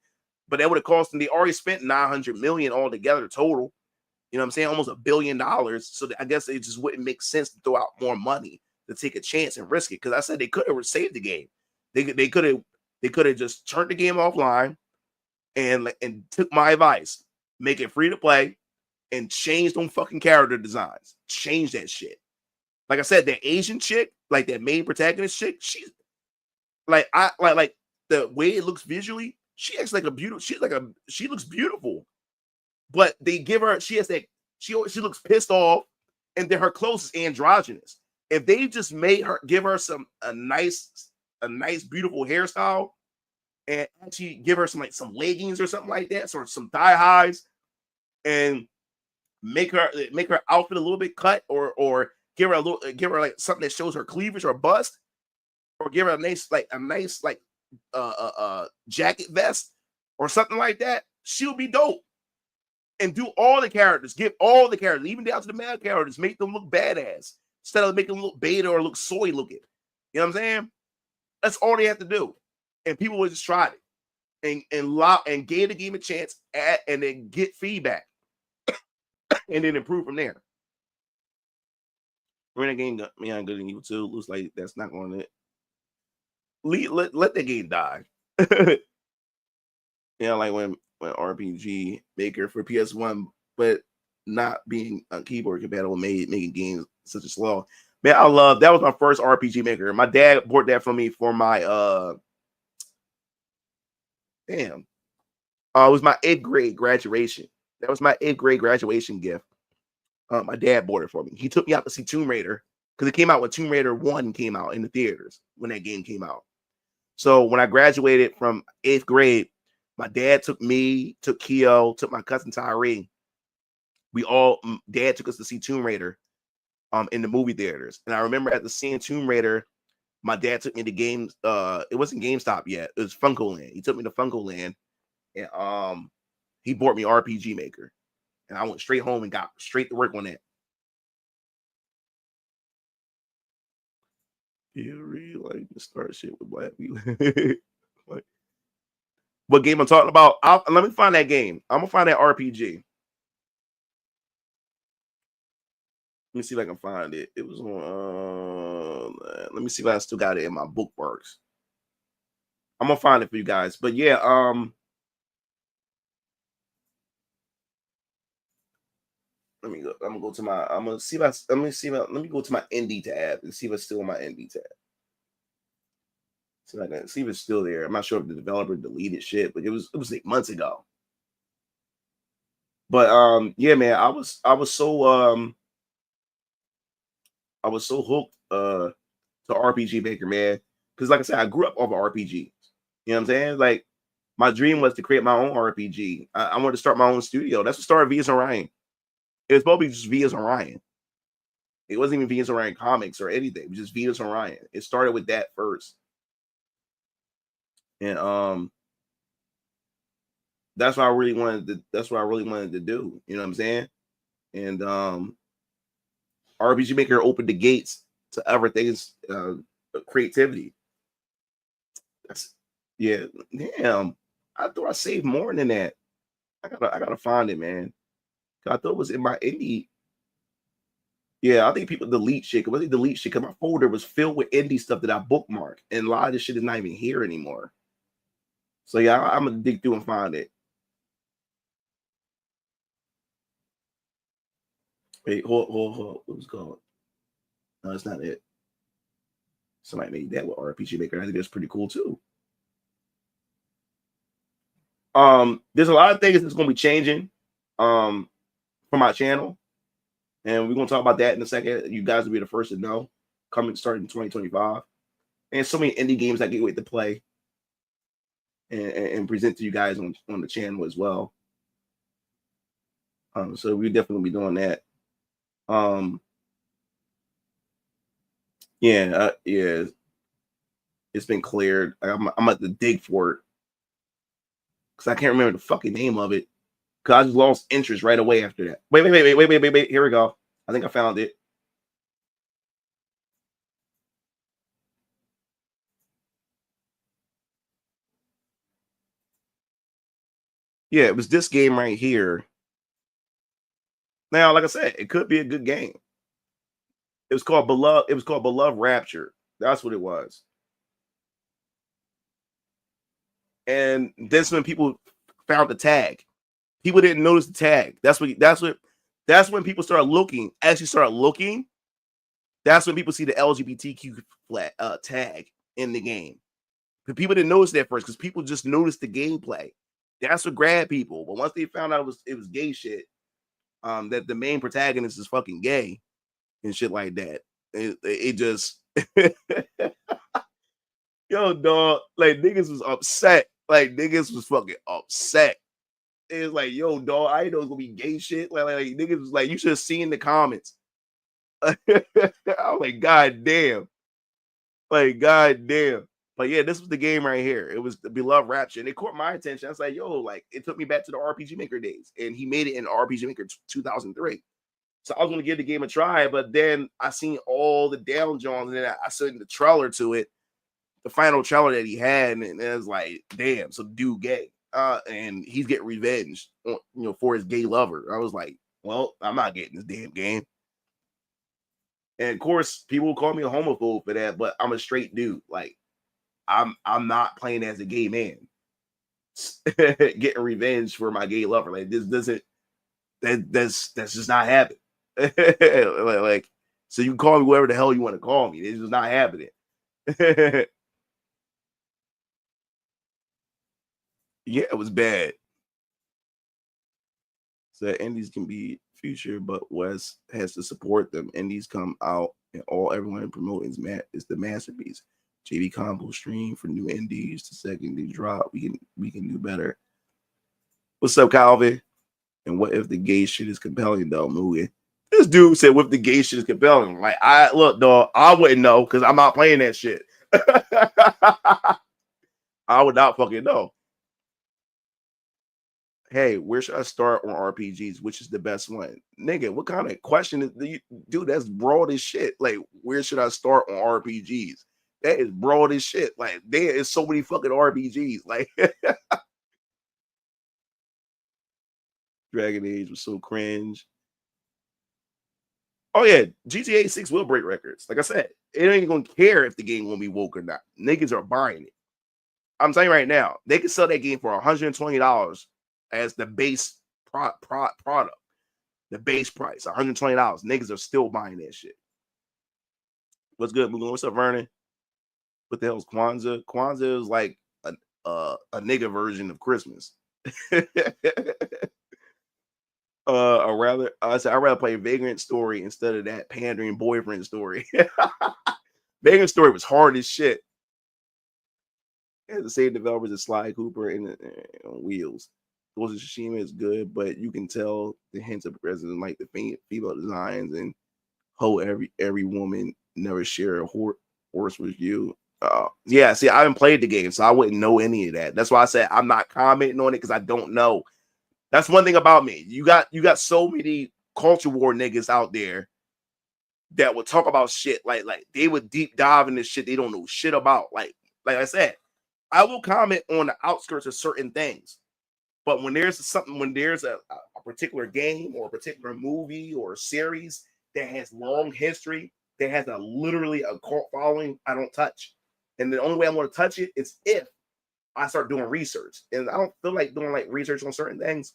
But that would have cost them. They already spent $900 million altogether total. You know what I'm saying? Almost $1 billion. So I guess it just wouldn't make sense to throw out more money to take a chance and risk it. Because I said they could have saved the game. They could have just turned the game offline and took my advice, make it free to play, and change them fucking character designs. Change that shit. Like I said, that Asian chick, like that main protagonist chick, she's like the way it looks visually. She acts like she looks beautiful, but they give her, she looks pissed off, and then her clothes is androgynous. If they just give her a nice beautiful hairstyle, and actually give her some leggings or something like that, or some thigh highs, and make her outfit a little bit cut, or give her like something that shows her cleavage or bust, or give her a nice jacket vest or something like that, she'll be dope. And do all the characters, give all the characters, even down to the male characters, make them look badass instead of making them look beta or look soy looking. You know what I'm saying? That's all they have to do, and people will just try it and give the game a chance and then get feedback and then improve from there. Renegade got me on Good and Evil 2. Looks like that's not going to let the game die. Like when RPG Maker for PS1, but not being keyboard compatible making games such a slow. Man, I love that was my first RPG Maker. My dad bought that for me for my It was my 8th grade graduation. That was my 8th grade graduation gift. My dad bought it for me. He took me out to see Tomb Raider because it came out when Tomb Raider 1 came out in the theaters when that game came out. So when I graduated from 8th grade, my dad took me, took Keo, took my cousin Tyree. Dad took us to see Tomb Raider in the movie theaters. And I remember after seeing Tomb Raider, my dad took me to games. It wasn't GameStop yet. It was Funko Land. He took me to Funko Land, and he bought me RPG Maker. And I went straight home and got straight to work on that. You really like to start shit with black people. Like, what game I'm talking about? Let me find that game. I'm gonna find that RPG. Let me see if I can find it. It was on. Let me see if I still got it in my bookmarks. I'm gonna find it for you guys. But yeah, let me go. I'm gonna go to my. I'm gonna see if I. Let me go to my indie tab and see if it's still in my indie tab. So I can see if it's still there. I'm not sure if the developer deleted shit, but it was like months ago. But yeah, man, I was so hooked to RPG Maker, man. Because like I said, I grew up off of RPGs. You know what I'm saying? Like my dream was to create my own RPG. I wanted to start my own studio. That's what started V.S. Orion. It was probably just V.S. Orion. It wasn't even V.S. Orion comics or anything. It was just V.S. Orion. It started with that first. And that's what I really wanted to do. You know what I'm saying? And RPG Maker opened the gates to everything's creativity. Yeah, damn. I thought I saved more than that. I gotta find it, man. I thought it was in my indie. Yeah, I think people delete shit. Because my folder was filled with indie stuff that I bookmarked, and a lot of this shit is not even here anymore. So yeah, I'm gonna dig through and find it. Wait, hold. What was called? No, it's not it. Somebody made that with RPG Maker. I think that's pretty cool too. There's a lot of things that's gonna be changing for my channel, and we're gonna talk about that in a second. You guys will be the first to know. Coming starting in 2025, and so many indie games I can't wait to play and present to you guys on the channel as well. So we definitely be doing that. Yeah, it's been cleared. I'm at the dig for it because I can't remember the fucking name of it. Because I just lost interest right away after that. Wait. Here we go. I think I found it. Yeah, it was this game right here. Now, like I said, it could be a good game. It was called Beloved. It was called Beloved Rapture. That's what it was. And that's when people found the tag. People didn't notice the tag. That's when people started looking. Actually, started looking. That's when people see the LGBTQ tag in the game. But people didn't notice that first because people just noticed the gameplay. That's what grabbed people. But once they found out it was gay shit, that the main protagonist is fucking gay and shit like that, it just yo, dog, like niggas was upset. Like niggas was fucking upset. It was like, yo, dog, I know it's gonna be gay shit. Like niggas was like, you should have seen the comments. I'm like, god damn. Like, god damn. But yeah, this was the game right here. It was the Beloved Rapture. And it caught my attention. I was like, yo, like it took me back to the RPG Maker days. And he made it in RPG Maker 2003. So I was going to give the game a try, but then I seen all the down Johns, and then I saw the trailer to it, the final trailer that he had, and it was like, damn, so dude gay. And he's getting revenge on, for his gay lover. I was like, well, I'm not getting this damn game. And of course, people will call me a homophobe for that, but I'm a straight dude. Like, I'm not playing as a gay man. Getting revenge for my gay lover. Like, this doesn't that's just not happening. like, so you can call me whatever the hell you want to call me. It's just not happening. Yeah, it was bad. So indies can be future, but West has to support them. Indies come out and everyone promoting is the masterpiece. JB Combo stream for new indies. The second they drop, we can do better. What's up, Calvin? And what if the gay shit is compelling though, movie? This dude said, "What if the gay shit is compelling?" Like, I look, dog, I wouldn't know because I'm not playing that shit. I would not fucking know. Hey, where should I start on RPGs? Which is the best one? Nigga, what kind of question is dude? That's broad as shit. Like, where should I start on RPGs? That is broad as shit. Like, there is so many fucking RPGs. Like, Dragon Age was so cringe. Oh yeah, GTA 6 will break records. Like I said, it ain't gonna care if the game gonna be woke or not. Niggas are buying it. I'm telling you right now, they can sell that game for $120 as the base product. The base price, $120. Niggas are still buying that shit. What's good, Mulan? What's up, Vernon? What the hell is Kwanzaa? Kwanzaa is like a nigga version of Christmas. I'd rather play Vagrant Story instead of that pandering boyfriend story. Vagrant Story was hard as shit. The same developers as Sly Cooper and on Wheels. Ghost of Tsushima is good, but you can tell the hints of president like the female designs and every woman never share a horse with you. Yeah, see, I haven't played the game, so I wouldn't know any of that. That's why I said I'm not commenting on it because I don't know. That's one thing about me. You got so many culture war niggas out there that would talk about shit like they would deep dive into shit they don't know shit about. Like I said, I will comment on the outskirts of certain things, but when there's a particular game or a particular movie or series that has long history, that has literally a cult following, I don't touch. And the only way I'm going to touch it is if I start doing research. And I don't feel like doing like research on certain things,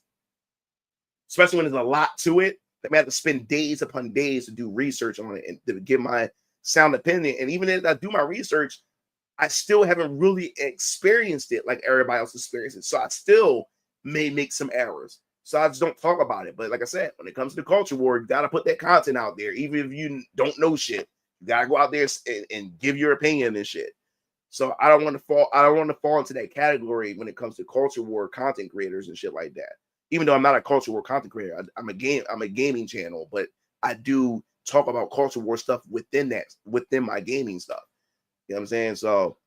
especially when there's a lot to it. I have to spend days upon days to do research on it and to give my sound opinion. And even if I do my research, I still haven't really experienced it like everybody else experiences. So I still may make some errors. So I just don't talk about it. But like I said, when it comes to the culture war, you got to put that content out there. Even if you don't know shit, you got to go out there and give your opinion and shit. So I don't want to fall into that category when it comes to culture war content creators and shit like that. Even though I'm not a culture war content creator, I'm a gaming channel, but I do talk about culture war stuff within my gaming stuff. You know what I'm saying? So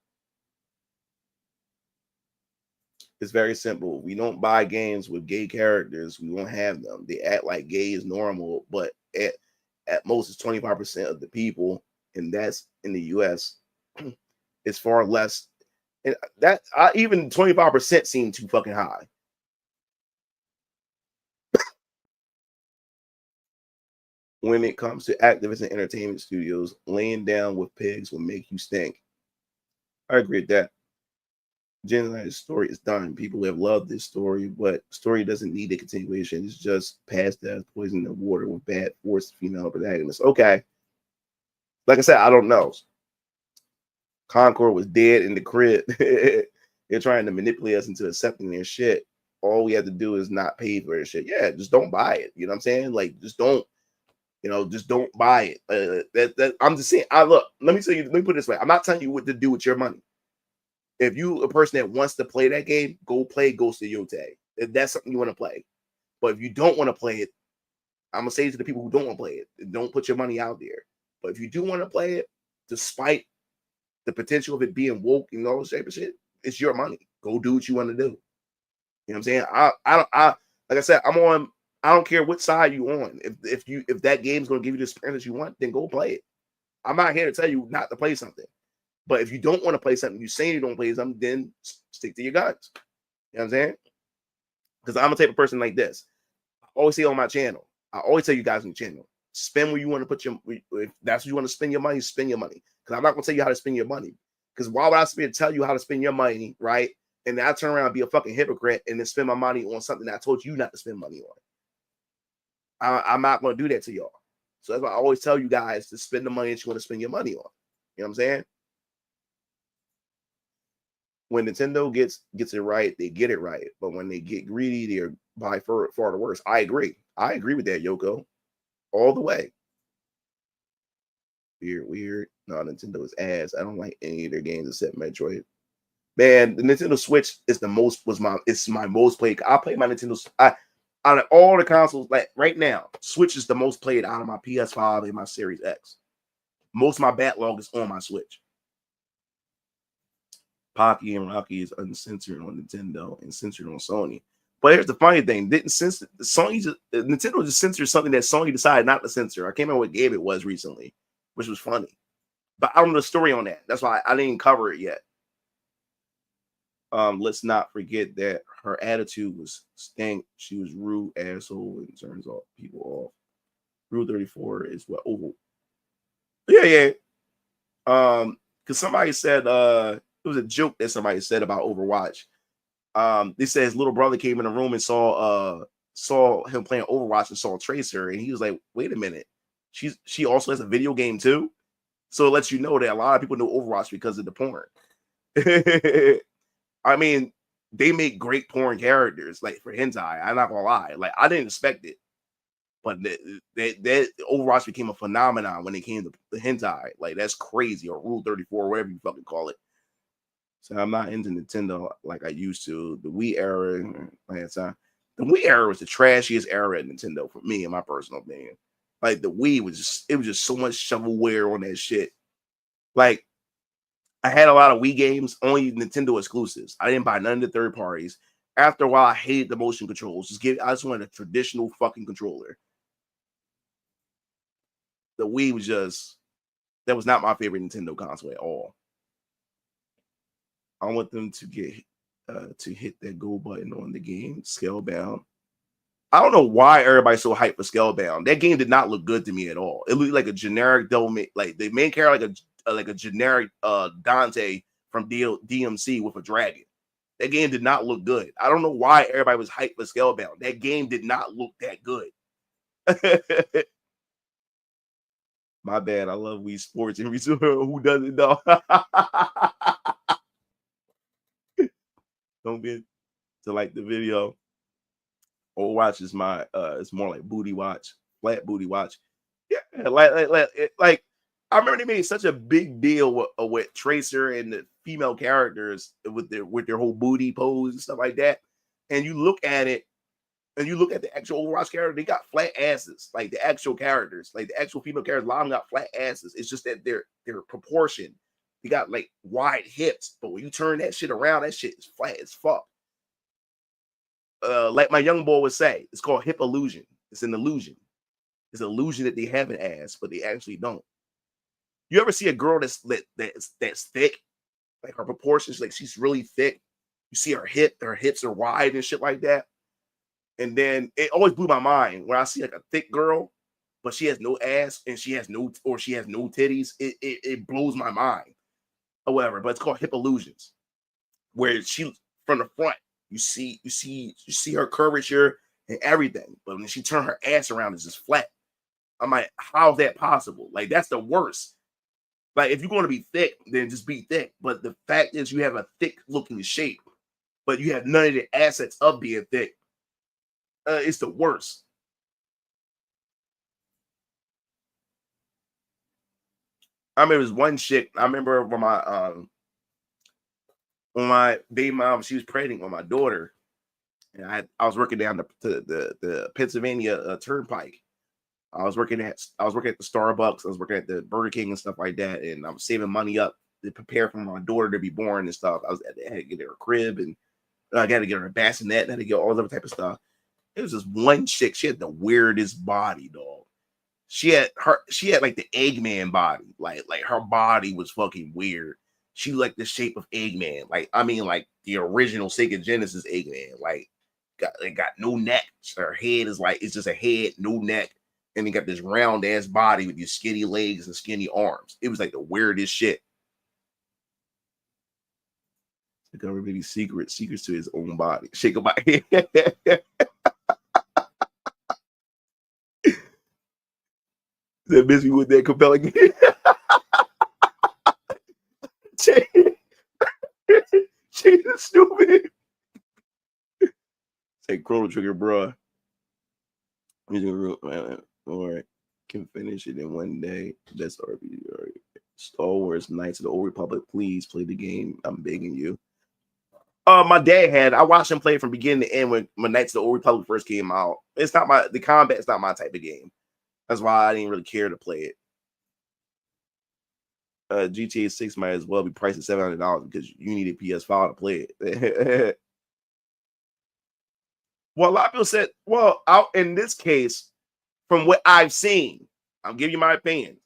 it's very simple. We don't buy games with gay characters. We won't have them. They act like gay is normal, but at most it's 25% of the people, and that's in the US. It's far less. And that even 25% seem too fucking high. When it comes to activists and entertainment studios, laying down with pigs will make you stink. I agree with that. Genocide story is done. People have loved this story, but story doesn't need a continuation. It's just past death, poison in the water with bad forced female protagonists. Okay. Like I said, I don't know. Concord was dead in the crib. They're trying to manipulate us into accepting their shit. All we have to do is not pay for their shit. Yeah, just don't buy it. You know what I'm saying? Like, just don't buy it. I'm just saying. Look, let me put it this way. I'm not telling you what to do with your money. If you a person that wants to play that game, go play Ghost of Yotei. If that's something you want to play. But if you don't want to play it, I'm gonna say to the people who don't want to play it, don't put your money out there. But if you do want to play it, despite the potential of it being woke and all this type of shit, it's your money. Go do what you want to do. You know what I'm saying? I like I said, I don't care what side you on. If that game's gonna give you the experience you want, then go play it. I'm not here to tell you not to play something. But if you don't want to play something, you say you don't play something, then stick to your guns. You know what I'm saying? Because I'm a type of person like this. I always say on my channel, I always tell you guys on the channel, spend where you want to put if that's what you want to spend your money, spend your money. Because I'm not going to tell you how to spend your money. Because why would I tell you how to spend your money, right? And then I turn around and be a fucking hypocrite and then spend my money on something that I told you not to spend money on. I'm not going to do that to y'all. So that's why I always tell you guys to spend the money that you want to spend your money on. You know what I'm saying? when Nintendo gets it right, they get it right. But when they get greedy, they're by far the worst. I agree with that, Yoko, all the way. Weird. No, Nintendo is ass. I don't like any of their games except Metroid. Man, the Nintendo Switch is my most played. I play my Nintendo. Out of all the consoles, like right now, Switch is the most played out of my PS5 and my Series X. Most of my backlog is on my Switch. Pocky and Rocky is uncensored on Nintendo and censored on Sony. But here's the funny thing: Nintendo just censored something that Sony decided not to censor. I can't remember what game it was recently, which was funny. But I don't know the story on that. That's why I didn't cover it yet. Let's not forget that her attitude was stank. She was rude, asshole, and turns off people off. Rule 34 is what? Oh, yeah. Because somebody said it was a joke that somebody said about Overwatch. They said his little brother came in the room and saw him playing Overwatch and saw Tracer, and he was like, "Wait a minute, she also has a video game too." So it lets you know that a lot of people know Overwatch because of the porn. I mean, they make great porn characters, like for hentai. I'm not gonna lie, like I didn't expect it, but that Overwatch became a phenomenon when it came to the hentai. Like that's crazy, or Rule 34, whatever you fucking call it. So I'm not into Nintendo like I used to. The Wii era, the Wii era was the trashiest era at Nintendo for me, in my personal opinion. Like the Wii was just so much shovelware on that shit. Like I had a lot of Wii games, only Nintendo exclusives. I didn't buy none of the third parties. After a while, I hated the motion controls. I just wanted a traditional fucking controller. The Wii that was not my favorite Nintendo console at all. I want them to get to hit that go button on the game, Scalebound. I don't know why everybody's so hyped for Scalebound. That game did not look good to me at all. It looked like a generic like the main character like a generic Dante from DMC with a dragon. That game did not look good. I don't know why everybody was hyped for Scalebound. That game did not look that good. My bad. I love Wii Sports and who doesn't know? Don't get to like the video. Overwatch is it's more like booty watch, flat booty watch. Yeah, like I remember they made such a big deal with Tracer and the female characters with their whole booty pose and stuff like that. And you look at it, and you look at the actual Overwatch character, they got flat asses, like the actual characters, like the actual female characters. A lot of them got flat asses. It's just that they're proportioned. They got like wide hips, but when you turn that shit around, that shit is flat as fuck. Like my young boy would say, it's called hip illusion. It's an illusion. It's an illusion that they have an ass, but they actually don't. You ever see a girl that's thick, like her proportions, like she's really thick? You see her hips are wide and shit like that. And then it always blew my mind when I see like a thick girl, but she has no ass and she has no titties. It blows my mind. Or whatever, but it's called hip illusions, where she from the front. You see her curvature and everything, but when she turned her ass around, it's just flat. I'm like, how's that possible? Like, that's the worst. Like, if you're going to be thick, then just be thick. But the fact is, you have a thick looking shape, but you have none of the assets of being thick. It's the worst. I remember this one chick. I remember when my baby mom, she was pregnant with my daughter, and I was working down the Pennsylvania Turnpike. I was working at the Starbucks. I was working at the Burger King and stuff like that, and I was saving money up to prepare for my daughter to be born and stuff. I had to get her a crib, and I got to get her a bassinet, and I had to get all that type of stuff. It was just one chick. She had the weirdest body, dog. She had like the Eggman body. Like her body was fucking weird. She like the shape of Eggman. Like, I mean, like the original Sega Genesis Eggman. Like, got no neck. Her head is like, it's just a head, no neck. And he got this round ass body with these skinny legs and skinny arms. It was like the weirdest shit. Like everybody's secrets to his own body. Shake my head. That miss me with that compelling. Chrono Trigger, bro. Or can finish it in one day. That's RPG. Star Wars Knights of the Old Republic. Please play the game. I'm begging you. My dad had. I watched him play from beginning to end when Knights of the Old Republic first came out. It's not the combat is not my type of game. That's why I didn't really care to play it. GTA 6 might as well be priced at $700 because you need a PS5 to play it. Well, a lot of people said, well, out in this case, from what I've seen, I'll give you my opinion.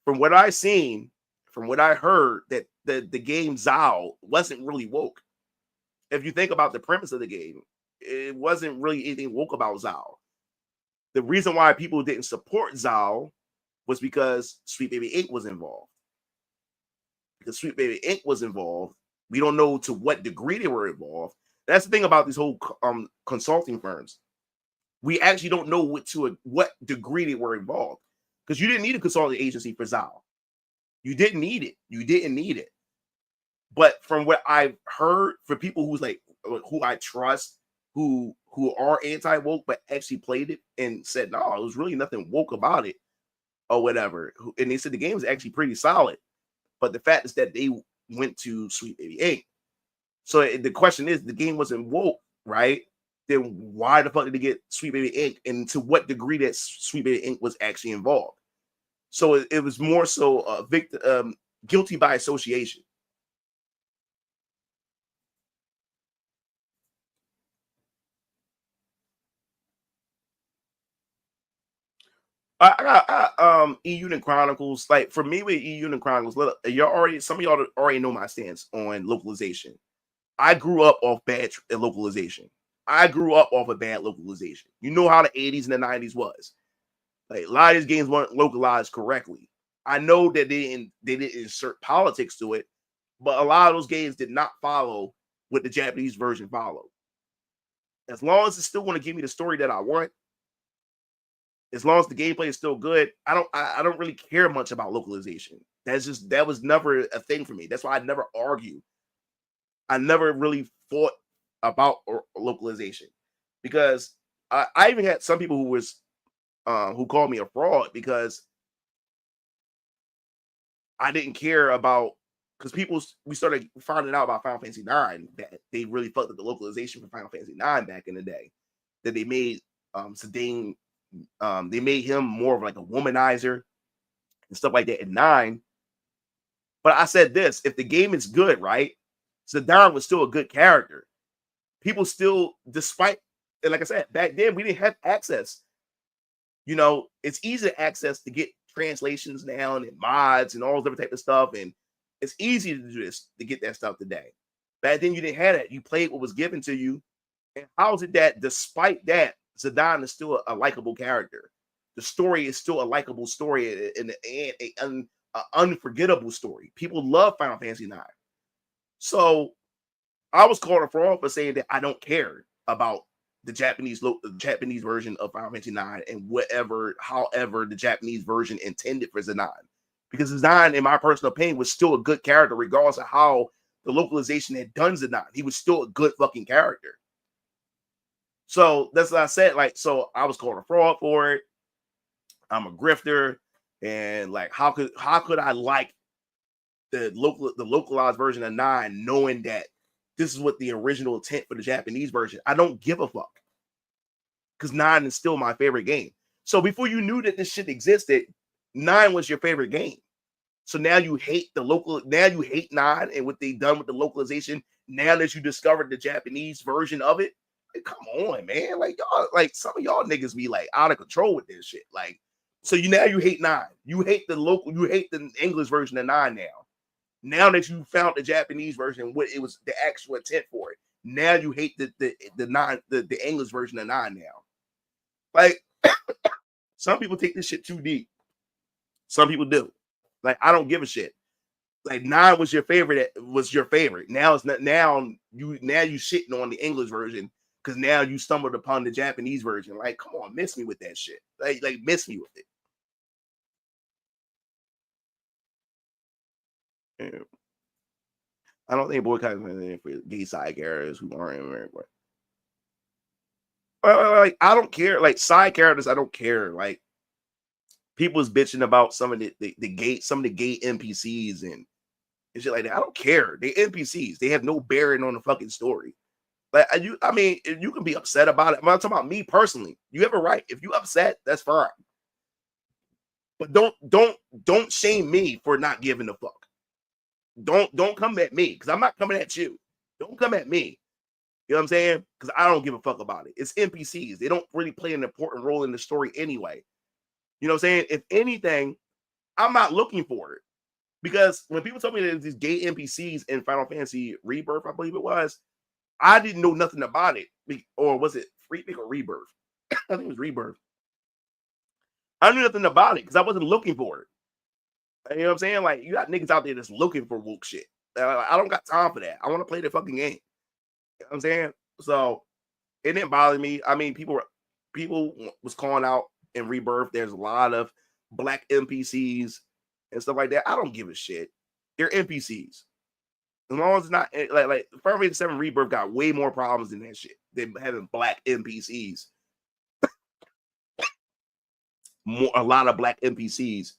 From what I've seen, from what I heard, that the game Zao wasn't really woke. If you think about the premise of the game, it wasn't really anything woke about Zao. The reason why people didn't support Zao was because Sweet Baby Inc. was involved. Because Sweet Baby Inc. was involved, we don't know to what degree they were involved. That's the thing about these whole consulting firms. We actually don't know what degree they were involved, because you didn't need a consulting agency for Zao. You didn't need it. You didn't need it. But from what I've heard, for people who I trust, who are anti-woke but actually played it and said, no, it was really nothing woke about it or whatever. And they said the game is actually pretty solid. But the fact is that they went to Sweet Baby Inc. So the question is, the game wasn't woke, right? Then why the fuck did they get Sweet Baby Inc. and to what degree that Sweet Baby Inc. was actually involved? So it was more so guilty by association. I got E-Unit Chronicles. Like, for me with E-Unit Chronicles, some of y'all already know my stance on localization. I grew up off bad localization. I grew up off a bad localization. You know how the 80s and the 90s was. Like, a lot of these games weren't localized correctly. I know that they didn't insert politics to it, but a lot of those games did not follow what the Japanese version followed. As long as it's still going to give me the story that I want, as long as the gameplay is still good, I don't really care much about localization. That was never a thing for me. That's why I never argue. I never really fought about localization, because I even had some people who called me a fraud because I didn't care about, because we started finding out about Final Fantasy IX that they really fucked up the localization for Final Fantasy IX back in the day, that they made Zidane, they made him more of like a womanizer and stuff like that in 9. But I said this: if the game is good, right, Zidane was still a good character. People still, despite, and like I said, back then we didn't have access. You know, it's easy to access to get translations now and mods and all different type of stuff, and it's easy to do this, to get that stuff today. Back then you didn't have it. You played what was given to you. And how is it that despite that, Zidane is still a likable character? The story is still a likable story and an unforgettable story. People love Final Fantasy IX. So I was called a fraud for saying that I don't care about the Japanese version of Final Fantasy IX and however the Japanese version intended for Zidane. Because Zidane, in my personal opinion, was still a good character, regardless of how the localization had done Zidane. He was still a good fucking character. So that's what I said. Like, so I was called a fraud for it. I'm a grifter, and like, how could I like the localized version of 9, knowing that this is what the original intent for the Japanese version? I don't give a fuck, because 9 is still my favorite game. So before you knew that this shit existed, 9 was your favorite game. So now you hate now you hate 9 and what they done with the localization. Now that you discovered the Japanese version of it, like, come on, man. Like, y'all, like, some of y'all niggas be like out of control with this shit. Like, so now you hate 9. You hate the English version of 9 now. Now that you found the Japanese version, what it was the actual intent for it, now you hate the English version of 9 now. Like, some people take this shit too deep. Some people do. Like, I don't give a shit. Like, 9 was your favorite. Now it's not. Now you shitting on the English version because now you stumbled upon the Japanese version. Like, come on, miss me with that shit. Like miss me with it. Yeah. I don't think boycott is for gay side characters who aren't in America. Like I don't care. Like side characters, I don't care. Like people's bitching about some of the gate, some of the gay NPCs and shit like that. I don't care. They NPCs. They have no bearing on the fucking story. Like I mean, you can be upset about it. I'm talking about me personally. You have a right. If you upset, that's fine. But don't shame me for not giving a fuck. Don't come at me because I'm not coming at you. Don't come at me. You know what I'm saying? Because I don't give a fuck about it. It's NPCs. They don't really play an important role in the story anyway. You know what I'm saying? If anything, I'm not looking for it. Because when people told me that there's these gay NPCs in Final Fantasy Rebirth, I believe it was, I didn't know nothing about it. Or was it Freak or Rebirth? I think it was Rebirth. I knew nothing about it because I wasn't looking for it. You know what I'm saying? Like, you got niggas out there that's looking for woke shit. I don't got time for that. I want to play the fucking game. You know what I'm saying? So, it didn't bother me. I mean, people was calling out in Rebirth. There's a lot of black NPCs and stuff like that. I don't give a shit. They're NPCs. As long as it's not like Final Fantasy 7 Rebirth got way more problems than that shit. Than having black NPCs. A lot of black NPCs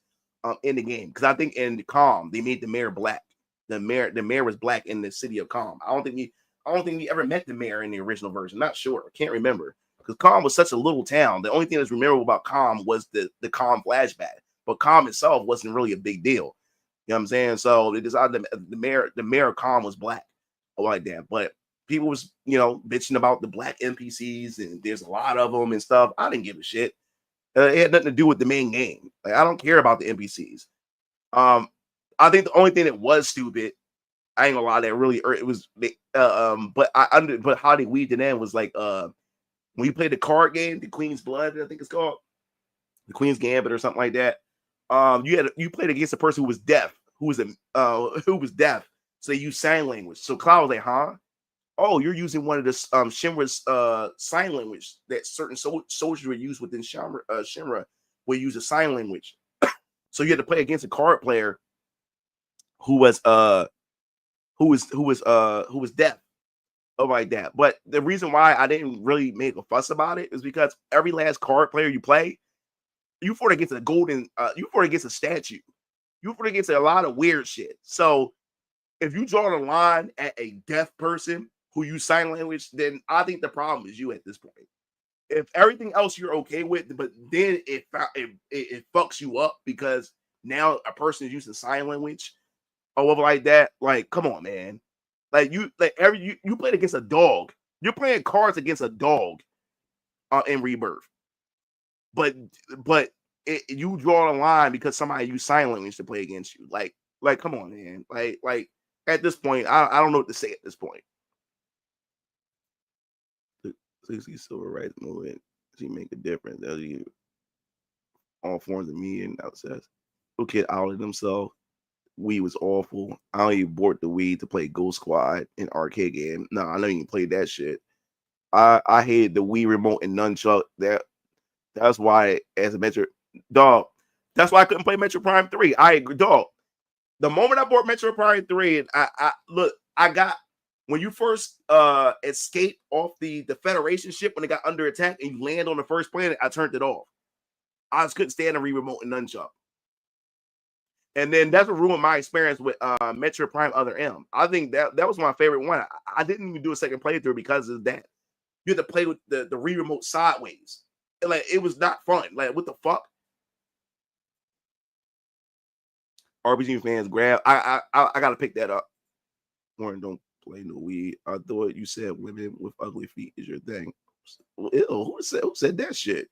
in the game. Because I think in Calm, they made the mayor black. The mayor was black in the city of Calm. I don't think we ever met the mayor in the original version. Not sure. I can't remember. Because Calm was such a little town. The only thing that's memorable about Calm was the Calm flashback. But Calm itself wasn't really a big deal. You know what I'm saying? So they decided the mayor of Calm was black. Like that. But people was, bitching about the black NPCs and there's a lot of them and stuff. I didn't give a shit. It had nothing to do with the main game. Like, I don't care about the NPCs. I think the only thing that was stupid, I ain't gonna lie, that really it was but how they weaved it in was like when you play the card game, the Queen's Blood, I think it's called, the Queen's Gambit or something like that. You played against a person who was deaf, who was deaf, so they used sign language. So Cloud was like, huh? Oh, you're using one of the Shinra's sign language that certain soldiers would use within Shinra would use a sign language. So you had to play against a card player who was deaf, or like that. But the reason why I didn't really make a fuss about it is because every last card player you play, you fought against you fought against a statue, you fought against a lot of weird shit. So if you draw the line at a deaf person who use sign language, then I think the problem is you at this point. If everything else you're okay with, but then it fucks you up because now a person is using sign language or whatever like that. Like, come on, man. Like you played against a dog. You're playing cards against a dog in Rebirth. But you draw a line because somebody used sign language to play against you. Like come on, man. Like at this point, I don't know what to say at this point. 60 civil rights movement, she make a difference. All forms of media and outside. Little kid outed himself. Weed was awful. I don't even bought the weed to play Ghost Squad in arcade game. No, I never even played that shit. I hated the Wii remote and nunchuck. That's why as a Metro dog. That's why I couldn't play Metro Prime 3. I agree, dog. The moment I bought Metro Prime 3, and I got when you first escape off the Federation ship when it got under attack and you land on the first planet, I turned it off. I just couldn't stand a remote and nunchuck. And then that's what ruined my experience with Metro Prime Other M. I think that was my favorite one. I didn't even do a second playthrough because of that. You had to play with the remote sideways. And, like, it was not fun. Like, what the fuck? RPG fans grab. I gotta pick that up. Warren, don't play no weed. I thought you said women with ugly feet is your thing. Ew, who said that shit?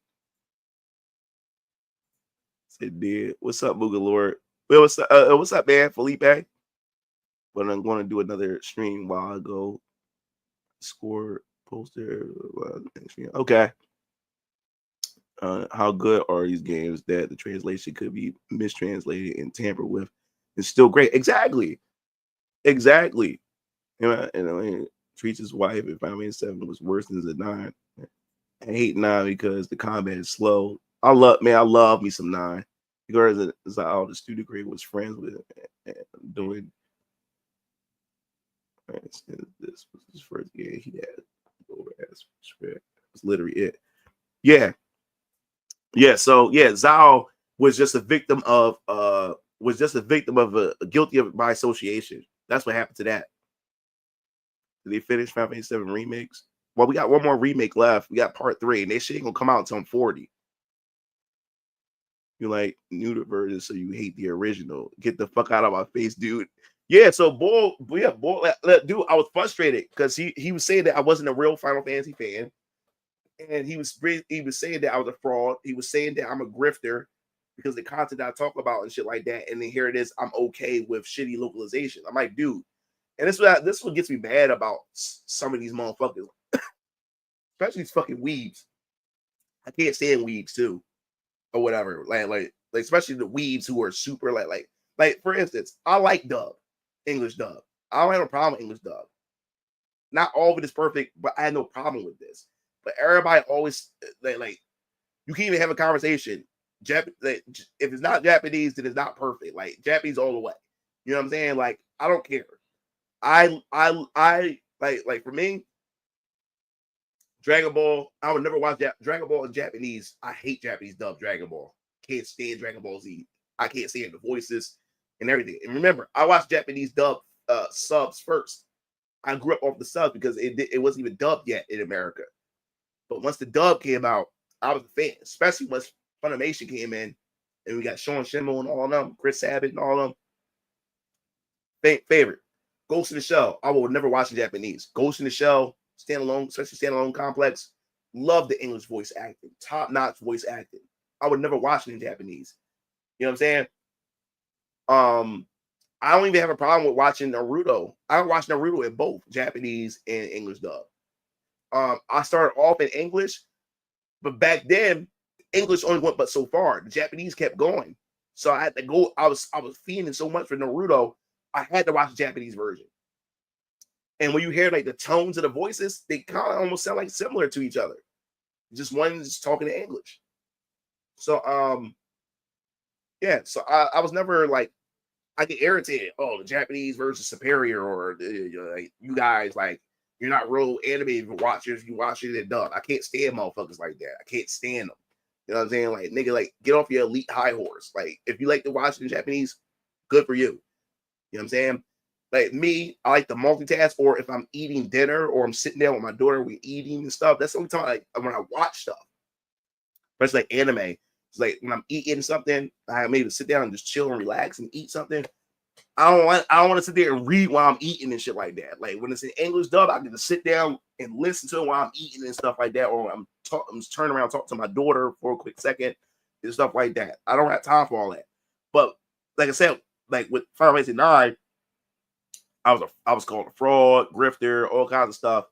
Said did. What's up, Boogalore? Well, what's up, man? Felipe. But I'm going to do another stream while I go score poster. Okay. How good are these games that the translation could be mistranslated and tampered with? It's still great. Exactly. And I mean, treats his wife if Final Fantasy 7 was worse than the 9. I hate 9 because the combat is slow. I love me some 9. Because it's like all the student grade was friends with and doing. This was his first game he had over as respect. That's literally it. Yeah. So yeah, Zhao was just a victim of a guilty by association. That's what happened to that. Did they finish Final Fantasy 7 remakes? Well, we got one more remake left. We got part 3, and they shit ain't gonna come out until I'm 40. You like new the version, so you hate the original. Get the fuck out of my face, dude. Yeah, so Bull, dude, I was frustrated because he was saying that I wasn't a real Final Fantasy fan, and he was saying that I was a fraud. He was saying that I'm a grifter because the content I talk about and shit like that. And then here it is, I'm okay with shitty localization. I'm like, dude, and this is what gets me mad about some of these motherfuckers, especially these fucking weebs. I can't stand weebs too, or whatever. Like especially the weebs who are super like for instance, I like dub, English dub. I don't have no problem with English dub. Not all of it is perfect, but I had no problem with this. But everybody always like you can't even have a conversation. If it's not Japanese, then it's not perfect. Like Japanese all the way. You know what I'm saying? Like I don't care. I like for me, Dragon Ball. I would never watch Dragon Ball in Japanese. I hate Japanese dub Dragon Ball. Can't stand Dragon Ball Z. I can't stand the voices and everything. And remember, I watched Japanese dub subs first. I grew up off the subs because it wasn't even dubbed yet in America. But once the dub came out, I was a fan, especially once Funimation came in and we got Sean Shinmo and all of them, Chris Sabat and all of them. Favorite. Ghost in the Shell. I will never watch in Japanese. Ghost in the Shell, standalone, especially standalone complex. Love the English voice acting. Top-notch voice acting. I would never watch it in Japanese. You know what I'm saying? I don't even have a problem with watching Naruto. I watch Naruto in both Japanese and English dub. I started off in English, but back then English only went but so far. The Japanese kept going, so I had to go. I was feeling so much for Naruto. I had to watch the Japanese version. And when you hear like the tones of the voices, they kind of almost sound like similar to each other. Just one is talking in English. So yeah. So I was never like I get irritated. Oh, the Japanese version superior, or like, you guys like. You're not real anime watchers. You watch it in dub. I can't stand motherfuckers like that. I can't stand them. You know what I'm saying? Like, nigga, like, get off your elite high horse. Like, if you like to watch it in Japanese, good for you. You know what I'm saying? Like, me, I like to multitask, or if I'm eating dinner or I'm sitting there with my daughter, we're eating and stuff. That's the only time, like, when I watch stuff. Especially like anime. It's like when I'm eating something, I maybe sit down and just chill and relax and eat something. I don't want to sit there and read while I'm eating and shit like that. Like when it's in English dub, I can just sit down and listen to it while I'm eating and stuff like that. Or I'm just turning around, talk to my daughter for a quick second and stuff like that. I don't have time for all that. But like I said, like with Final Fantasy 9, I was called a fraud, grifter, all kinds of stuff.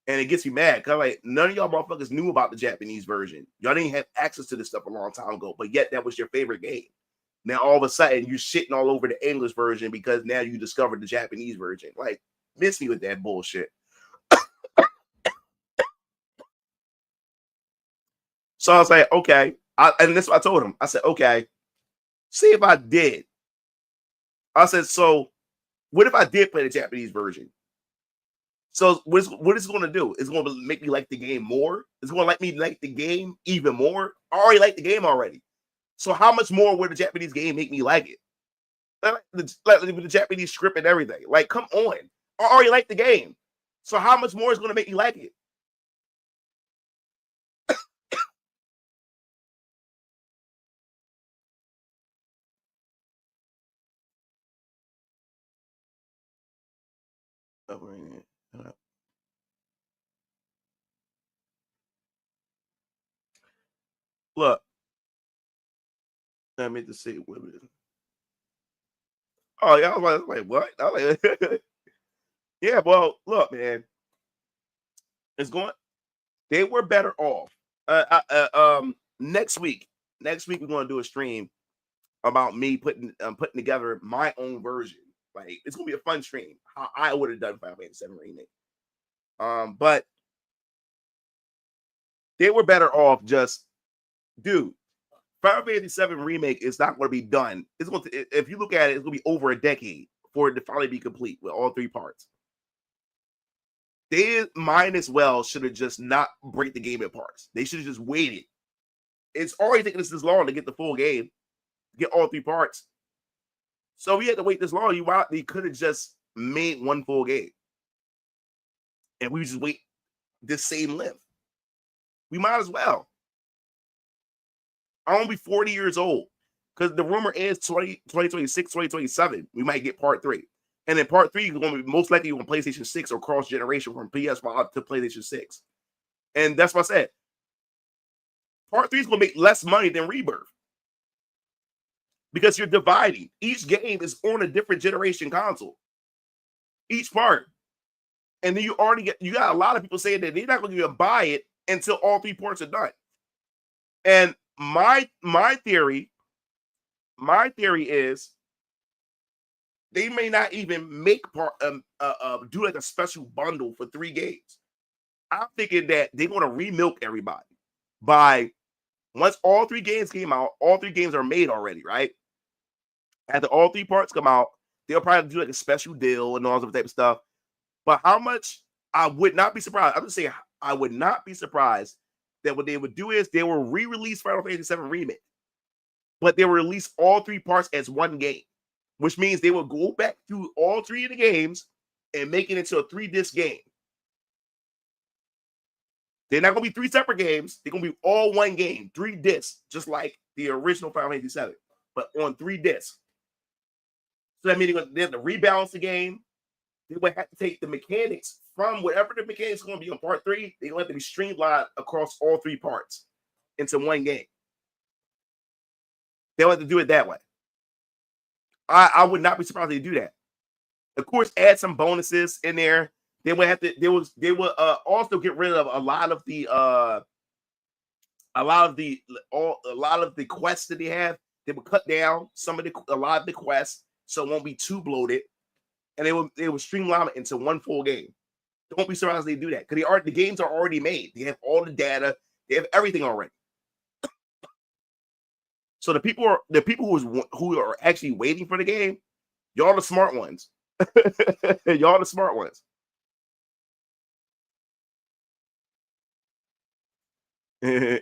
And it gets me mad because like none of y'all motherfuckers knew about the Japanese version. Y'all didn't have access to this stuff a long time ago, but yet that was your favorite game. Now all of a sudden you're shitting all over the English version because now you discovered the Japanese version. Like, miss me with that bullshit. So I was like, okay. And that's what I told him. I said, okay, see if I did. I said, so what if I did play the Japanese version? So what is it going to do? It's going to make me like the game more? It's going to make me like the game even more? I already like the game already. So how much more would the Japanese game make me like it? Like the Japanese script and everything. Like, come on. I already like the game. So how much more is going to make me like it? Look. I meant to say women. Oh, yeah. I was like, what? I was like, yeah, well, look, man. It's going. They were better off. Next week we're going to do a stream about me putting together my own version. Like, it's gonna be a fun stream. How I would have done Final Fantasy 7 remake. But they were better off just, dude. Final Fantasy 7 remake is not going to be done. It's going to, if you look at it, it's going to be over a decade for it to finally be complete with all 3 parts. They might as well should have just not break the game in parts. They should have just waited. It's already taking us this long to get the full game, get all 3 parts. So we had to wait this long. They could have just made one full game. And we just wait this same length. We might as well. I'm going to be 40 years old. Because the rumor is 2026, 2027, we might get part 3. And then part 3 is going to be most likely on PlayStation 6 or cross-generation from PS5 to PlayStation 6. And that's what I said. Part 3 is going to make less money than Rebirth. Because you're dividing. Each game is on a different generation console. Each part. And then you got a lot of people saying that they're not going to even buy it until all 3 parts are done. And my theory is they may not even make do like a special bundle for 3 games. I'm thinking that they're going to remilk everybody by once all 3 games came out, all 3 games are made already, right? After all 3 parts come out, they'll probably do like a special deal and all that type of stuff. But how much? I would not be surprised. I'm just saying, I would not be surprised that what they would do is they will re-release Final Fantasy VII Remake, but they will release all 3 parts as one game, which means they will go back through all 3 of the games and make it into a 3-disc game. They're not going to be 3 separate games. They're going to be all one game, 3 discs, just like the original Final Fantasy VII, but on 3 discs. So that means they have to rebalance the game. They would have to take the mechanics from whatever the mechanics are going to be on part 3. They're going to have to be streamlined across all 3 parts into one game. They'll have to do it that way. I would not be surprised if they do that. Of course, add some bonuses in there. They would have to. They would also get rid of a lot of the quests that they have. They would cut down a lot of the quests so it won't be too bloated, and they would streamline it into one full game. Don't be surprised if they do that because the games are already made. They have all the data. They have everything already. So the people who are actually waiting for the game, y'all the smart ones. Y'all the smart ones. So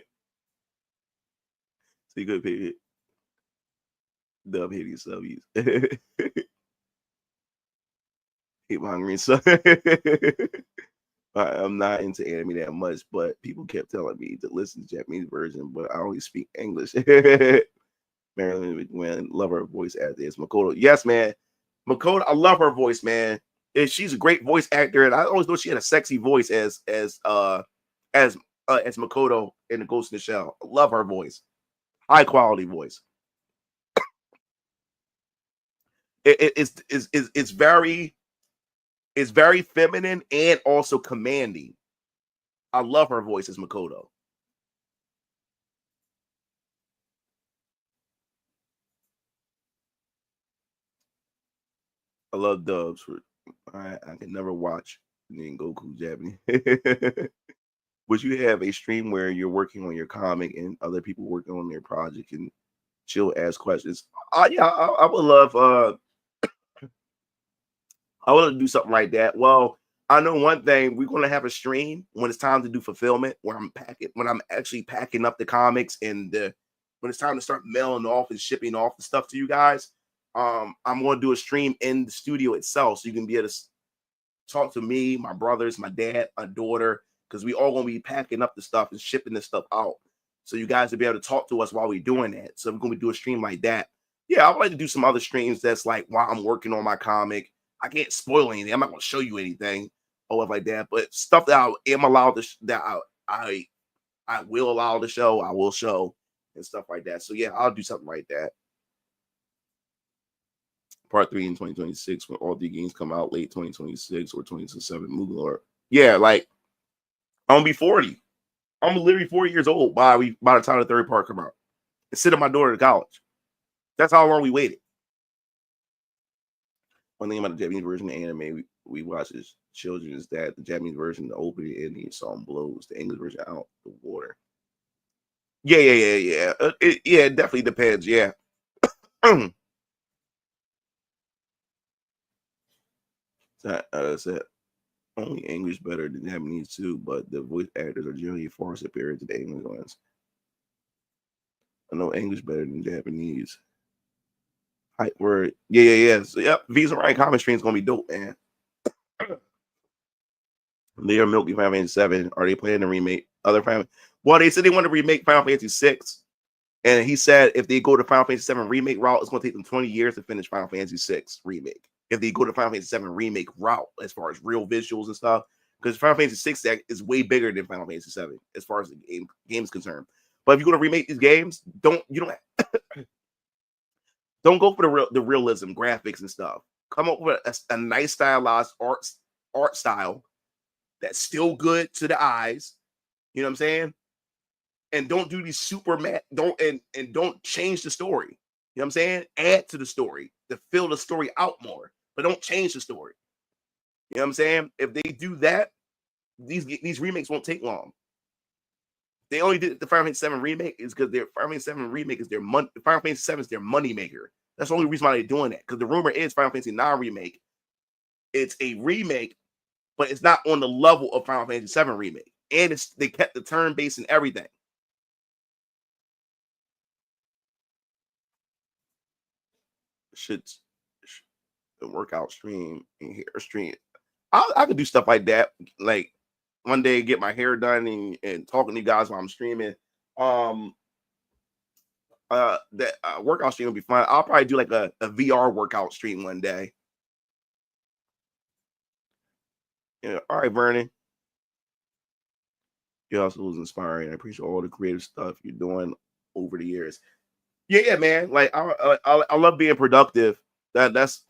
you could pay it. Dub hitting subbies. Hate my green sub. I'm not into anime that much, but people kept telling me to listen to the Japanese version, but I only speak English. Marilyn McGuinn, love her voice actor. It's Makoto. Yes, man. Makoto, I love her voice, man. And she's a great voice actor, and I always thought she had a sexy voice as Makoto in the Ghost in the Shell. I love her voice. High quality voice. It's very feminine and also commanding. I love her voice as Makoto. I love dubs. I can never watch Goku Japanese. Would you have a stream where you're working on your comic and other people working on their project and chill ask questions? Yeah, I would love. I want to do something like that. Well, I know one thing. We're going to have a stream when it's time to do fulfillment, when I'm actually packing up the comics and when it's time to start mailing off and shipping off the stuff to you guys. I'm going to do a stream in the studio itself, so you can be able to talk to me, my brothers, my dad, my daughter, because we all going to be packing up the stuff and shipping this stuff out. So you guys will be able to talk to us while we're doing that. So we're going to do a stream like that. Yeah, I would like to do some other streams that's like while I'm working on my comic. I can't spoil anything. I'm not going to show you anything or like that. But stuff that I am allowed to, I will allow to show, I will show and stuff like that. So yeah, I'll do something like that. Part 3 in 2026 when all 3 games come out late 2026 or 2027. Moving or yeah, like I'm gonna be 40. I'm literally 40 years old by the time the 3rd part come out and sending my daughter to college. That's how long we waited. One thing about the Japanese version of anime we watch as children is that the Japanese version, the opening and ending song blows. The English version out the water. Yeah. It definitely depends. Yeah. That's it. Only English better than Japanese too, but the voice actors are generally far superior to the English ones. I know English better than Japanese. Hype word. Yeah. So, yep, V's Orion comment stream is gonna be dope, man. They are milking Final Fantasy 7. Are they planning to remake other Final? Well, they said they want to remake Final Fantasy 6. And he said if they go to Final Fantasy 7 remake route, it's going to take them 20 years to finish Final Fantasy 6 remake. If they go to Final Fantasy 7 remake route, as far as real visuals and stuff, because Final Fantasy 6 is way bigger than Final Fantasy 7 as far as the game is concerned. But if you're going to remake these games, don't go for the realism, graphics and stuff. Come up with a nice stylized art style that's still good to the eyes. You know what I'm saying? And don't do these don't change the story. You know what I'm saying? Add to the story to fill the story out more, but don't change the story. You know what I'm saying? If they do that, these remakes won't take long. They only did the Final Fantasy 7 remake is because their Final Fantasy 7 remake is their money. Final Fantasy 7 is their money maker. That's the only reason why they're doing that. Because the rumor is Final Fantasy 9 remake. It's a remake, but it's not on the level of Final Fantasy 7 remake. And they kept the turn base and everything. Should the workout stream and hair stream. I could do stuff like that. Like one day get my hair done and talking to you guys while I'm streaming. That workout stream will be fun. I'll probably do like a VR workout stream one day. Yeah, all right, Vernon. You also was inspiring. I appreciate all the creative stuff you're doing over the years. Yeah, man. Like I love being productive. I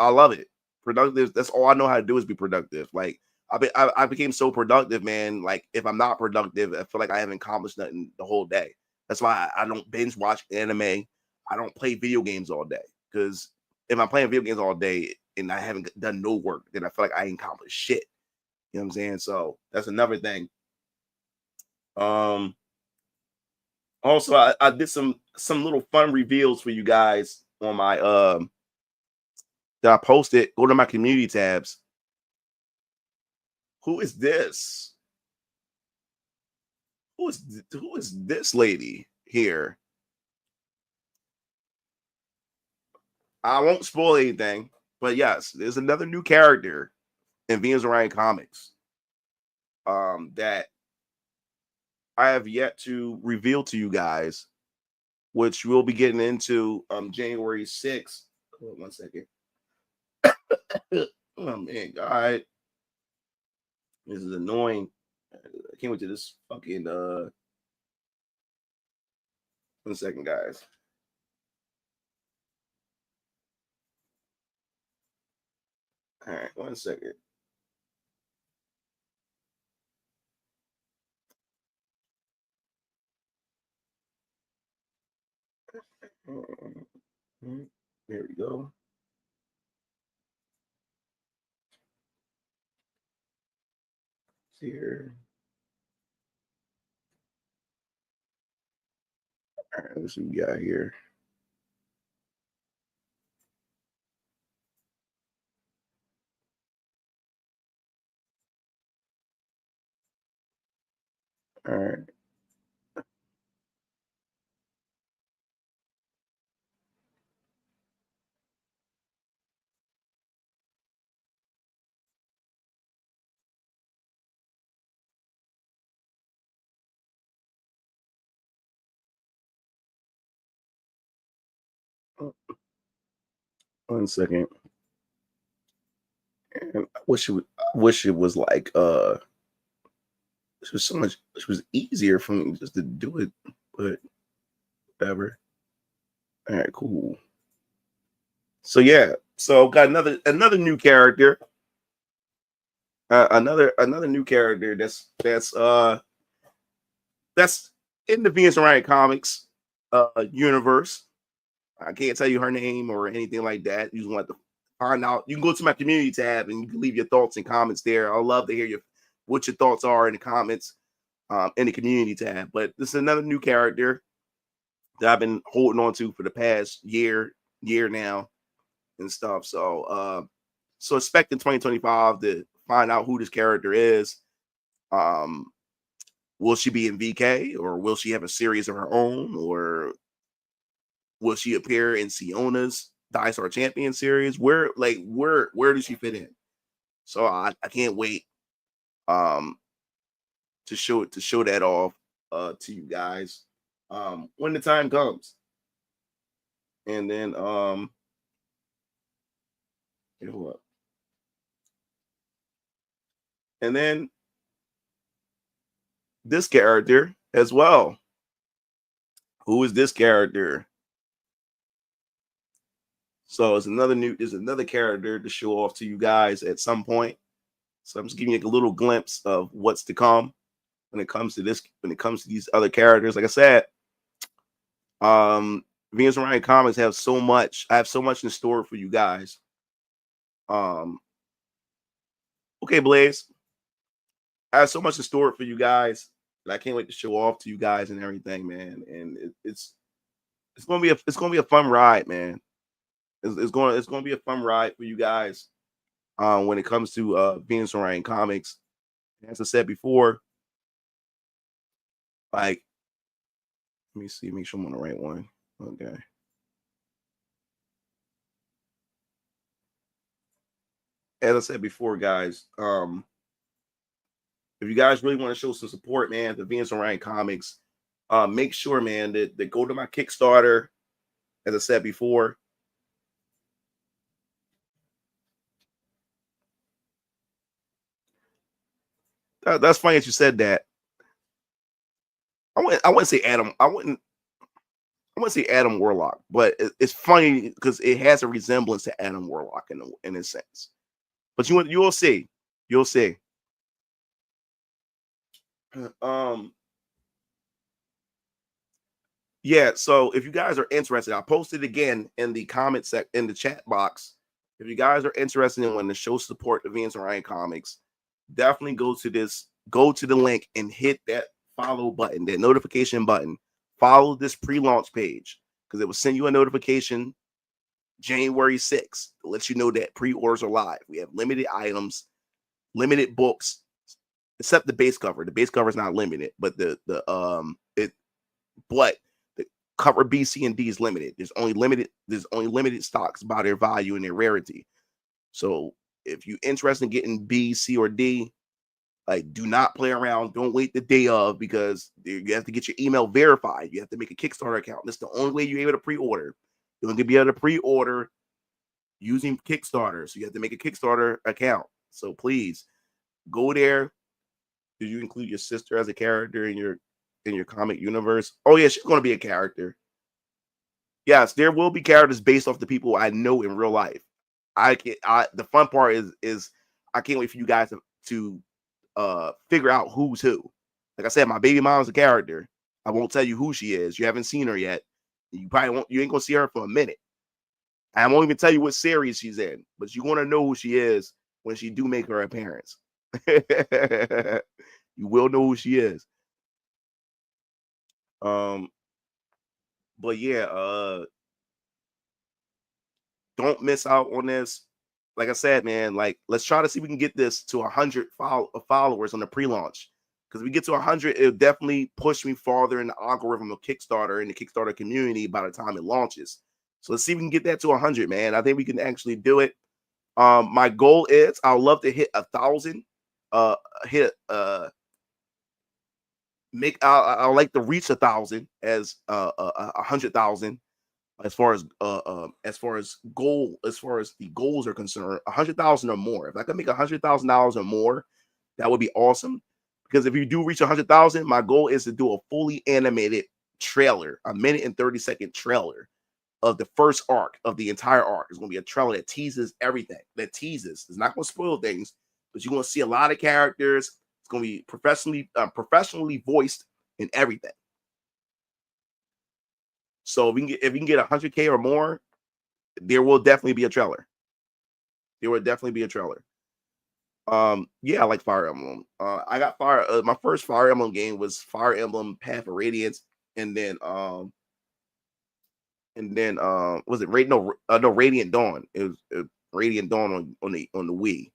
love it. Productive. That's all I know how to do is be productive. Like I became so productive, man. Like if I'm not productive, I feel like I haven't accomplished nothing the whole day. That's why I don't binge watch anime. I don't play video games all day because if I'm playing video games all day and I haven't done no work, then I feel like I ain't accomplished shit. You know what I'm saying? So that's another thing. Also, I did some little fun reveals for you guys on my that I posted. Go to my community tabs. Who is this? Who is this lady here? I won't spoil anything, but yes, there's another new character in Venus Orion Comics that I have yet to reveal to you guys, which we'll be getting into January 6th. Hold on 1 second. Oh man, God. This is annoying. I can't wait to this fucking 1 second, guys. All right, 1 second. There we go. Here. All right, let's see what we got here. All right. Oh, 1 second. And I wish it was like it was easier for me just to do it, but whatever. All right, cool. So yeah, so got another new character. Another new character that's in the Venus Orion Comics universe. I can't tell you her name or anything like that. You just want to find out. You can go to my community tab and you can leave your thoughts and comments there. I'd love to hear what your thoughts are in the comments in the community tab. But this is another new character that I've been holding on to for the past year now and stuff. So expect in 2025 to find out who this character is. Will she be in VK, or will she have a series of her own, or will she appear in Siona's Star Champion series? Where does she fit in? So I can't wait to show that off to you guys when the time comes. And then hold up. And then this character as well. Who is this character? So it's another character to show off to you guys at some point. So I'm just giving you a little glimpse of what's to come when it comes to this, when it comes to these other characters. Like I said, Venus and Ryan Comics have so much. I have so much in store for you guys. Okay, Blaze. I have so much in store for you guys that I can't wait to show off to you guys and everything, man. And it's gonna be a fun ride, man. It's going to be a fun ride for you guys when it comes to Venus and Ryan Comics. As I said before, like, let me see, make sure I'm on the right one. Okay. As I said before, guys, if you guys really want to show some support, man, to Venus and Ryan Comics, make sure, man, that go to my Kickstarter. As I said before, that's funny that you said that. I wouldn't say Adam. I wouldn't say Adam Warlock, but it's funny because it has a resemblance to Adam Warlock in a sense. But you'll see. You'll see. Yeah, so if you guys are interested, I'll post it again in the comment in the chat box. If you guys are interested in when the show support the Venus and Ryan Comics, definitely go to the link and hit that follow button, that notification button. Follow this pre-launch page because it will send you a notification January 6th to let you know that pre-orders are live. We have limited items, limited books, except the base cover. The base cover is not limited, but the cover B, C, and D is limited. There's only limited stocks by their value and their rarity. So if you're interested in getting B, C, or D, like, do not play around. Don't wait the day of, because you have to get your email verified. You have to make a Kickstarter account. That's the only way you're able to pre-order. You're going to be able to pre-order using Kickstarter. So you have to make a Kickstarter account. So please go there. Did you include your sister as a character in your comic universe? Oh yeah, she's going to be a character. Yes, there will be characters based off the people I know in real life. The fun part is I can't wait for you guys to figure out who's who. Like I said, my baby mom's a character. I won't tell you who she is. You haven't seen her yet. You probably won't. You ain't gonna see her for a minute. I won't even tell you what series she's in, but you're gonna know who she is when she do make her appearance. You will know who she is. But yeah, don't miss out on this. Like I said, man, like, let's try to see if we can get this to 100 followers on the pre-launch. Because if we get to 100, it'll definitely push me farther in the algorithm of Kickstarter and the Kickstarter community by the time it launches. So let's see if we can get that to 100, man. I think we can actually do it. My goal is I would love to hit 1,000. I like to reach 1,000 as 100,000. As far as the goals are concerned, 100,000 or more. If I could make $100,000 or more, that would be awesome. Because if you do reach 100,000, my goal is to do a fully animated trailer, a 1:30-second trailer of the first arc of the entire arc. It's going to be a trailer that teases everything. It's not going to spoil things, but you're going to see a lot of characters. It's going to be professionally voiced and everything. So if we can get 100K or more, there will definitely be a trailer. There will definitely be a trailer. Yeah, I like Fire Emblem. I got my first Fire Emblem game was Fire Emblem Path of Radiance, and then was it Radiant Dawn? It was Radiant Dawn on the Wii.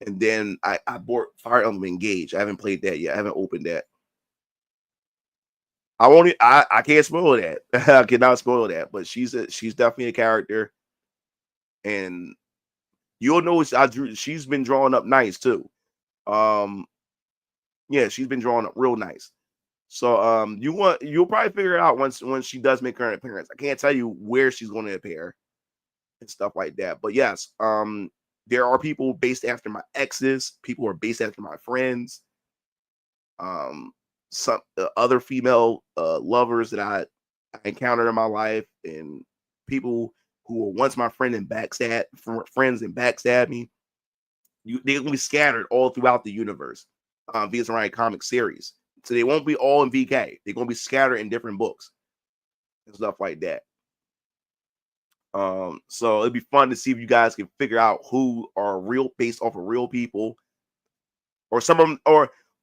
And then I bought Fire Emblem Engage. I haven't played that yet. I haven't opened that. I can't spoil that. I cannot spoil that. But she's definitely a character, and you'll know she's been drawing up nice too. Yeah, she's been drawing up real nice. So you'll probably figure it out once she does make her appearance. I can't tell you where she's going to appear and stuff like that. But yes, there are people based after my exes. People are based after my friends. Some other female lovers that I encountered in my life, and people who were once my friends and backstab me. They're gonna be scattered all throughout the universe via Strikingkots comic series. So they won't be all in VK. They're gonna be scattered in different books and stuff like that. So it'd be fun to see if you guys can figure out who are real based off of real people, or some of them,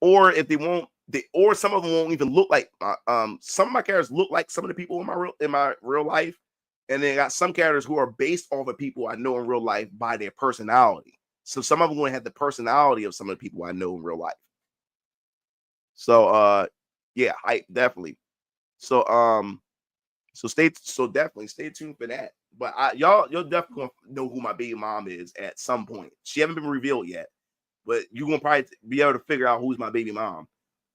or if they won't, or some of them won't even look like. Some of my characters look like some of the people in my real life, and then got some characters who are based off of people I know in real life by their personality. So some of them going to have the personality of some of the people I know in real life. So yeah, definitely. So definitely stay tuned for that. But you'll definitely gonna know who my baby mom is at some point. She haven't been revealed yet, but you're gonna probably be able to figure out who's my baby mom.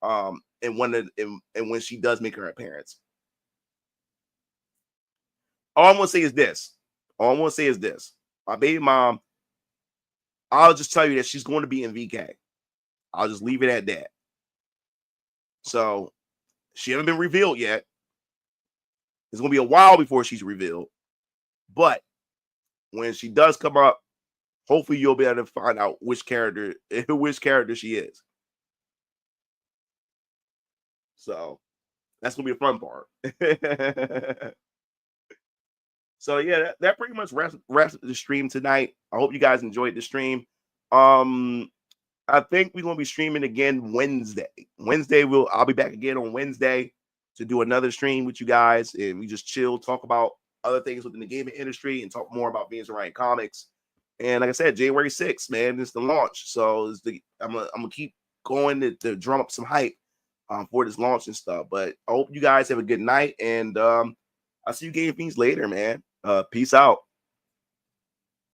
And when she does make her appearance. All I'm gonna say is this. My baby mom, I'll just tell you that she's going to be in VK. I'll just leave it at that. So she hasn't been revealed yet. It's going to be a while before she's revealed. But when she does come up, hopefully you'll be able to find out which character she is. So that's going to be a fun part. So yeah, that pretty much wraps the stream tonight. I hope you guys enjoyed the stream. I think we're gonna be streaming again Wednesday. I'll be back again on Wednesday to do another stream with you guys, and we just chill, talk about other things within the gaming industry, and talk more about Beans and Ryan Comics. And like I said, January 6th, man, is the launch. So I'm gonna keep going to drum up some hype for this launch and stuff. But I hope you guys have a good night, and I'll see you game fiends later, man. Peace out.